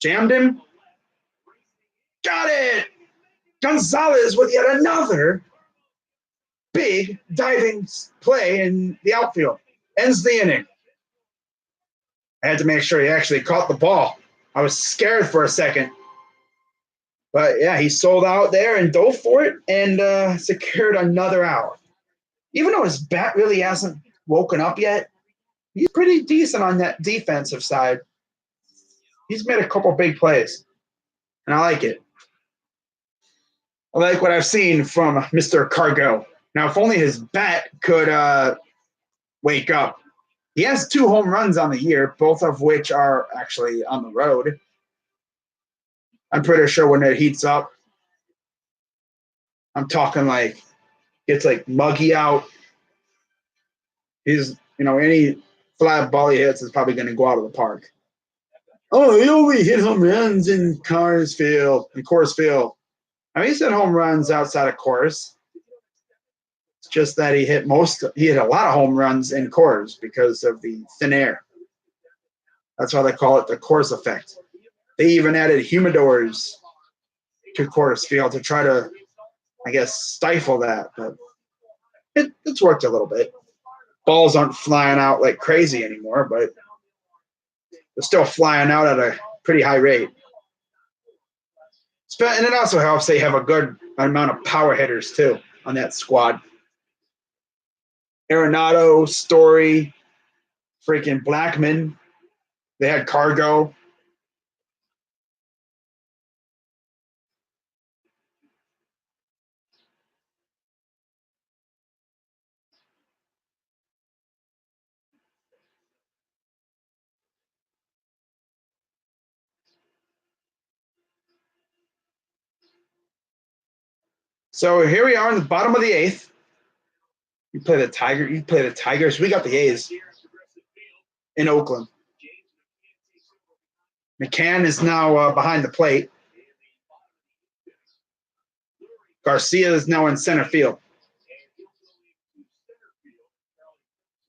Jammed him. Got it. Gonzalez with yet another big diving play in the outfield. Ends the inning. I had to make sure he actually caught the ball. I was scared for a second. But yeah, he sold out there and dove for it and secured another out. Even though his bat really hasn't woken up yet, he's pretty decent on that defensive side. He's made a couple big plays, and I like it. I like what I've seen from Mr. Cargo. Now, if only his bat could wake up. He has 2 home runs on the year, both of which are actually on the road. I'm pretty sure when it heats up, I'm talking like gets like muggy out. He's, any flat ball he hits is probably going to go out of the park. Oh, he only hit home runs in Coors Field. I mean, he's hit home runs outside of Coors. It's just that he hit a lot of home runs in Coors because of the thin air. That's why they call it the Coors effect. They even added humidors to Coors Field to try to, I guess, stifle that. But it's worked a little bit. Balls aren't flying out like crazy anymore, but they're still flying out at a pretty high rate. And it also helps they have a good amount of power hitters, too, on that squad. Arenado, Story, freaking Blackman. They had Cargo. So here we are in the bottom of the 8th. You play the Tigers. We got the A's in Oakland. McCann is now behind the plate. Garcia is now in center field.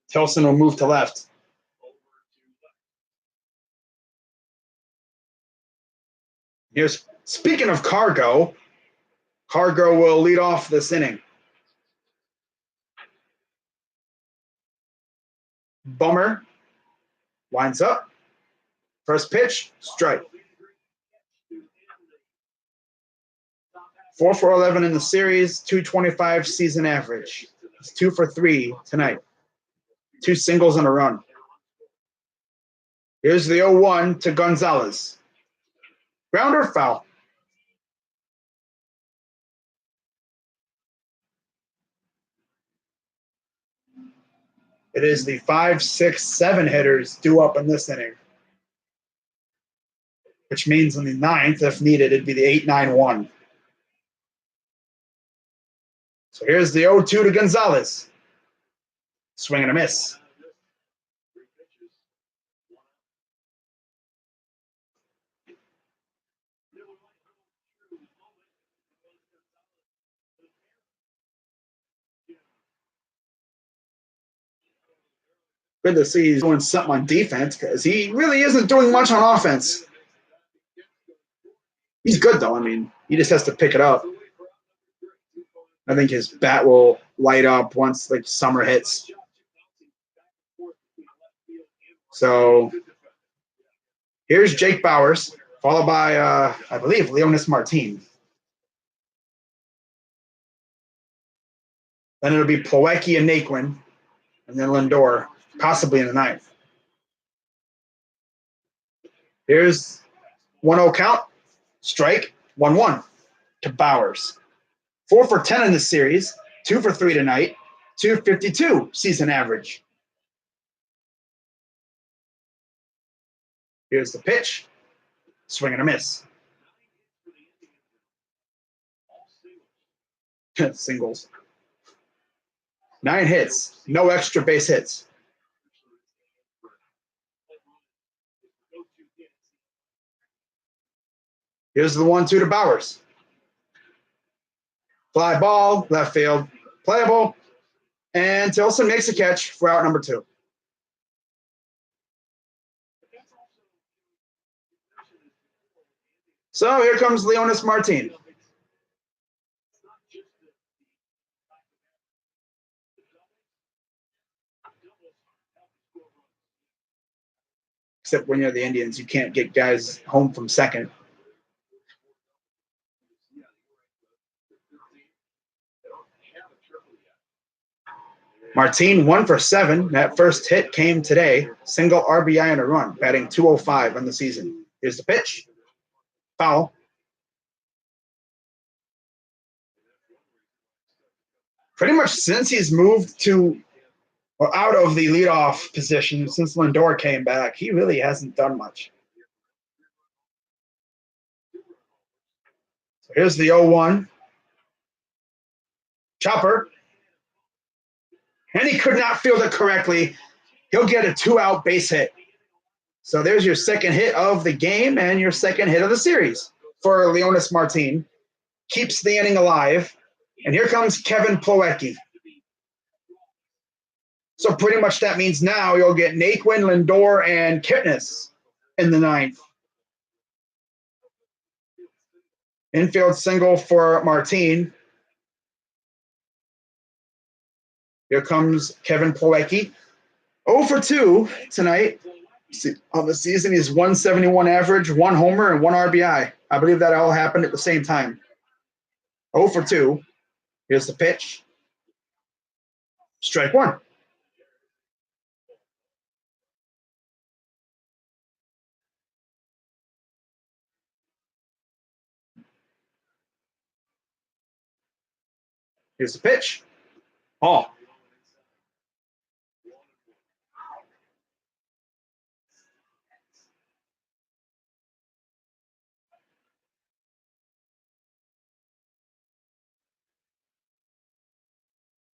Tilson will move to left. Speaking of Cargo will lead off this inning. Bummer winds up. First pitch, strike. 4 for 11 in the series, 225 season average. He's 2 for 3 tonight. 2 singles and a run. Here's the 0-1 to Gonzalez. Ground or foul? It is the 5, 6, 7 hitters due up in this inning. Which means in the 9th, if needed, it'd be the 8-9-1. So here's the 0-2 to Gonzalez. Swing and a miss. Good to see he's doing something on defense because he really isn't doing much on offense. He's good, though. I mean, he just has to pick it up. I think his bat will light up once summer hits. So here's Jake Bauers, followed by, I believe, Leonis Martin. Then it'll be Plawecki and Naquin, and then Lindor, possibly in the 9th. Here's 1-0 count, strike, 1-1 to Bauers. 4 for 10 in the series, 2 for 3 tonight, 252 season average. Here's the pitch. Swing and a miss. Singles. 9 hits. No extra base hits. Here's the 1-2 to Bowers. Fly ball, left field, playable. And Tilson makes a catch for out number 2. So here comes Leonys Martin. Except when you're the Indians, you can't get guys home from second. Martin 1 for 7. That first hit came today. Single RBI and a run, batting .205 on the season. Here's the pitch. Foul. Pretty much since he's moved to or out of the leadoff position, since Lindor came back, he really hasn't done much. So here's the 0-1. Chopper. And he could not field it correctly. He'll get a 2-out base hit. So there's your second hit of the game and your second hit of the series for Leonys Martin. Keeps the inning alive. And here comes Kevin Plawecki. So pretty much that means now you'll get Naquin, Lindor, and Kipnis in the 9th. Infield single for Martin. Here comes Kevin Plawecki. 0 for 2 tonight. On the season, he's 171 average, 1 homer, and 1 RBI. I believe that all happened at the same time. 0 for 2. Here's the pitch. Strike 1. Here's the pitch. Ball.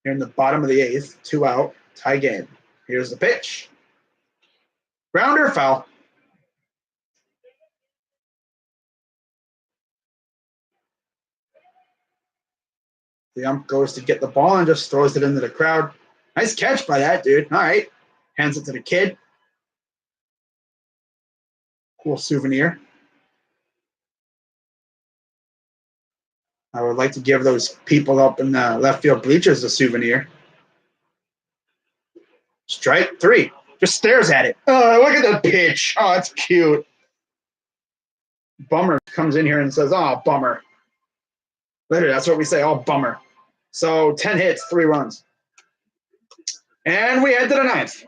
Here in the bottom of the 8th, 2 out, tie game. Here's the pitch. Grounder, foul. The ump goes to get the ball and just throws it into the crowd. Nice catch by that dude. All right. Hands it to the kid. Cool souvenir. I would like to give those people up in the left field bleachers a souvenir. Strike 3. Just stares at it. Oh, look at the pitch. Oh, it's cute. Bummer comes in here and says, oh, bummer. Literally, that's what we say. Oh, bummer. So 10 hits, 3 runs. And we head to the 9th.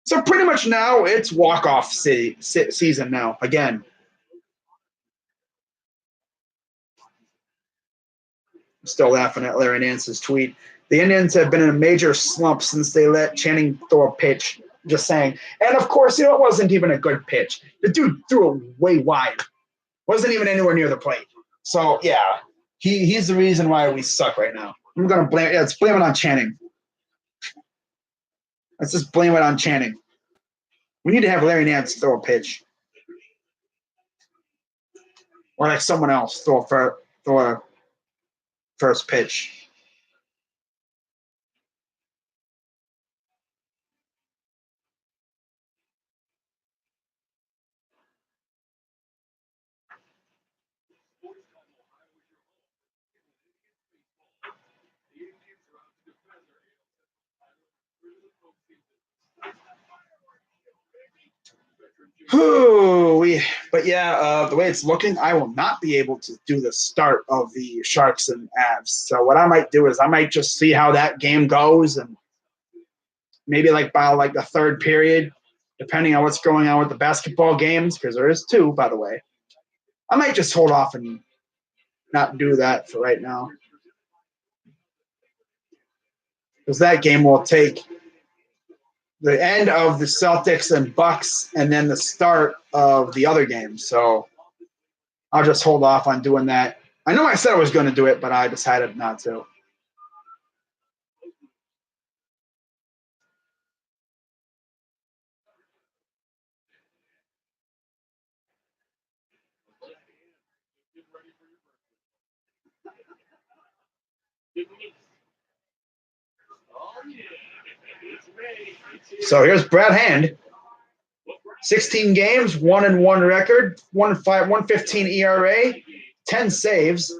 So pretty much now it's walk-off season now, again. I'm still laughing at Larry Nance's tweet. The Indians have been in a major slump since they let Channing throw a pitch. Just saying. And, of course, it wasn't even a good pitch. The dude threw it way wide. Wasn't even anywhere near the plate. So, yeah, he's the reason why we suck right now. I'm going to blame it. Yeah, let's blame it on Channing. Let's just blame it on Channing. We need to have Larry Nance throw a pitch. Or like someone else throw a first pitch. But yeah, the way it's looking, I will not be able to do the start of the Sharks and Avs. So what I might do is I might just see how that game goes, and maybe like by like the 3rd period, depending on what's going on with the basketball games, because there is 2, by the way. I might just hold off and not do that for right now. Because that game will take the end of the Celtics and Bucks and then the start of the other game. So I'll just hold off on doing that. I know I said I was going to do it, but I decided not to. So here's Brad Hand. 16 games, 1-1 record, 1.15 ERA, 10 saves,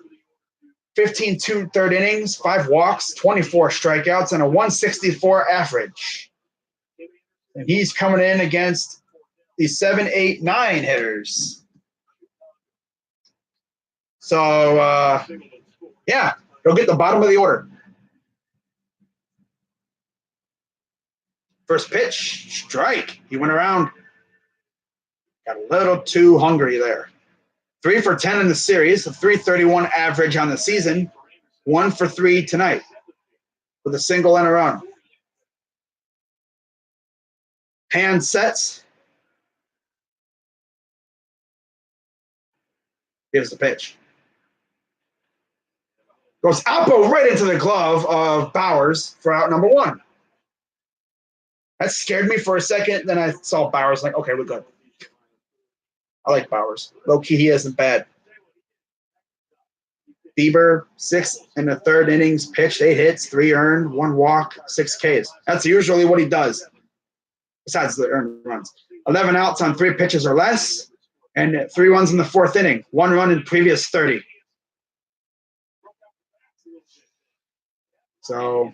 15 2/3 innings, 5 walks, 24 strikeouts, and a 164 average. And he's coming in against the 7, 8, 9 hitters. So, yeah, go get the bottom of the order. First pitch, strike. He went around. Got a little too hungry there. 3 for 10 in the series, a 3.31 average on the season. 1 for 3 tonight with a single and a run. Hand sets. Here's the pitch. Goes Oppo right into the glove of Bowers for out number 1. That scared me for a second. Then I saw Bowers like, okay, we're good. I like Bowers. Low key, he isn't bad. Bieber, 6 in the 3rd innings, pitched 8 hits, 3 earned, 1 walk, 6 Ks. That's usually what he does, besides the earned runs. 11 outs on 3 pitches or less, and 3 runs in the 4th inning. 1 run in previous 30. So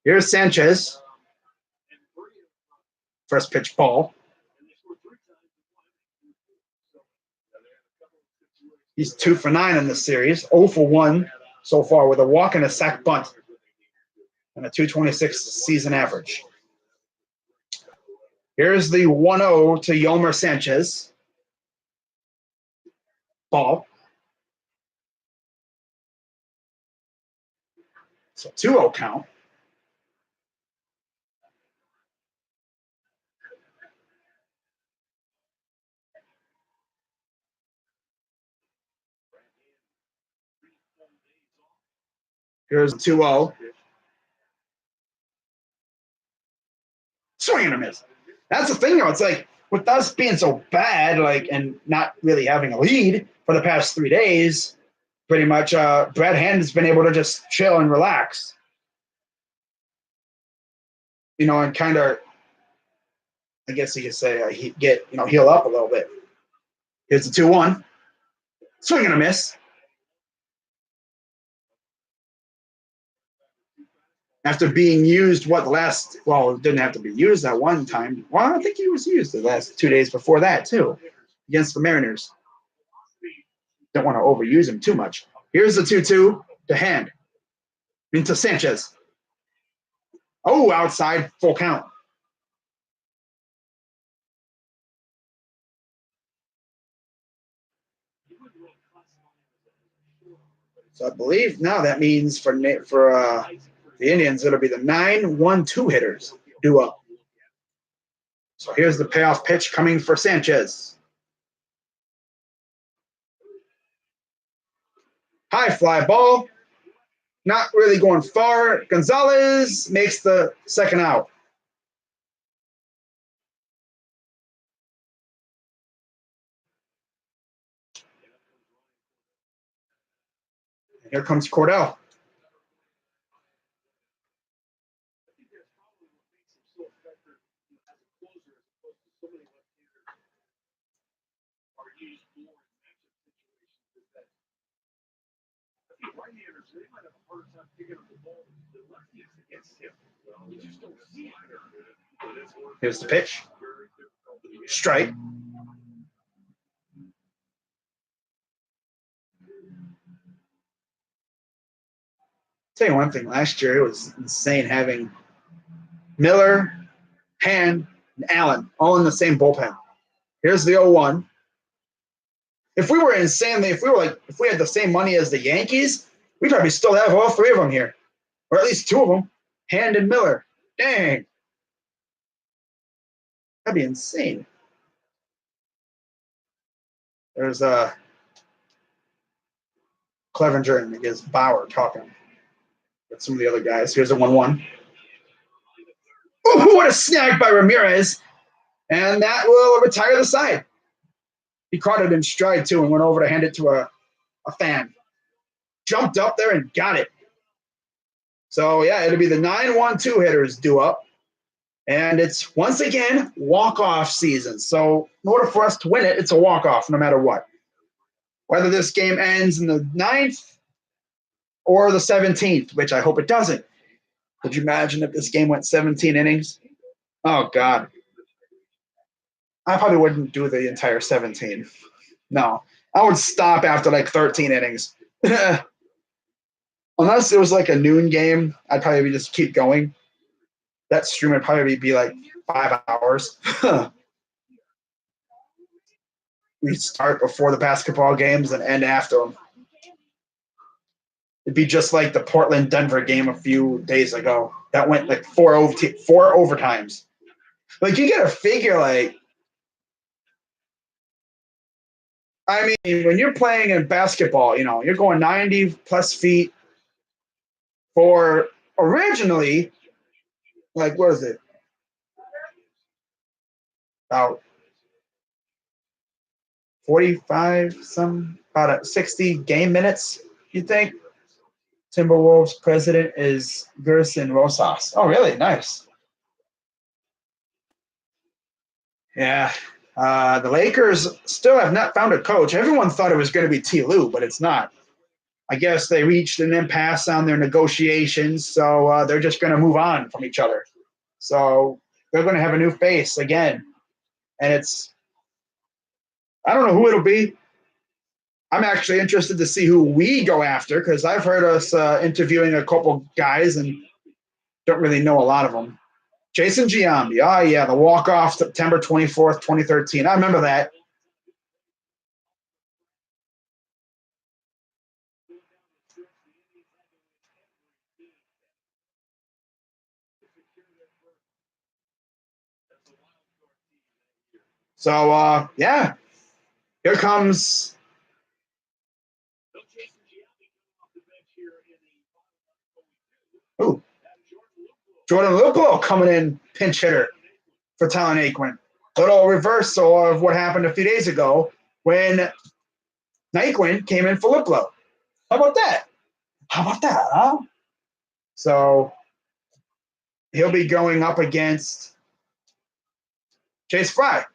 here's Sanchez. First pitch ball. He's 2 for 9 in this series, 0 for 1 so far with a walk and a sac bunt and a 2.26 season average. Here's the 1-0 to Yolmer Sanchez. Ball. So 2-0 count. Here's 2-0. Swing and a miss. That's the thing, though. It's like, with us being so bad, like, and not really having a lead for the past 3 days, pretty much, Brad Hand has been able to just chill and relax. You know, and kind of, I guess you could say, heal up a little bit. Here's the 2-1. Swing and a miss. After being used, it didn't have to be used that one time. Well, I think he was used the last 2 days before that, too, against the Mariners. Don't want to overuse him too much. Here's the 2-2 to Hand. Into Sanchez. Oh, outside, full count. So I believe now that means for the Indians, it'll be the 9-1-2 hitters due up. So here's the payoff pitch coming for Sanchez. High fly ball. Not really going far. Gonzalez makes the second out. And here comes Cordell. Here's the pitch. Strike. Tell you one thing, last year it was insane having Miller, Hand, and Allen all in the same bullpen. Here's the 0-1. If we were if we had the same money as the Yankees, we'd probably still have all three of them here, or at least two of them, Hand and Miller. Dang, that'd be insane. There's Clevenger against Bauer talking with some of the other guys. Here's a 1-1. Oh, what a snag by Ramirez. And that will retire the side. He caught it in stride, too, and went over to hand it to a fan. Jumped up there and got it. So, yeah, it'll be the 9-1-2 hitters due up. And it's, once again, walk-off season. So, in order for us to win it, it's a walk-off no matter what. Whether this game ends in the 9th or the 17th, which I hope it doesn't. Could you imagine if this game went 17 innings? Oh, God. I probably wouldn't do the entire 17. No. I would stop after like 13 innings. Unless it was like a noon game, I'd probably just keep going. That stream would probably be like 5 hours. We start before the basketball games and end after them. It'd be just like the Portland-Denver game a few days ago. That went like four overtimes. Like, you got to figure, like, I mean, when you're playing in basketball, you know, you're going 90-plus feet for originally, like, what is it? About about 60 game minutes, you think? Timberwolves president is Gerson Rosas. Oh, really? Nice. Yeah. The Lakers still have not found a coach. Everyone thought it was going to be T. Lue, but it's not. I guess they reached an impasse on their negotiations, so they're just going to move on from each other. So they're going to have a new face again. And I don't know who it'll be. I'm actually interested to see who we go after because I've heard us interviewing a couple guys and don't really know a lot of them. Jason Giambi. Oh, yeah, the walk-off September 24th, 2013. I remember that. So, yeah, here comes Jordan Luplow coming in pinch hitter for Talon Naquin. Little reversal of what happened a few days ago when Naquin came in for Luplow. How about that? Huh? So he'll be going up against Chase Fry.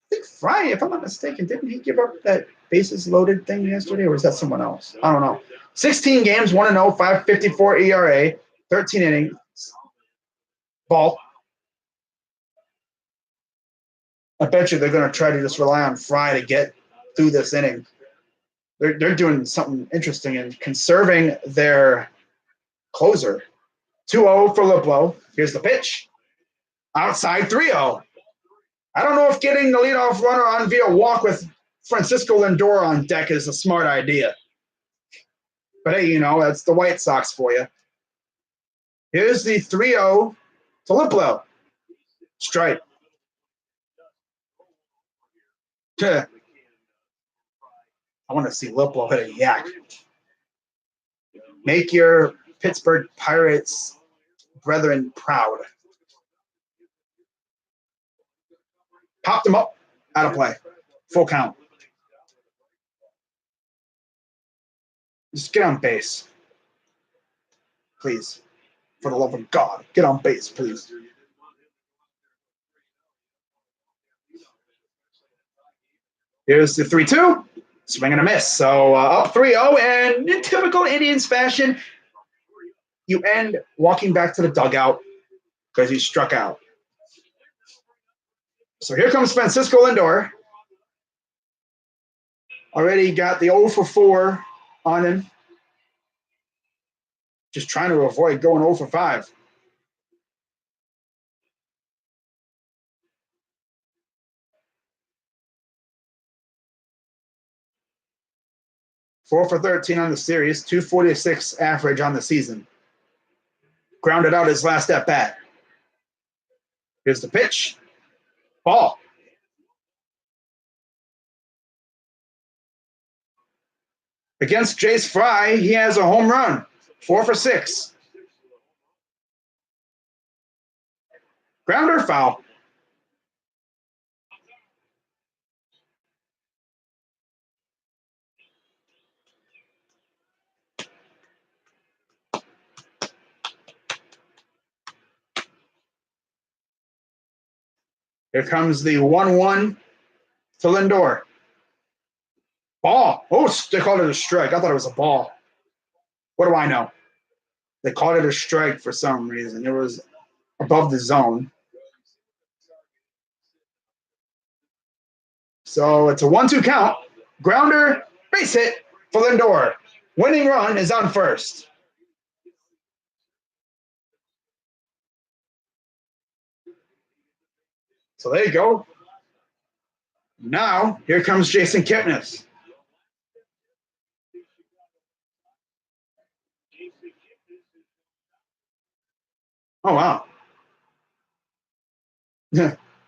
I think Fry, if I'm not mistaken, didn't he give up that bases loaded thing yesterday, or was that someone else? I don't know. 16 games, 1-0, 5.54 ERA, 13 innings. Ball. I bet you they're going to try to just rely on Fry to get through this inning. They're doing something interesting and conserving their closer. 2-0 for Luplow. Here's the pitch. Outside 3-0. I don't know if getting the leadoff runner on via walk with Francisco Lindor on deck is a smart idea. But hey, you know, that's the White Sox for you. Here's the 3-0 to Luplow. Strike. I want to see Luplow hit a yak. Make your Pittsburgh Pirates brethren proud. Popped him up. Out of play. Full count. Just get on base. Please. For the love of God. Get on base, please. Here's the 3-2. Swing and a miss. So up 3-0. And in typical Indians fashion, you end walking back to the dugout because you struck out. So here comes Francisco Lindor. Already got the 0 for 4 on him. Just trying to avoid going 0 for 5. 4 for 13 on the series, 246 average on the season. Grounded out his last at bat. Here's the pitch. Ball. Against Jace Fry, he has a home run. 4 for 6. Grounder, foul. Here comes the 1-1 to Lindor. Ball. Oh, they called it a strike. I thought it was a ball. What do I know? They called it a strike for some reason. It was above the zone. So it's a 1-2 count. Grounder, base hit for Lindor. Winning run is on first. So there you go. Now, here comes Jason Kipnis. Oh, wow.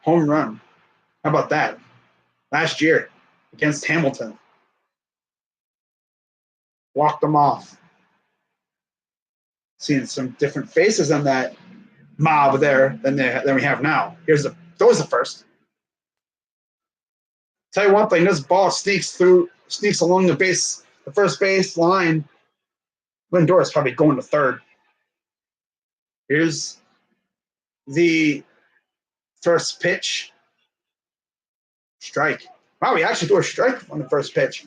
Home run. How about that? Last year against Hamilton. Walked them off. Seeing some different faces on that mob there than we have now. That was the first. Tell you one thing, this ball sneaks along the first base line. Lindor is probably going to third. Here's the first pitch. Strike. Wow, we actually threw a strike on the first pitch.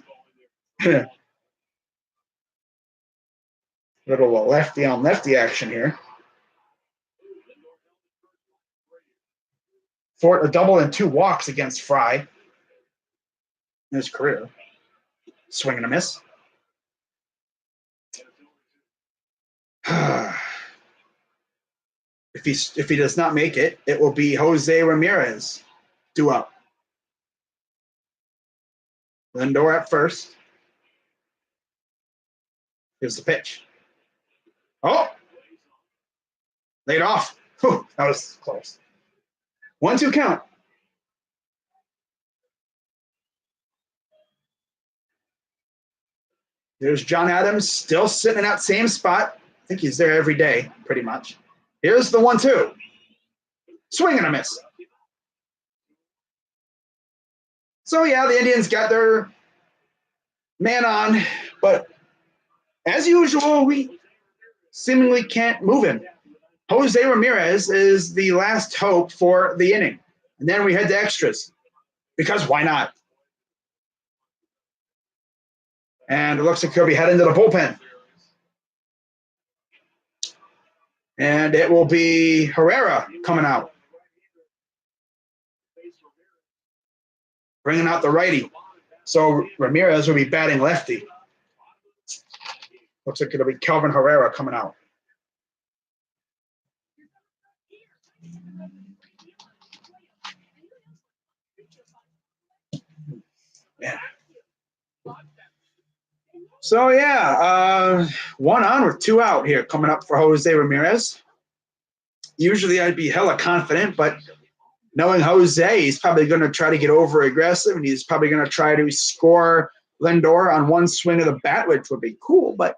Little lefty on lefty action here. For a double and 2 walks against Fry in his career. Swing and a miss. If he does not make it, it will be Jose Ramirez due up. Lindor at first. Here's the pitch. Oh! Laid off. Whew, that was close. 1-2 count. There's John Adams still sitting in that same spot. I think he's there every day, pretty much. Here's the 1-2. Swing and a miss. So, yeah, the Indians got their man on, but as usual, we seemingly can't move him. Jose Ramirez is the last hope for the inning. And then we head to extras. Because why not? And it looks like he'll be heading to the bullpen. And it will be Herrera coming out. Bringing out the righty. So Ramirez will be batting lefty. Looks like it'll be Kelvin Herrera coming out. Yeah. So, yeah, 1 on with 2 out here coming up for Jose Ramirez. Usually I'd be hella confident, but knowing Jose, he's probably going to try to get over aggressive, and he's probably going to try to score Lindor on one swing of the bat, which would be cool. But,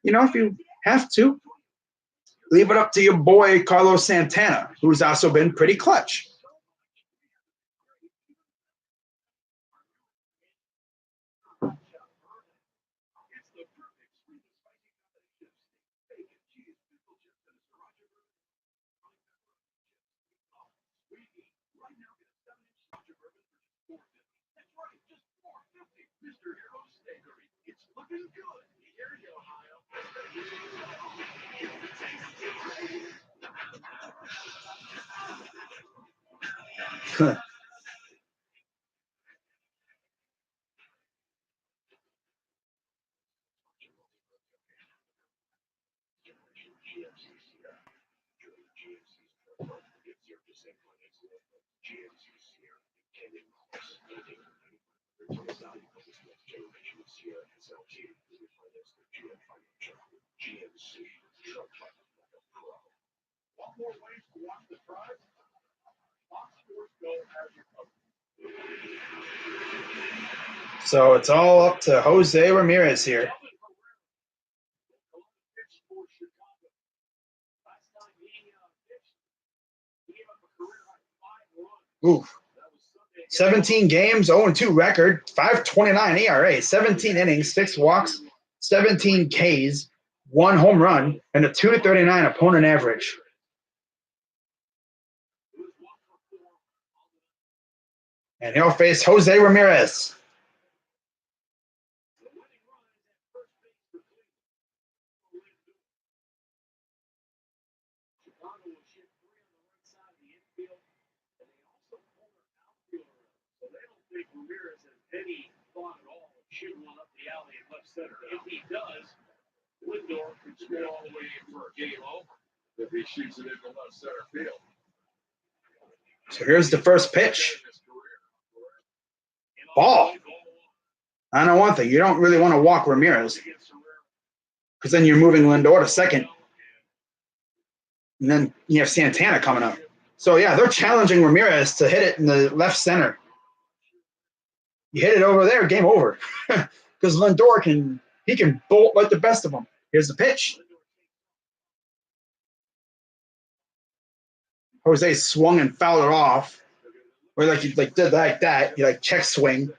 if you have to, leave it up to your boy Carlos Santana, who's also been pretty clutch. So it's all up to Jose Ramirez here. Oof. 17 games, 0-2 record, 5.29 ERA, 17 innings, 6 walks, 17 Ks, 1 home run, and a 2.39 opponent average. And he'll face Jose Ramirez. Any thought at all of shooting one up the alley in left center. If he does, Lindor could score all the way in for a game over if he shoots it into left center field. So here's the first pitch. Ball. I know one thing. You don't really want to walk Ramirez because then you're moving Lindor to second. And then you have Santana coming up. So, yeah, they're challenging Ramirez to hit it in the left center. You hit it over there, game over. Because Lindor can bolt like the best of them. Here's the pitch. Jose swung and fouled it off. Or like you did like that. You check swing.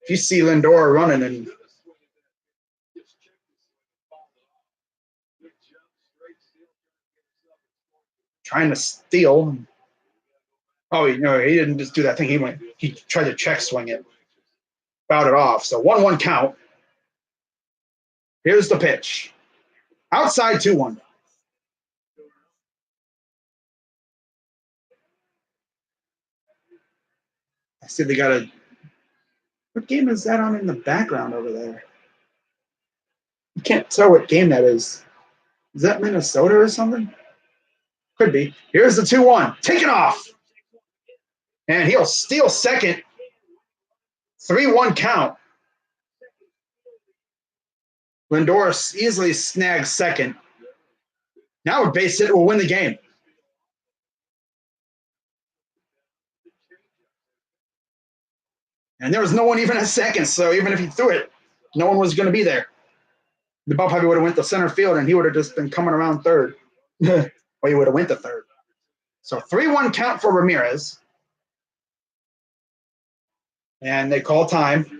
If you see Lindor running and trying to steal. Oh, no, he didn't just do that thing. He tried to check swing it. Fouled it off. So 1-1 count. Here's the pitch. Outside 2-1. I see they got a. What game is that on in the background over there? You can't tell what game that is. Is that Minnesota or something? Could be. Here's the 2-1. Take it off. And he'll steal second. 3-1 count. Lindor easily snags second. Now a base hit will win the game. And there was no one even at second, so even if he threw it, no one was going to be there. The ball probably would have went to center field, and he would have just been coming around third. Or he would have went to third. So 3-1 count for Ramirez. And they call time.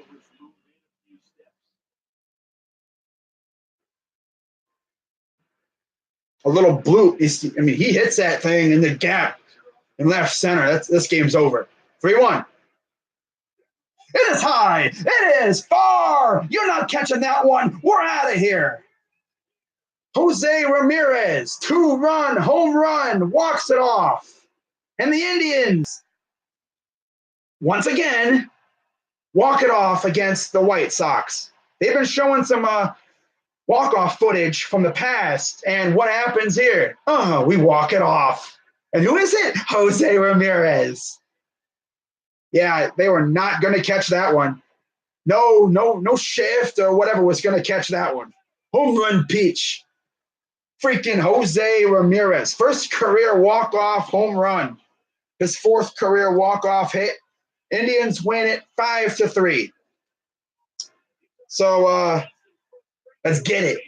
A little bloop. He hits that thing in the gap in left center. This game's over. 3-1. It is high. It is far. You're not catching that one. We're out of here. Jose Ramirez, 2-run home run, walks it off. And the Indians, once again, walk it off against the White Sox. They've been showing some walk-off footage from the past. And what happens here? We walk it off. And who is it? Jose Ramirez. Yeah, they were not going to catch that one. No shift or whatever was going to catch that one. Home run peach. Freaking Jose Ramirez. First career walk-off home run. His 4th career walk-off hit. Indians win it 5-3. So let's get it.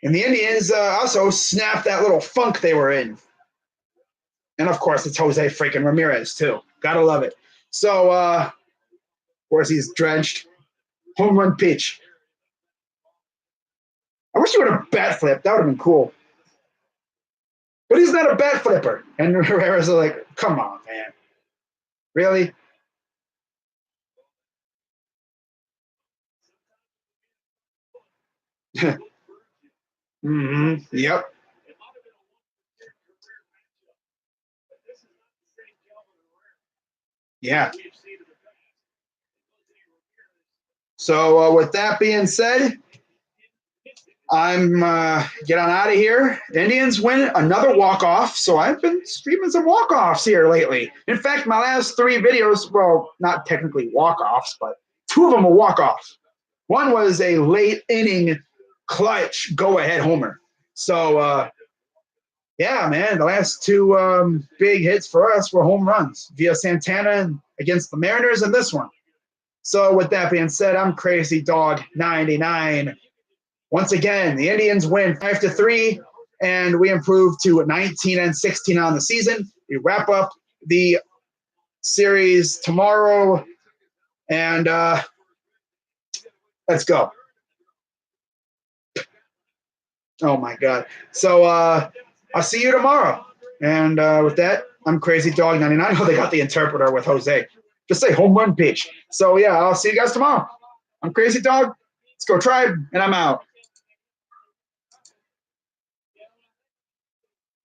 And the Indians also snapped that little funk they were in. And, of course, it's Jose freaking Ramirez, too. Gotta love it. So, of course, he's drenched. Home run pitch. I wish he would have bat flipped. That would have been cool. But he's not a bat flipper. And Herrera's like, come on, man. Really? Yep. Yeah. So with that being said, I'm get on out of here. The Indians win another walk-off, so I've been streaming some walk-offs here lately. In fact, my last 3 videos, well, not technically walk-offs, but 2 of them were walk-offs. One was a late inning clutch go-ahead homer. So, yeah, man, the last 2 big hits for us were home runs via Santana against the Mariners and this one. So with that being said, I'm Crazy Dog 99. Once again, the Indians win 5-3, and we improve to 19-16 on the season. We wrap up the series tomorrow, and let's go. Oh, my God. So I'll see you tomorrow. And with that, I'm Crazy Dog 99. Oh, they got the interpreter with Jose. Just say home run pitch. So, yeah, I'll see you guys tomorrow. I'm Crazy Dog. Let's go Tribe, and I'm out.